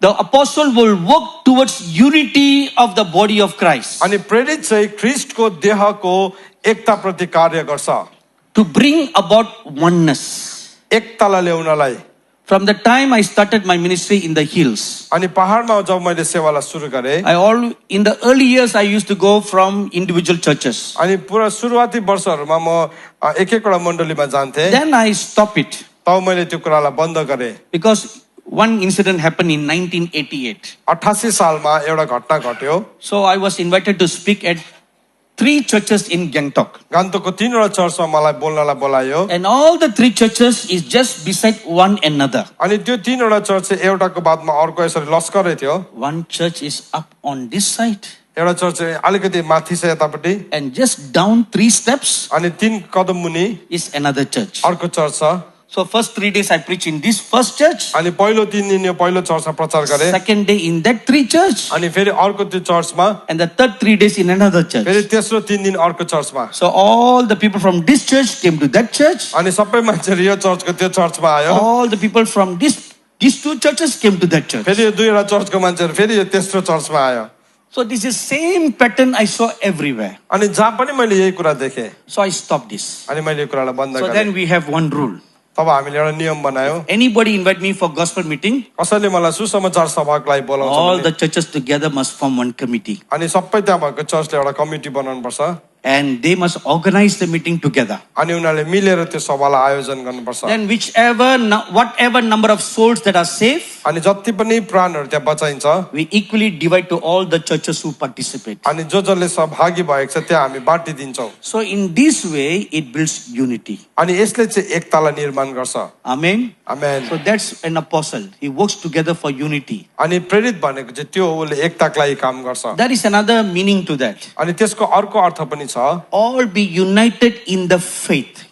the apostle will work towards unity of the body of Christ. अनि प्रेरित चाहिँ ख्रीष्टको देहको एकताप्रति कार्य गर्छ। To bring about oneness. एकतालाई ल्याउनलाई। From the time I started my ministry in the hills, अनि पहाडमा जब मैले सेवालाई सुरु गरेँ, in the early years I used to go from individual churches. अनि पुरा सुरुवाती वर्षहरूमा म एक एकवटा मण्डलीमा जान्थेँ। Then I stopped it तब मैले त्यो कुरालाई बन्द गरेँ। because one incident happened in 1988. 88 सालमा एउटा घटना घट्यो। So I was invited to speak at 3 churches in Gangtok. गान्तोकको 3वटा चर्चमा मलाई बोल्नलाई बोलायो। And all the 3 churches is just beside one another. अनि त्यो 3वटा चर्च चाहिँ एउटाको बादमा अर्को यसरी लस्करै थियो। One church is up on this side एउटा चर्च चाहिँ अलिकति माथि छ यतापट्टि, and just down 3 steps अनि 3 कदम मुनि is another church. अर्को चर्च छ। So first 3 days I preached in this first church. अनि पहिलो 3 दिन यो पहिलो चर्चमा प्रचार गरेँ, Second day in that 3 church. अनि फेरि अर्को त्यो चर्चमा, And the third 3 days in another church. फेरि तेस्रो 3 दिन अर्को चर्चमा। So all the people from this church came to that church. अनि सबै मान्छेहरू यो चर्चको त्यो चर्चमा आयो। All the people from these 2 churches came to that church. फेरि यो 2वटा चर्चको मान्छेहरू फेरि यो तेस्रो चर्चमा आयो। So this is same pattern I saw everywhere. अनि जहाँ पनि मैले यही कुरा देखेँ, So I stopped this. अनि मैले यो कुरालाई बन्द So गरेँ। then we have one rule. तब हामीले एउटा नियम बनायौँ। Anybody invite me for gospel meeting, कसैले मलाई सुसमाचार सभाको लागि बोलाउँछ all भने, the churches together must form one committee. अनि सबै त्यहाँ भएको चर्चले एउटा कमिटी बनाउनु पर्छ। And they must organize the meeting together. अनि उनीहरूले मिलेर त्यो सभालाई आयोजन गर्नुपर्छ। Then whatever number of souls that are saved, अनि जति पनि प्राणहरू त्यहाँ बचाइन्छ, we equally divide to all the churches who participate. अनि जसले सहभागी भएको छ त्यहाँ हामी बाँडिदिन्छौँ। So in this way, it builds unity. अनि यसले चाहिँ एकतालाई निर्माण गर्छ। Amen. Amen. So that's an apostle. He works together for unity. अनि प्रेरित भनेको चाहिँ त्यो हो, उसले एकताको लागि काम गर्छ। There is another meaning to that. अनि त्यसको अर्को अर्थ पनि छ, All be united in the faith.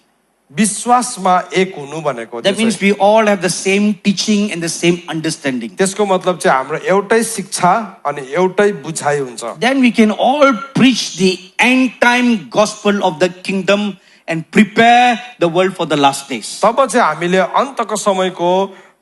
विश्वासमा एक हुनु भनेको। That means we all have the same teaching and the same understanding. त्यसको मतलब चाहिँ हाम्रो एउटै शिक्षा अनि एउटै बुझाइ हुन्छ। Then we can all preach the end time gospel of the kingdom and prepare the world for the last days. तब चाहिँ हामीले अन्तको समयको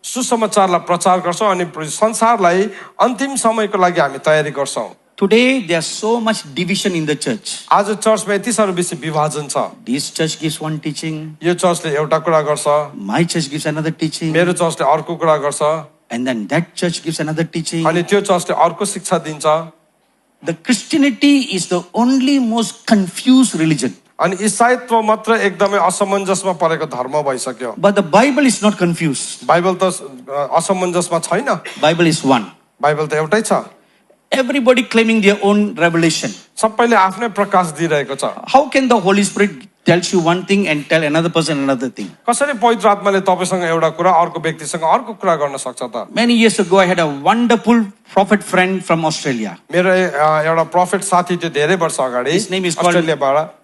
सुसमाचारलाई प्रचार गर्छौँ अनि संसारलाई अन्तिम समयको लागि हामी तयारी गर्छौँ। Today there's so much division in the church. आज चर्चमा यति साह्रो बेसी विभाजन छ। This church gives one teaching, यो चर्चले एउटा कुरा गर्छ, my church gives another teaching, मेरो चर्चले अर्को कुरा गर्छ, and then that church gives another teaching. अनि त्यो चर्चले अर्को शिक्षा दिन्छ। The Christianity is the only most confused religion. अनि ईसाईत्व मात्र एकदमै असमञ्जसमा परेको धर्म भइसक्यो। But the Bible is not confused. Bible त असमञ्जसमा छैन। Bible is one. बाइबल त एउटै छ। Everybody claiming their own revelation. सबैले आफ्नै प्रकाश दिइरहेको छ। How can the Holy Spirit tells you one thing and tell another person another thing? कसरी पवित्र आत्माले तपाईसँग एउटा कुरा अर्को व्यक्तिसँग अर्को कुरा गर्न सक्छ त? Many years ago, I had a wonderful prophet friend from Australia. मेरो एउटा प्रोफेट साथी थियो धेरै वर्ष अगाडि His name is called अस्ट्रेलियाबाट।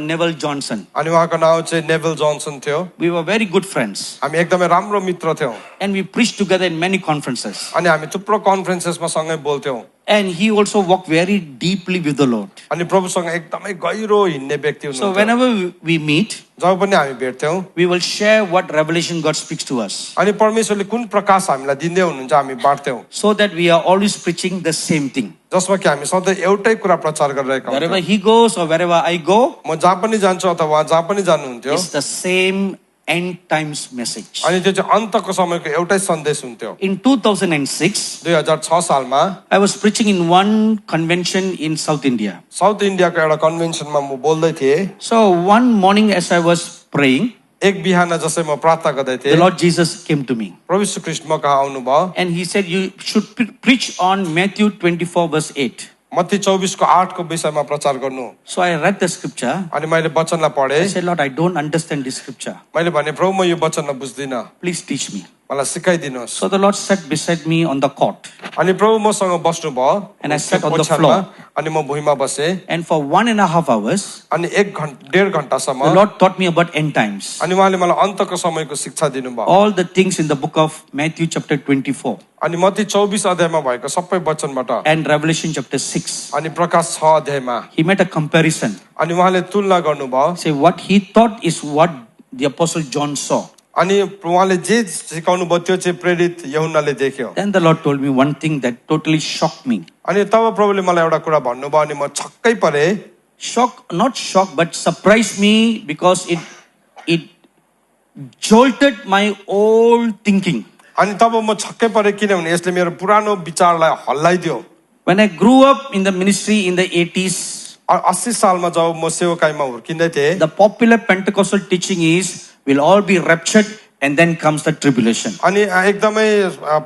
Neville Johnson. अनि उहाँको नाम चाहिँ नेभल जोन्सन थियो। We were very good friends. हामी एकदमै राम्रो मित्र थियौँ। And we preached together in many conferences. अनि हामी थुप्रो कन्फरेन्सेसमा सँगै बोल्थ्यौँ। And he also walked very deeply with the Lord. अनि प्रभुसँग एकदमै गहिरो हिँड्ने व्यक्ति So हुनुहुन्थ्यो। whenever we meet, जब पनि हामी भेट्थ्यौँ, we will share what revelation God speaks to us, अनि परमेश्वरले कुन प्रकाश हामीलाई दिँदै हुनुहुन्छ हामी बाँड्थ्यौँ, so that we are always preaching the same thing. जसमा कि हामी सधैँ एउटै कुरा प्रचार गरिरहेका Wherever हुन्छौँ। he goes or wherever I go, म जहाँ पनि जान्छु अथवा उहाँ जहाँ पनि जानुहुन्थ्यो, it's the same end times message. अनि त्यो चाहिँ अन्तको समयको एउटै सन्देश हुन्थ्यो। In 2006, 2006 सालमा I was preaching in one convention in South India. South इन्डियाको एउटा कन्भेन्सनमा म बोल्दै थिएँ। So one morning as I was praying, एक बिहान जसै म प्रार्थना गर्दै the थिएँ, Lord Jesus came to me प्रभु यीशु ख्रीष्ट म कहाँ आउनुभयो and he said, you should preach on Matthew 24 verse 8. Matthew 24 को 8 को विषयमा प्रचार गर्नु। So I read the scripture. अनि मैले वचनलाई पढे। I said, Lord, I don't understand this scripture. मैले भने प्रभु म यो वचनलाई बुझ्दिन, Please teach me. मलाई सिकाइदिनुहोस्। So the Lord sat beside me on the cot. अनि प्रभु मसँग बस्नु भयो। And I sat on the ओछ्यानमा। floor. अनि म भुइँमा बसे। And for 1.5 hours, अनि 1.5 घण्टासम्म the Lord taught me about end times. अनि उहाँले मलाई अन्तको समयको शिक्षा दिनुभयो। All the things in the book of Matthew chapter 24 अनि मत्ती 24 अध्यायमा भएको सबै वचनबाट and Revelation chapter 6. अनि प्रकाश 6 अध्यायमा He made a comparison. अनि उहाँले तुलना गर्नुभयो। Say what he thought is what the apostle John saw. अनि उहाँले जे सिकाउनु भयो त्यो चाहिँ प्रेरित यूहन्नाले देख्यो। Then the Lord told me one thing that totally shocked me. अनि तब प्रभुले मलाई एउटा कुरा भन्नुभयो अनि म छक्कै परे। Not shocked, but surprised me because it jolted my old thinking. अनि तब म छक्कै परे किनभने यसले मेरो पुरानो विचारलाई हल्लाइदियो। When I grew up in the ministry in the 80s, 80 सालमा जब म सेवकाईमा हुर्किँदै थिएँ, the popular Pentecostal teaching is we'll all be raptured and then comes the tribulation. अनि एकदमै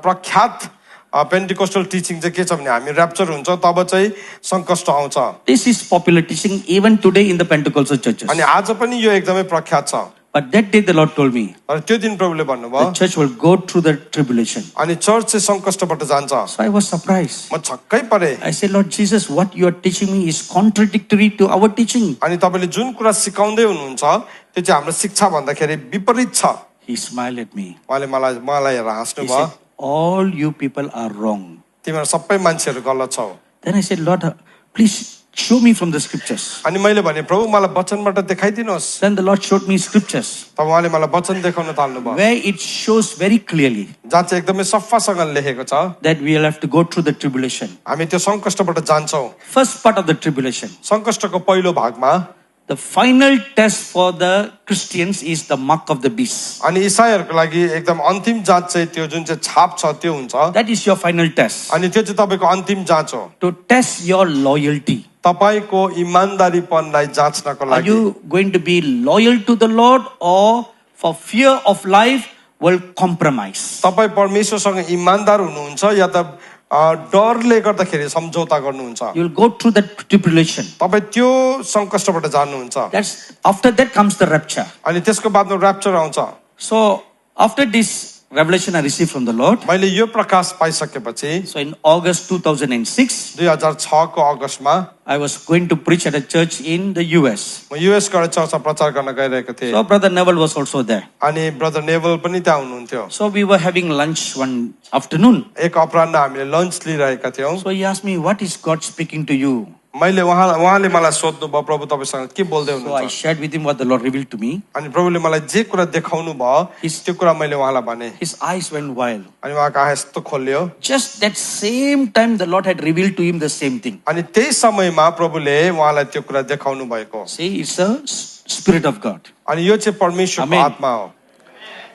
प्रख्यात पेन्टिकोस्टल टिचिङ चाहिँ के छ भने हामी र्याप्चर हुन्छ तब चाहिँ संकष्ट आउँछ। This is popular teaching even today in the Pentecostal churches. अनि आज पनि यो एकदमै प्रख्यात छ। But that day the Lord told me तर त्यो दिन प्रभुले भन्नुभयो the church will go through the tribulation. अनि चर्च चाहिँ संकष्टबाट जान्छ। So I was surprised. म छक्कै परे। I said, Lord Jesus, what you are teaching me is contradictory to our teaching. अनि तपाईले जुन कुरा सिकाउँदै हुनुहुन्छ त्यो चाहिँ हाम्रो शिक्षा भन्दाखेरि विपरीत छ। He smiled at me. उहाँले मलाई हेरेर हाँस्नु He भयो। said, all you people are wrong. तिमीहरू सबै मान्छेहरू गलत छौ। Then I said, Lord, please show me from the scriptures. अनि मैले भने प्रभु मलाई वचनबाट देखाइदिनुहोस्। Then the Lord showed me scriptures तब उहाँले मलाई वचन देखाउन थाल्नुभयो where it shows very clearly जहाँ चाहिँ एकदमै सफासँग लेखेको छ that we will have to go through the tribulation. हामी त्यो संकष्टबाट जान्छौँ। First part of the tribulation, संकष्टको पहिलो भागमा the final test for the Christians is the mark of the beast. अनि ईसाईहरूको लागि एकदम अन्तिम जाँच चाहिँ त्यो जुन चाहिँ छाप छ त्यो हुन्छ। That is your final test अनि त्यो चाहिँ तपाईको अन्तिम जाँच हो। to test your loyalty. तपाईको इमानदारीपनलाई जाँच्नको Are लागि you going to be loyal to the Lord or for fear of life will compromise? तपाई परमेश्वरसँग इमानदार हुनुहुन्छ या त डरले गर्दाखेरि सम्झौता गर्नुहुन्छ। You will go through the tribulation. तपाई त्यो संकष्टबाट जान्नुहुन्छ। That's after that comes the rapture. अनि त्यसको बादमा र्याप्चर आउँछ। So after this revelation I received from the Lord, मैले यो प्रकाश पाइसकेपछि so in August 2006, 2006 को अगस्टमा I was going to preach at a church in the US. म युएस गएर चर्चमा प्रचार गर्न गइरहेको थिएँ। So Brother Neville was also there. अनि ब्रदर नेभल पनि त्यहाँ हुनुहुन्थ्यो। So we were having lunch one afternoon. एक अपराह्न हामीले लन्च लिइरहेका थियौँ। So he asked me, what is God speaking to you? मैले उहाँले मलाई सोध्नु भयो प्रभु तपाईसँग के बोल्दै So I हुनुहुन्छ। shared with him what the Lord revealed to me. अनि प्रभुले मलाई जे कुरा देखाउनु भयो त्यो कुरा मैले उहाँलाई भने। His eyes went wild. अनि उहाँको आँखा यस्तो खोल्यो। Just that same time the Lord had revealed to him the same thing. अनि त्यही समयमा प्रभुले उहाँलाई त्यो कुरा देखाउनु भएको। See, it's a spirit of God. अनि यो चाहिँ परमेश्वरको Amen. आत्मा हो।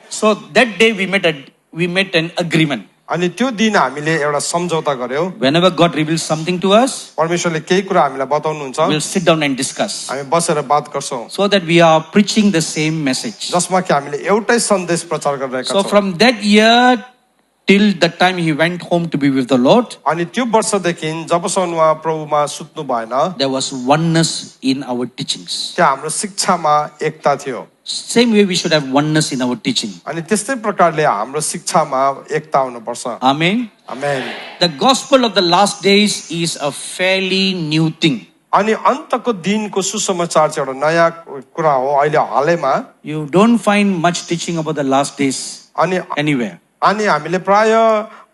So that day we met an agreement. अनि त्यो दिन हामीले एउटा सम्झौता गर्यौं। Whenever God reveals something to us, परमेश्वरले केही कुरा हामीलाई बताउनुहुन्छ we'll sit down and discuss हामी बसेर बात गर्छौं। so that we are preaching the same message. जसमा कि हामीले एउटै सन्देश प्रचार गरिरहेका So छौं। from that year till the time he went home to be with the Lord, अनि त्यो वर्षदेखि जबसम्म उहाँ प्रभुमा सुत्नु भएन there was oneness in our teachings. त्यहाँ हाम्रो शिक्षामा एकता थियो। Same way we should have oneness in our teaching. अनि त्यस्तै प्रकारले हाम्रो शिक्षामा एकता हुनुपर्छ। Amen. Amen. The gospel of the last days is a fairly new thing. अनि अन्तको दिनको सुसमाचार चाहिँ एउटा नयाँ कुरा हो अहिले हालैमा। You don't find much teaching about the last days अनि anywhere. अनि हामीले प्राय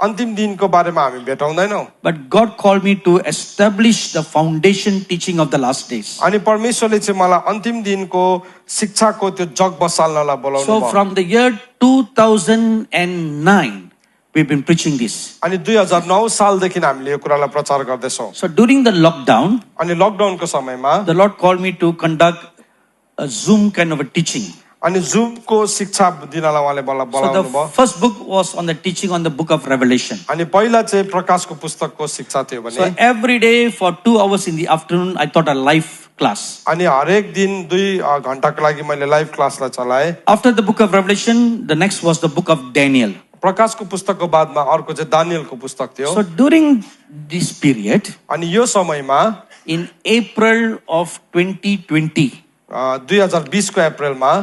अन्तिम दिनको बारेमा हामी भेटाउँदैनौं। But God called me to establish the foundation teaching of the last days. अनि परमेश्वरले चाहिँ मलाई अन्तिम दिनको शिक्षाको त्यो जग बसाल्नलाई बोलाउनु So भयो। from the year 2009, we've been preaching this. अनि 2009 सालदेखि हामीले यो कुरालाई प्रचार गर्दैछौं। So during the lockdown, अनि लकडाउनको समयमा the Lord called me to conduct a Zoom kind of a teaching. अनि जुमको शिक्षा दिनलाई उहाँले So बोलाउनु the भयो। first book was on the teaching on the book of Revelation. अनि पहिला चाहिँ प्रकाशको पुस्तकको शिक्षा थियो भने So every day for 2 hours in the afternoon, I taught a live class. अनि हरेक दिन 2 घण्टाको लागि मैले लाइभ क्लासलाई चलाए। After the book of Revelation, the next was the book of Daniel. प्रकाशको पुस्तकको बादमा अर्को चाहिँ दानियलको पुस्तक थियो So during this period, अनि यो समयमा in April of 2020, 2020 को अप्रिलमा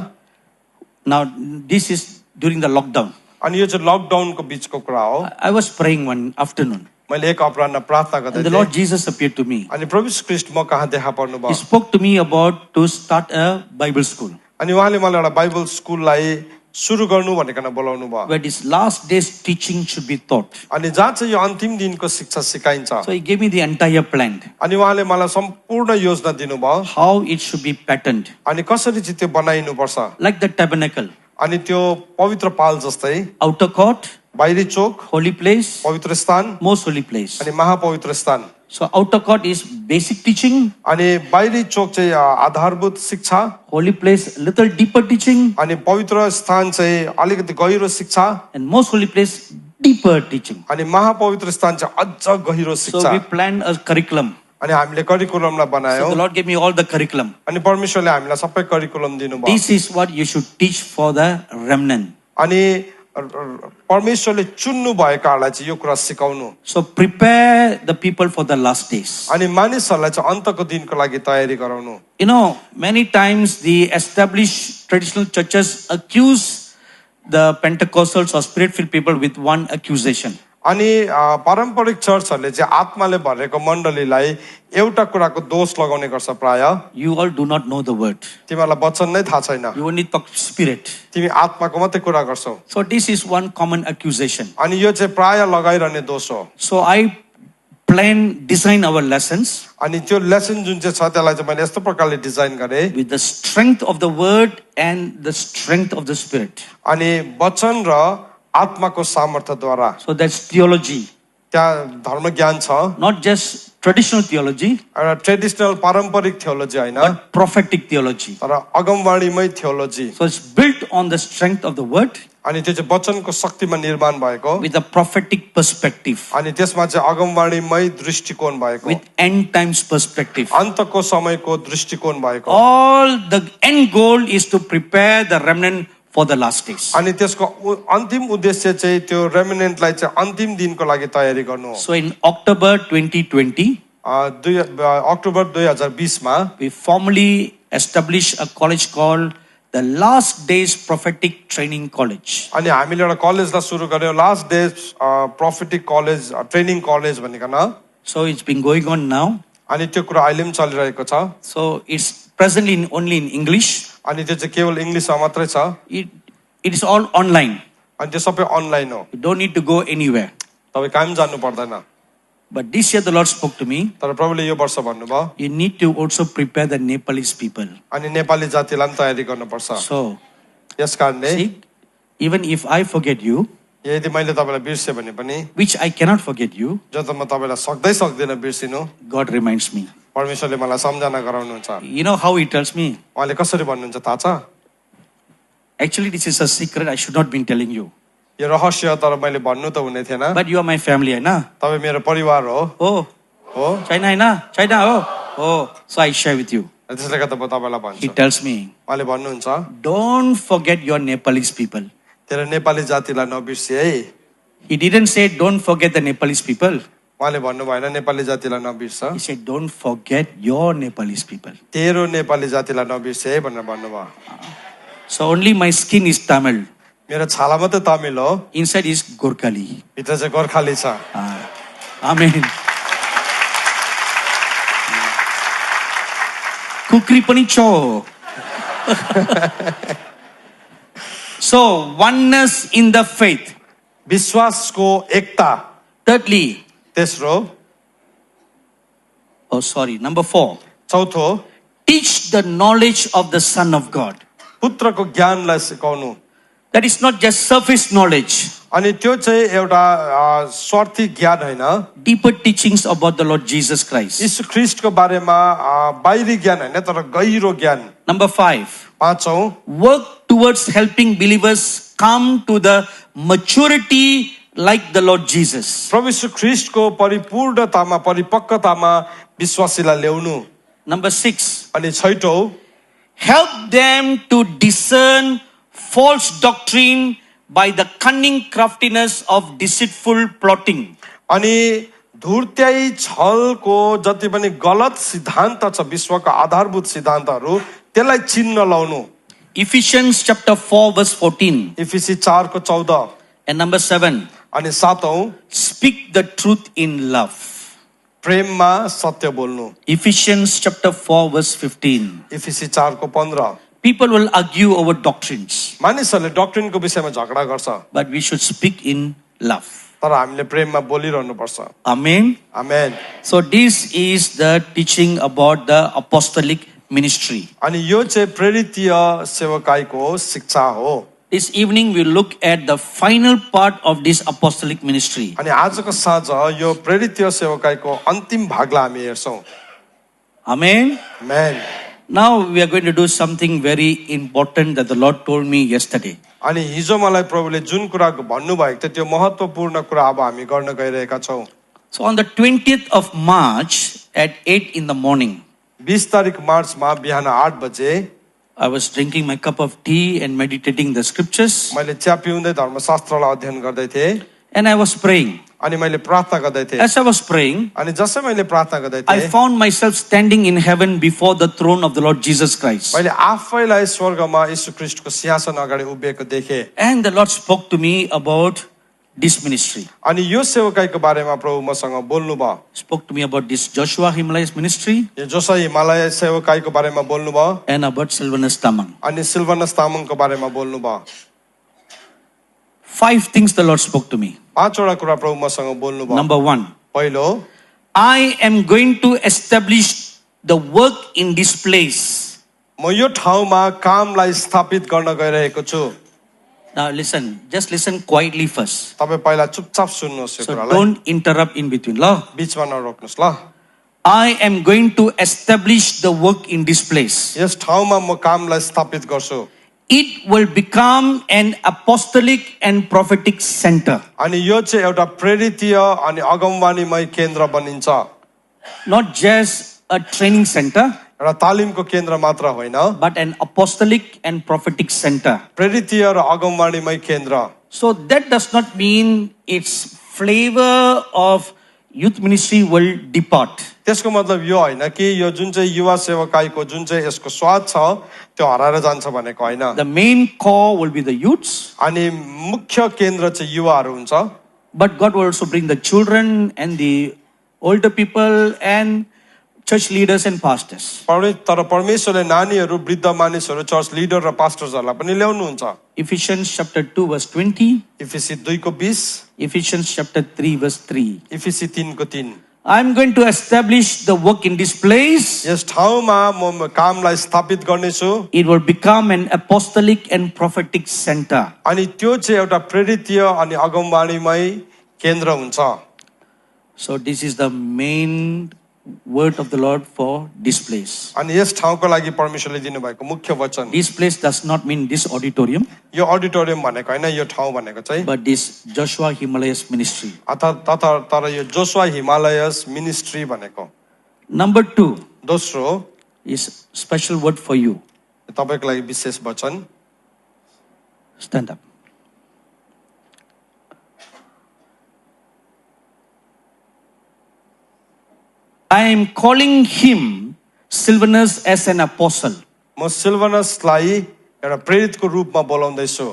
now this is during the lockdown, अनि यो चाहिँ लकडाउनको बीचको कुरा हो I was praying one afternoon मैले एक अपराह्न प्रार्थना गर्दै and the थिएँ Lord Jesus appeared to me. अनि प्रभु यीशु ख्रीष्ट म कहाँ देखा पर्नु He भयो spoke to me about to start a Bible school अनि उहाँले मलाई एउटा बाइबल स्कुललाई सुरु गर्नु भनेकन बोलाउनु भयो where this last day's teaching should be taught. अनि जहाँ चाहिँ यो अन्तिम दिनको शिक्षा सिकाइन्छ So he gave me the entire plan, अनि उहाँले मलाई सम्पूर्ण योजना दिनुभयो how it should be patterned, अनि कसरी चाहिँ त्यो बनाइनु पर्छ like the tabernacle, अनि त्यो पवित्र पाल जस्तै outer court, बाहिरी चोक holy place, पवित्र स्थान most holy place. अनि महापवित्र स्थान So outer court is basic teaching, अनि बाहिरी चोक चाहिँ आधारभूत शिक्षा holy place little deeper teaching, अनि पवित्र स्थान चाहिँ अलिकति गहिरो शिक्षा and most holy place deeper teaching. अनि महापवित्र स्थान चाहिँ अझ गहिरो So शिक्षा we planned a curriculum. अनि हामीले करिकुलमलाई So बनायौँ the Lord gave me all the curriculum. अनि परमेश्वरले हामीलाई सबै करिकुलम दिनुभयो This is what you should teach for the remnant. अनि परमेश्वरले चुन्नु भएकाहरूलाई चाहिँ यो कुरा सिकाउनु So prepare the people for the last days. अनि मानिसहरूलाई चाहिँ अन्तको दिनको लागि तयारी गराउनु You know, many times the established traditional churches accuse the Pentecostals or spirit-filled people with one accusation. अनि पारम्परिक चर्चहरूले चाहिँ आत्माले भरेको मण्डलीलाई एउटा कुराको दोष लगाउने गर्छ प्राय You all do not know the word. तिमीहरूलाई वचन नै थाहा छैन You only talk spirit. तिमी आत्माको मात्रै कुरा गर्छौ So this is one common accusation. अनि यो चाहिँ प्राय लगाइरहने दोष हो So I design our lessons अनि त्यो लेसन जुन चाहिँ छ त्यसलाई चाहिँ मैले यस्तो प्रकारले डिजाइन गरेँ with the strength of the word and the strength of the spirit. अनि वचन र आत्माको सामर्थ्यद्वारा So that's theology, त्यहाँ धर्म ज्ञान छ not just traditional theology, एउटा ट्रेडिसनल पारम्परिक थियोलोजी होइन but prophetic theology. तर अगमवाणीमै theology So it's built on the strength of the word अनि त्यो चाहिँ वचनको शक्तिमा निर्माण भएको with a prophetic perspective, अनि त्यसमा चाहिँ अगमवाणीमै दृष्टिकोण भएको with end times perspective. अन्तको समयको दृष्टिकोण भएको All the end goal is to prepare the remnant for the last days. अनि त्यसको अन्तिम उद्देश्य चाहिँ त्यो रेमिनेन्टलाई चाहिँ अन्तिम दिनको लागि तयारी गर्नु हो So in October 2020, अक्टोबर 2020 मा we formally established a college called the Last Days Prophetic Training College. अनि हामीले एउटा कलेजलाई सुरु गर्यौँ last days prophetic college training college भनिकन So it's been going on now. अनि त्यो कुरा अहिले पनि चलिरहेको छ So it's presently only in English. अनि त्यो चाहिँ केवल इङ्ग्लिसमा मात्रै छ It is all online. अनि त्यो सबै अनलाइन हो You don't need to go anywhere. तपाईँ कहीँ जानु पर्दैन But this year the Lord spoke to me. तर प्रभुले यो वर्ष भन्नुभयो You need to also prepare the Nepalese people. अनि नेपाली जातिलाई पनि तयारी गर्नुपर्छ So, यस कारणले see, even if I forget you, यदि मैले तपाईँलाई बिर्सेँ भने पनि which I cannot forget you, जो त म तपाईँलाई सक्दिनँ बिर्सिनु God reminds me. परमेश्वरले मलाई सम्झना गराउनुहुन्छ You know how He tells me? उहाँले कसरी भन्नुहुन्छ थाहा छ Actually, this is a secret I should not be telling you. यो रहस्य तर मैले भन्नु त हुने थिएन But you are my family, na? तपाईँ मेरो परिवार हो Oh, हो China, na? China, oh. Oh, so I share with you. त्यसले गर्दा म तपाईँलाई He भन्छु tells me, उहाँले भन्नुहुन्छ don't forget your Nepalese people. तेरो नेपाली जातिलाई नबिर्सी है He didn't say, don't forget the Nepalese people. उहाँले भन्नु भएन नेपाली जातिलाई नबिर्स He said, don't forget your Nepalese people. तेरो नेपाली जातिलाई नबिर्से है भनेर भन्नुभयो So only my skin is Tamil. मेरो छाला मात्रै तमिल हो Inside is Gorkali. भित्र चाहिँ गोर्खाली छ Amen. Kukri pani cho. So oneness in the faith. विश्वासको एकता Thirdly, तेस्रो number 4. चौथो Teach the knowledge of the Son of God. पुत्रको ज्ञानलाई सिकाउनु That is not just surface knowledge. अनि त्यो चाहिँ एउटा स्वार्थी ज्ञान होइन Deeper teachings about the Lord Jesus Christ. यीशु ख्रीष्टको बारेमा बाहिरी ज्ञान होइन तर गहिरो ज्ञान Number 5. पाँचौं Work towards helping believers come to the maturity like the Lord Jesus. प्रभु यीशु ख्रीष्टको परिपूर्णतामा परिपक्वतामा विश्वासीलाई ल्याउनु Number 6. अनि छैटौं Help them to discern false doctrine by the cunning craftiness of deceitful plotting. अनि धूर्त्याई छलको जति पनि गलत सिद्धान्त छ विश्वका आधारभूत सिद्धान्तहरू त्यसलाई चिन्ह लाउनु Ephesians chapter 4 verse 14 इफिसी 4 को 14 and number 7. अनि 7औं Speak the truth in love. प्रेममा सत्य बोल्नु Ephesians chapter 4 verse 15. इफिसी 4 को 15 People will argue over doctrines, मानिसहरूले डक्ट्रिनको विषयमा झगडा गर्छ but we should speak in love. तर हामीले प्रेममा बोलिरहनु पर्छ Amen. Amen So this is the teaching about the apostolic ministry. अनि यो चाहिँ प्रेरितीय सेवकाईको शिक्षा हो This evening we look at the final part of this apostolic ministry. अनि आजको साँझ यो प्रेरितीय सेवकाईको अन्तिम भागलाई हामी हेर्छौं Amen. Amen Now we are going to do something very important that the Lord told me yesterday. अनि हिजो मलाई प्रभुले जुन कुरा भन्नुभएको थियो त्यो महत्त्वपूर्ण कुरा अब हामी गर्न गइरहेका छौं So on the 20th of March at 8 in the morning, 20 तारिक मार्चमा बिहान 8 बजे I was drinking my cup of tea and meditating the scriptures, मैले चिया पिउँदै धर्मशास्त्रलाई अध्ययन गर्दै थिएँ and I was praying. अनि मैले प्रार्थना गर्दै थिएँ As I was praying, अनि जसै मैले प्रार्थना गर्दै I थिएँ found myself standing in heaven before the throne of the Lord Jesus Christ. मैले आफैलाई स्वर्गमा येशू ख्रीष्टको सिंहासन अगाडि उभिएको देखेँ And the Lord spoke to me about this ministry. अनि यो सेवकाईको बारेमा प्रभु मसँग बोल्नुभयो Spoke to me about this Joshua Himalayas ministry यो जोसा हिमालय सेवकाईको बारेमा बोल्नुभयो and about Sylvanus Tamang. अनि सिल्वानस तामाङको बारेमा बोल्नुभयो 5 things the Lord spoke to me. 5 वटा कुरा प्रभु मसँग बोल्नुभयो Number 1, पहिलो I am going to establish the work in this place. म यो ठाउँमा कामलाई स्थापित गर्न गइरहेको छु Now listen, just listen quietly first. तपाई पहिला चुपचाप सुन्नुहोस् यो So कुरालाई don't interrupt in between. Lord, बीचमा नरोक्नुस् ल I am going to establish the work in this place. यस ठाउँमा म कामलाई स्थापित गर्छु It will become an apostolic and prophetic center. अनि यो चाहिँ एउटा प्रेरितीय अनि अगमवाणीमय केन्द्र बनिन्छ Not just a training center, एउटा तालिमको केन्द्र मात्र होइन but an apostolic and prophetic center. प्रेरितीय र अगमवाणीमय केन्द्र So that does not mean its flavor of youth ministry will depart. त्यसको मतलब यो होइन कि यो जुन चाहिँ युवा सेवकाईको जुन चाहिँ यसको स्वाद छ त्यो हराएर जान्छ भनेको होइन The main core will be the youths, अनि मुख्य केन्द्र चाहिँ युवाहरू हुन्छ but God will also bring the children and the older people and church leaders and pastors. तर परमेश्वरले नानीहरू वृद्ध मानिसहरू चर्च लिडर र पास्टर्सहरूलाई पनि ल्याउनुहुन्छ Ephesians chapter 2 verse 20, इफिसी 2 को 20 Ephesians chapter 3 verse 3. इफिसी 3 को 3 I'm going to establish the work in this place. यस ठाउँमा म कामलाई स्थापित गर्नेछु It will become an apostolic and prophetic center. अनि त्यो चाहिँ एउटा प्रेरितीय अनि अगमवाणीमय केन्द्र हुन्छ So this is the main word of the Lord for this place. अनि यस ठाउँको लागि परमेश्वरले दिनुभएको मुख्य वचन This place does not mean this auditorium, यो अडिटोरियम भनेको होइन यो ठाउँ भनेको चाहिँ but this Joshua Himalayas ministry. तर यो जोसुवा हिमालयस मिनिस्ट्री भनेको Number 2 दोस्रो is special word for you. तपाईको लागि विशेष वचन Stand up. I am calling him, Sylvanus, as an apostle म सिल्वानसलाई एउटा प्रेरितको रूपमा बोलाउँदैछु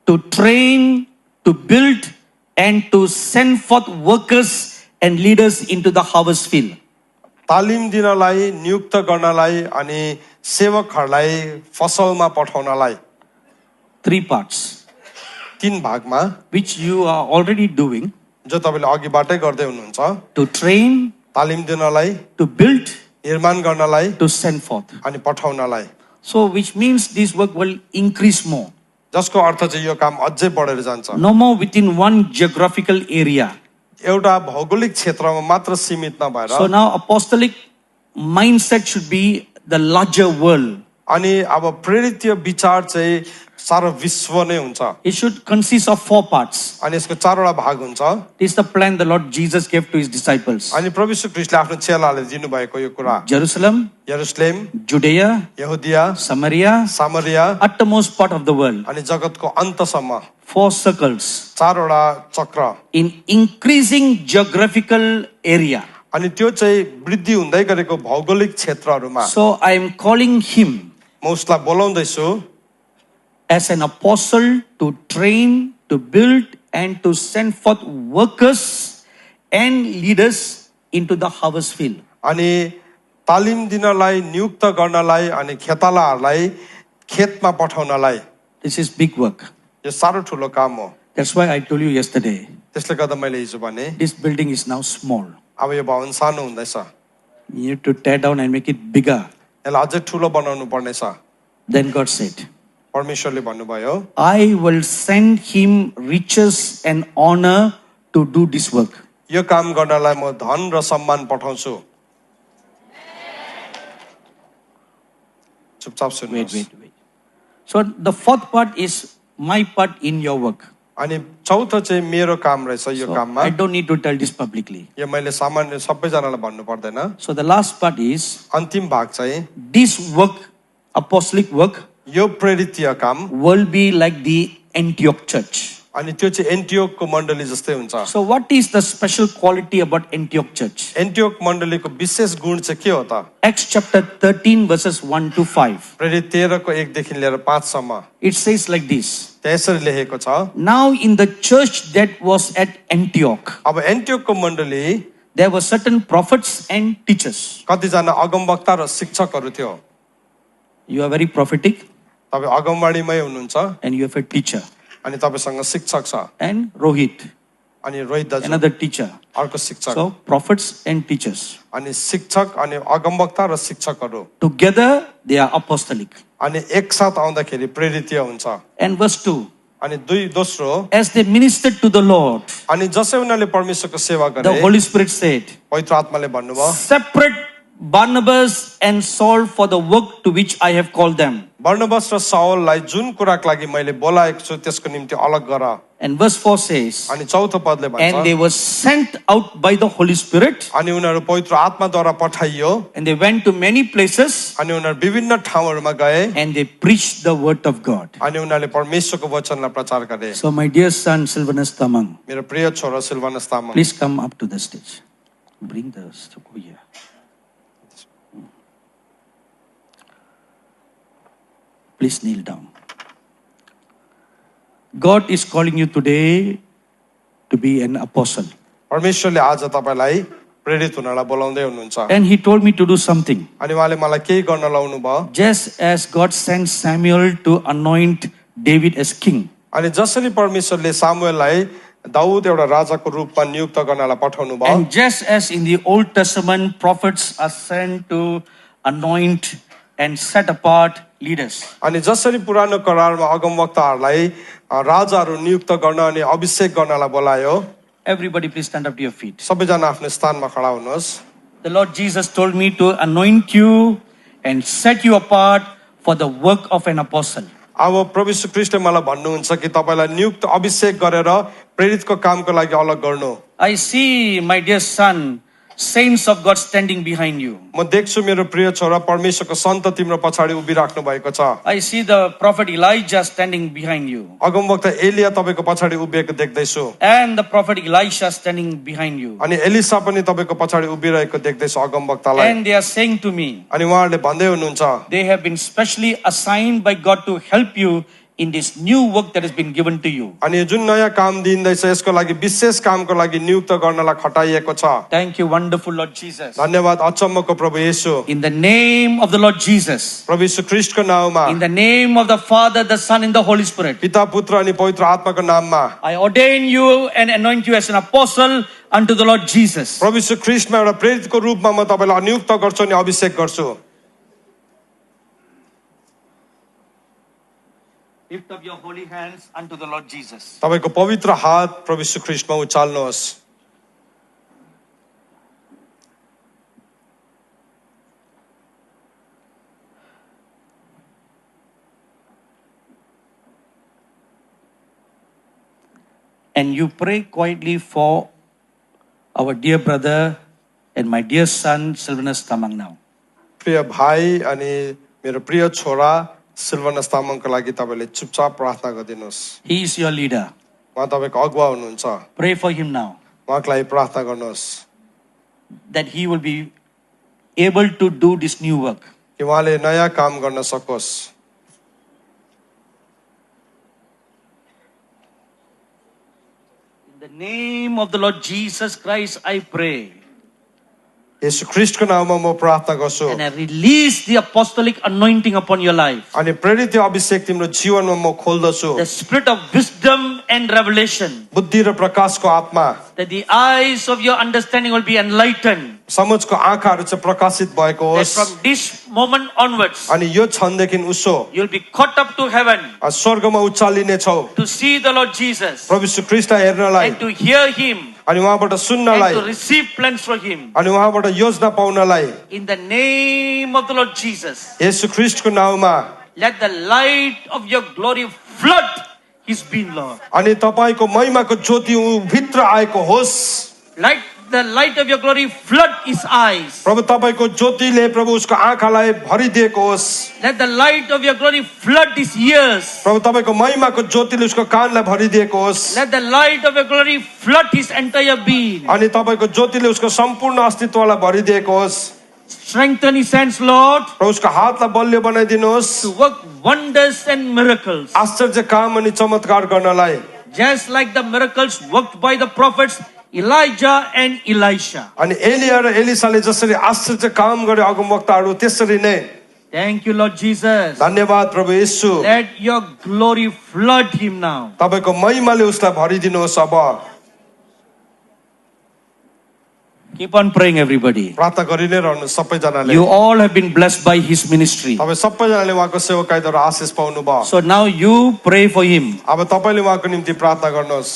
to train, to build, and to send forth workers and leaders into the harvest field. तालिम दिनलाई नियुक्त गर्नलाई अनि सेवकहरूलाई फसलमा पठाउनलाई 3 parts, 3 भागमा which you are already doing: जो तपाईले अघिबाटै गर्दै हुनुहुन्छ to train, तालिम दिनलाई to build, निर्माण गर्नलाई to send forth. अनि पठाउनलाई So, which means this work will increase more. जसको अर्थ चाहिँ यो काम अझै बढेर जान्छ No more within one geographical area. एउटा भौगोलिक क्षेत्रमा मात्र सीमित नभएर So now apostolic mindset should be the larger world. अनि अब प्रेरितीय विचार चाहिँ सारा विश्व नै हुन्छ It should consist of 4 parts. अनि यसको 4 वटा भाग हुन्छ This is the plan the Lord Jesus gave to his disciples. अनि प्रभु यीशु ख्रीष्टले आफ्नो चेलाहरूले दिनुभएको यो कुरा Jerusalem, Jerusalem Judea, यहुदिया Samaria, Samaria uttermost part of the world. अनि जगतको अन्तसम्म 4 circles 4वटा Chakra in increasing geographical area. अनि त्यो चाहिँ वृद्धि हुँदै गरेको भौगोलिक क्षेत्रहरूमा So I am calling him म उसलाई बोलाउँदैछु as an apostle to train, to build, and to send forth workers and leaders into the harvest field. अनि तालिम दिनलाई नियुक्त गर्नलाई अनि खेतालाहरूलाई खेतमा पठाउनलाई This is big work. यो साह्रो ठुलो काम हो That's why I told you yesterday, त्यसले गर्दा मैले हिजो भने this building is now small. अब यो भवन सानो हुँदैछ You need to tear down and make it bigger. यसलाई अझै ठुलो बनाउनु पर्नेछ Then God said, परमेश्वरले भन्नुभयो I will send him riches and honor to do this work. यो काम गर्नलाई म धन र सम्मान पठाउँछु चुपचाप सुन्नुहोस् So the fourth part is my part in your work. अनि चौथो चाहिँ मेरो काम रहेछ यो So काममा I don't need to tell this publicly. यो मैले सामान्य सबैजनालाई भन्नु पर्दैन So the last part is अन्तिम भाग चाहिँ this work, apostolic work, यो प्रेरितीय काम will be like the Antioch church. अनि त्यो चाहिँ एन्टियोकको मण्डली जस्तै हुन्छ So what is the special quality about Antioch church? एन्टियोक मण्डलीको विशेष गुण चाहिँ के हो त Acts chapter 13 verses 1 to 5. प्रेरित 13 को 1 देखि लिएर 5 सम्म It says like this. त्यहाँ यसरी लेखेको छ Now in the church that was at Antioch, अब एन्टियोकको मण्डली there were certain prophets and teachers. कतिजना अगमवक्ता र शिक्षकहरू थियो You are very prophetic तपाईँ अगमवाणीमै हुनुहुन्छ and you have a teacher. अनि तपाईँसँग शिक्षक छ And Rohit, अनि रोहित दाजु another teacher. अर्को शिक्षक So prophets and teachers. अनि शिक्षक अनि अगमवक्ता र शिक्षकहरू Together they are apostolic. अनि एकसाथ आउँदाखेरि प्रेरितीय हुन्छ And verse 2. अनि दोस्रो As they ministered to the Lord, अनि जसै उनीहरूले परमेश्वरको सेवा the गरे Holy Spirit said, पवित्र आत्माले भन्नुभयो separate Barnabas and Saul for the work to which I have called them. Barnabas र साउललाई जुन कुराको लागि मैले बोलाएको छु त्यसको निम्ति अलग गर And verse 4 says, अनि चौथो पदले and they भन्छ were sent out by the Holy Spirit, अनि उनीहरू पवित्र आत्माद्वारा पठाइयो and they went to many places, अनि उनीहरू विभिन्न ठाउँहरूमा गए and they preached the word of God. अनि उनीहरूले परमेश्वरको वचनलाई प्रचार गरे So my dear son Silvanus Tamang, मेरो प्रिय छोरा Silvanus Tamang please come up to the stage. Bring the stuff over here. Please kneel down. God is calling you today to be an apostle. परमेश्वरले आज तपाईलाई प्रेरित हुनलाई बोलाउँदै हुनुहुन्छ And he told me to do something. अनि उहाँले मलाई केही गर्न लाउनु भयो Just as God sent Samuel to anoint David as king, अनि जसरी परमेश्वरले सामुएललाई दाउद एउटा राजाको रूपमा नियुक्त गर्नलाई पठाउनु भयो and just as in the Old Testament prophets are sent to anoint and set apart leaders, अनि जसरी पुरानो करारमा अगमवक्ताहरूलाई राजाहरू नियुक्त गर्न अनि अभिषेक गर्नलाई बोलायो everybody please stand up to your feet. सबैजना आफ्नो स्थानमा खडा हुनुहोस् The Lord Jesus told me to anoint you and set you apart for the work of an apostle. अब प्रभु यीशु ख्रीष्टले मलाई भन्नुहुन्छ कि तपाईलाई नियुक्त अभिषेक गरेर प्रेरितको कामको लागि अलग गर्नु I see, my dear son, saints of God standing behind you. म देख्छु मेरो प्रिय छोरा परमेश्वरको सन्त तिम्रो पछाडि उभिराख्नु भएको छ I see the prophet Elijah standing behind you. अगमवक्ता Elia तपाईको पछाडि उभिएको देख्दैछु And the prophet Elisha standing behind you. अनि एलिसा पनि तपाईको पछाडि उभिरहेको देख्दैछु अगमवक्तालाई And they are saying to me, अनि उहाँहरूले भन्दै हुनुहुन्छ they have been specially assigned by God to help you in this new work that has been given to you. अनि यो जुन नयाँ काम दिइँदैछ यसको लागि विशेष कामको लागि नियुक्त गर्नलाई खटाइएको छ Thank you, wonderful Lord Jesus. धन्यवाद अचम्मको प्रभु येशू In the name of the Lord Jesus, प्रभु येशू ख्रीष्टको नाममा in the name of the Father, the Son, and the Holy Spirit, पिता पुत्र अनि पवित्र आत्माको नाममा I ordain you and anoint you as an apostle unto the Lord Jesus. प्रभु येशू ख्रीष्टमा एउटा प्रेरितको रूपमा म तपाईलाई नियुक्त गर्छु अनि अभिषेक गर्छु Lift up your holy hands unto the Lord Jesus. तपाईको पवित्र हात प्रभु येशू ख्रीष्टमा उचाल्नुहोस् And you pray quietly for our dear brother and my dear son Silvanus Tamang now. प्रिय भाइ अनि मेरो प्रिय छोरा सिल्वानस तामाङको लागि तपाईँले चुपचाप प्रार्थना गरिदिनुहोस् He is your leader. उहाँ तपाईँको अगुवा हुनुहुन्छ Pray for him now उहाँको लागि प्रार्थना गर्नुहोस् that he will be able to do this new work. कि उहाँले नयाँ काम गर्न सकोस् In the name of the Lord Jesus Christ, I pray. येशू ख्रीष्टको नाममा म प्रार्थना गर्छु And I release the apostolic anointing upon your life. अनि प्रेरित अभिषेक तिम्रो जीवनमा म खोल्दछु The spirit of wisdom and revelation. बुद्धि र प्रकाशको आत्मा That the eyes of your understanding will be enlightened. समझको आँखाहरू चाहिँ प्रकाशित भएको That होस् from this moment onwards, अनि यो क्षणदेखि उसो you'll be caught up to heaven स्वर्गमा उचालिने छौ to see the Lord Jesus प्रभु यीशु ख्रीष्टलाई हेर्नलाई and to hear him अनि उहाँबाट and सुन्नलाई to receive plans for him. अनि उहाँबाट योजना पाउनलाई In the name of the Lord Jesus, येशू ख्रीष्टको नाममा let the light of your glory flood his being, Lord. अनि तपाईको महिमाको ज्योति ऊ भित्र आएको होस् Let the light of your glory flood his eyes. प्रभु तपाईको ज्योतिले प्रभु उसको आँखालाई भरिदिएको होस् Let the light of your glory flood his ears. प्रभु तपाईको महिमाको ज्योतिले उसको कानलाई भरिदिएको होस् Let the light of your glory flood his entire being. अनि तपाईको ज्योतिले उसको सम्पूर्ण अस्तित्वलाई भरिदिएको होस् Strengthen his hands, Lord, र उसको हातलाई बलियो बनाइदिनुहोस् to work wonders and miracles. आश्चर्य काम अनि चमत्कार गर्नलाई Just like the miracles worked by the prophets Elijah and Elisha. अनि एलिया र एलिसाले जसरी आश्चर्य काम गरे अगमवक्ताहरू त्यसरी नै Thank you, Lord Jesus. धन्यवाद प्रभु येशू Let your glory flood him now. तपाईको महिमाले उसलाई भरिदिनुहोस् अब Keep on praying, everybody. प्रार्थना गरि नै रहनुहोस् सबैजनाले You all have been blessed by his ministry. तपाईँ सबैजनाले उहाँको सेवकाईद्वारा आशिष पाउनु भयो So now you pray for him. अब तपाईले उहाँको निम्ति प्रार्थना गर्नुहोस्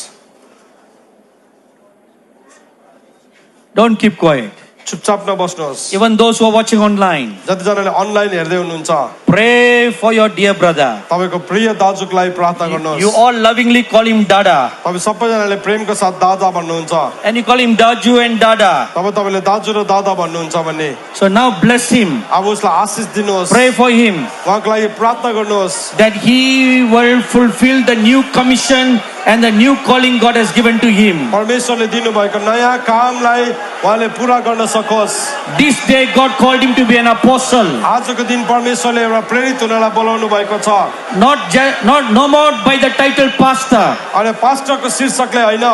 Don't keep quiet. चुपचाप नबस्नुहोस् Even those who are watching online, जतिजनाले अनलाइन हेर्दै हुनुहुन्छ pray for your dear brother. तपाईको प्रिय दाजुको लागि प्रार्थना गर्नुहोस् You all lovingly call him Dada. तपाईँ सबैजनाले प्रेमको साथ दादा भन्नुहुन्छ And you call him Daju and Dada. तपाईँले दाजु र दादा भन्नुहुन्छ भने So now bless him. अब उसलाई आशिष दिनुहोस् Pray for him उहाँको लागि प्रार्थना गर्नुहोस् that he will fulfill the new commission and the new calling God has given to him. परमेश्वरले दिनुभएको नयाँ कामलाई उहाँले पुरा गर्न सकोस् This day God called him to be an apostle. आजको दिन परमेश्वरले एउटा प्रेरित हुनलाई बोलाउनु भएको छ Not no more by the title pastor, अनि पास्टरको शीर्षकले होइन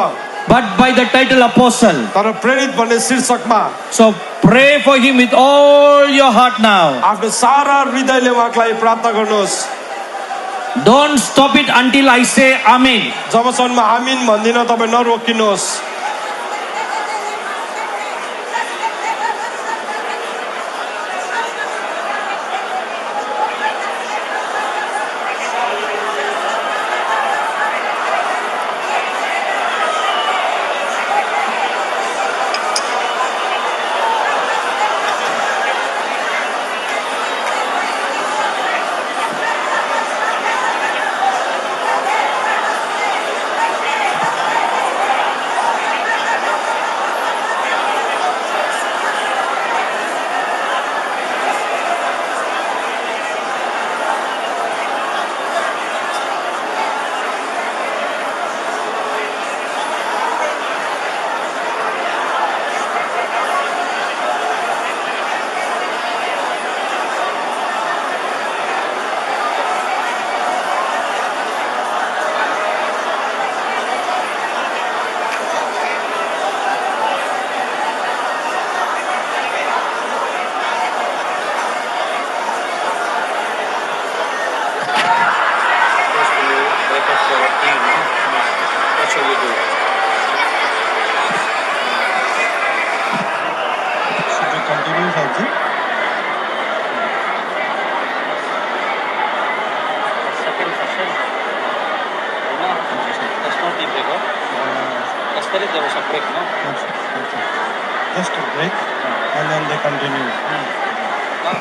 but by the title apostle. तर प्रेरित भन्ने शीर्षकमा So pray for him with all your heart now. आफ्नो सारा हृदयले उहाँको लागि प्रार्थना गर्नुहोस् Don't stop it until I say Amen. जबसम्म आमिन भन्दिन तपाईँ नरोकिनुहोस् Just a break and then they continue.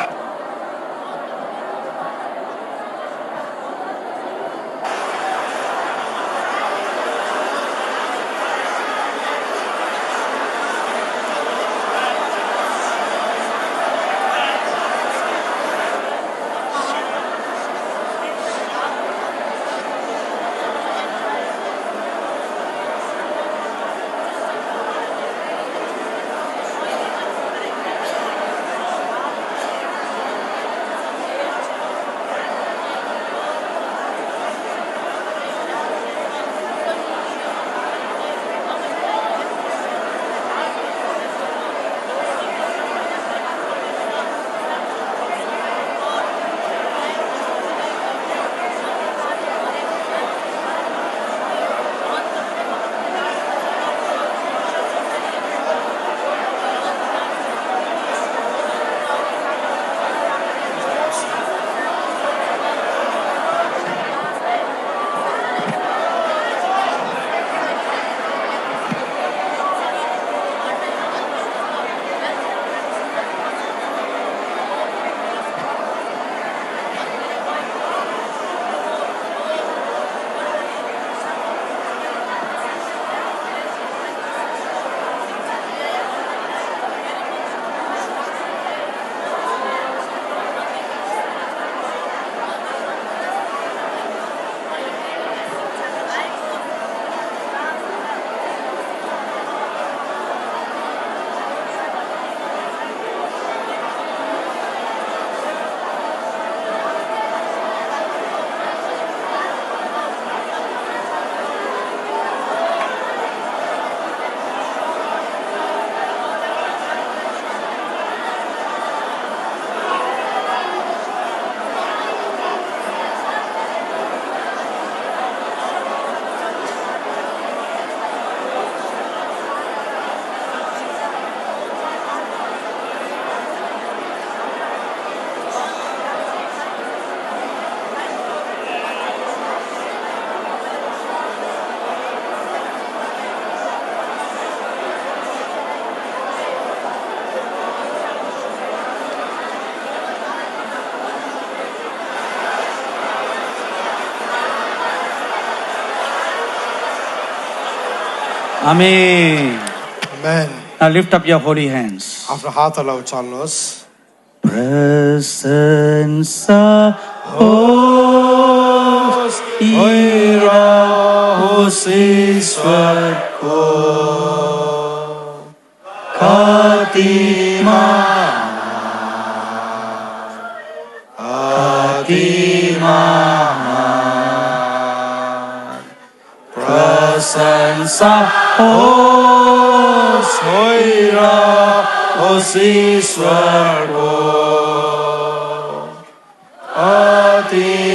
Amen. Amen. Now lift up your holy hands. आफ्नो हातहरूलाई उचाल्नुहोस् प्रशंसा होस् होस् ईश्वरको कति महान प्रशंसा होस् ईश्वरको अति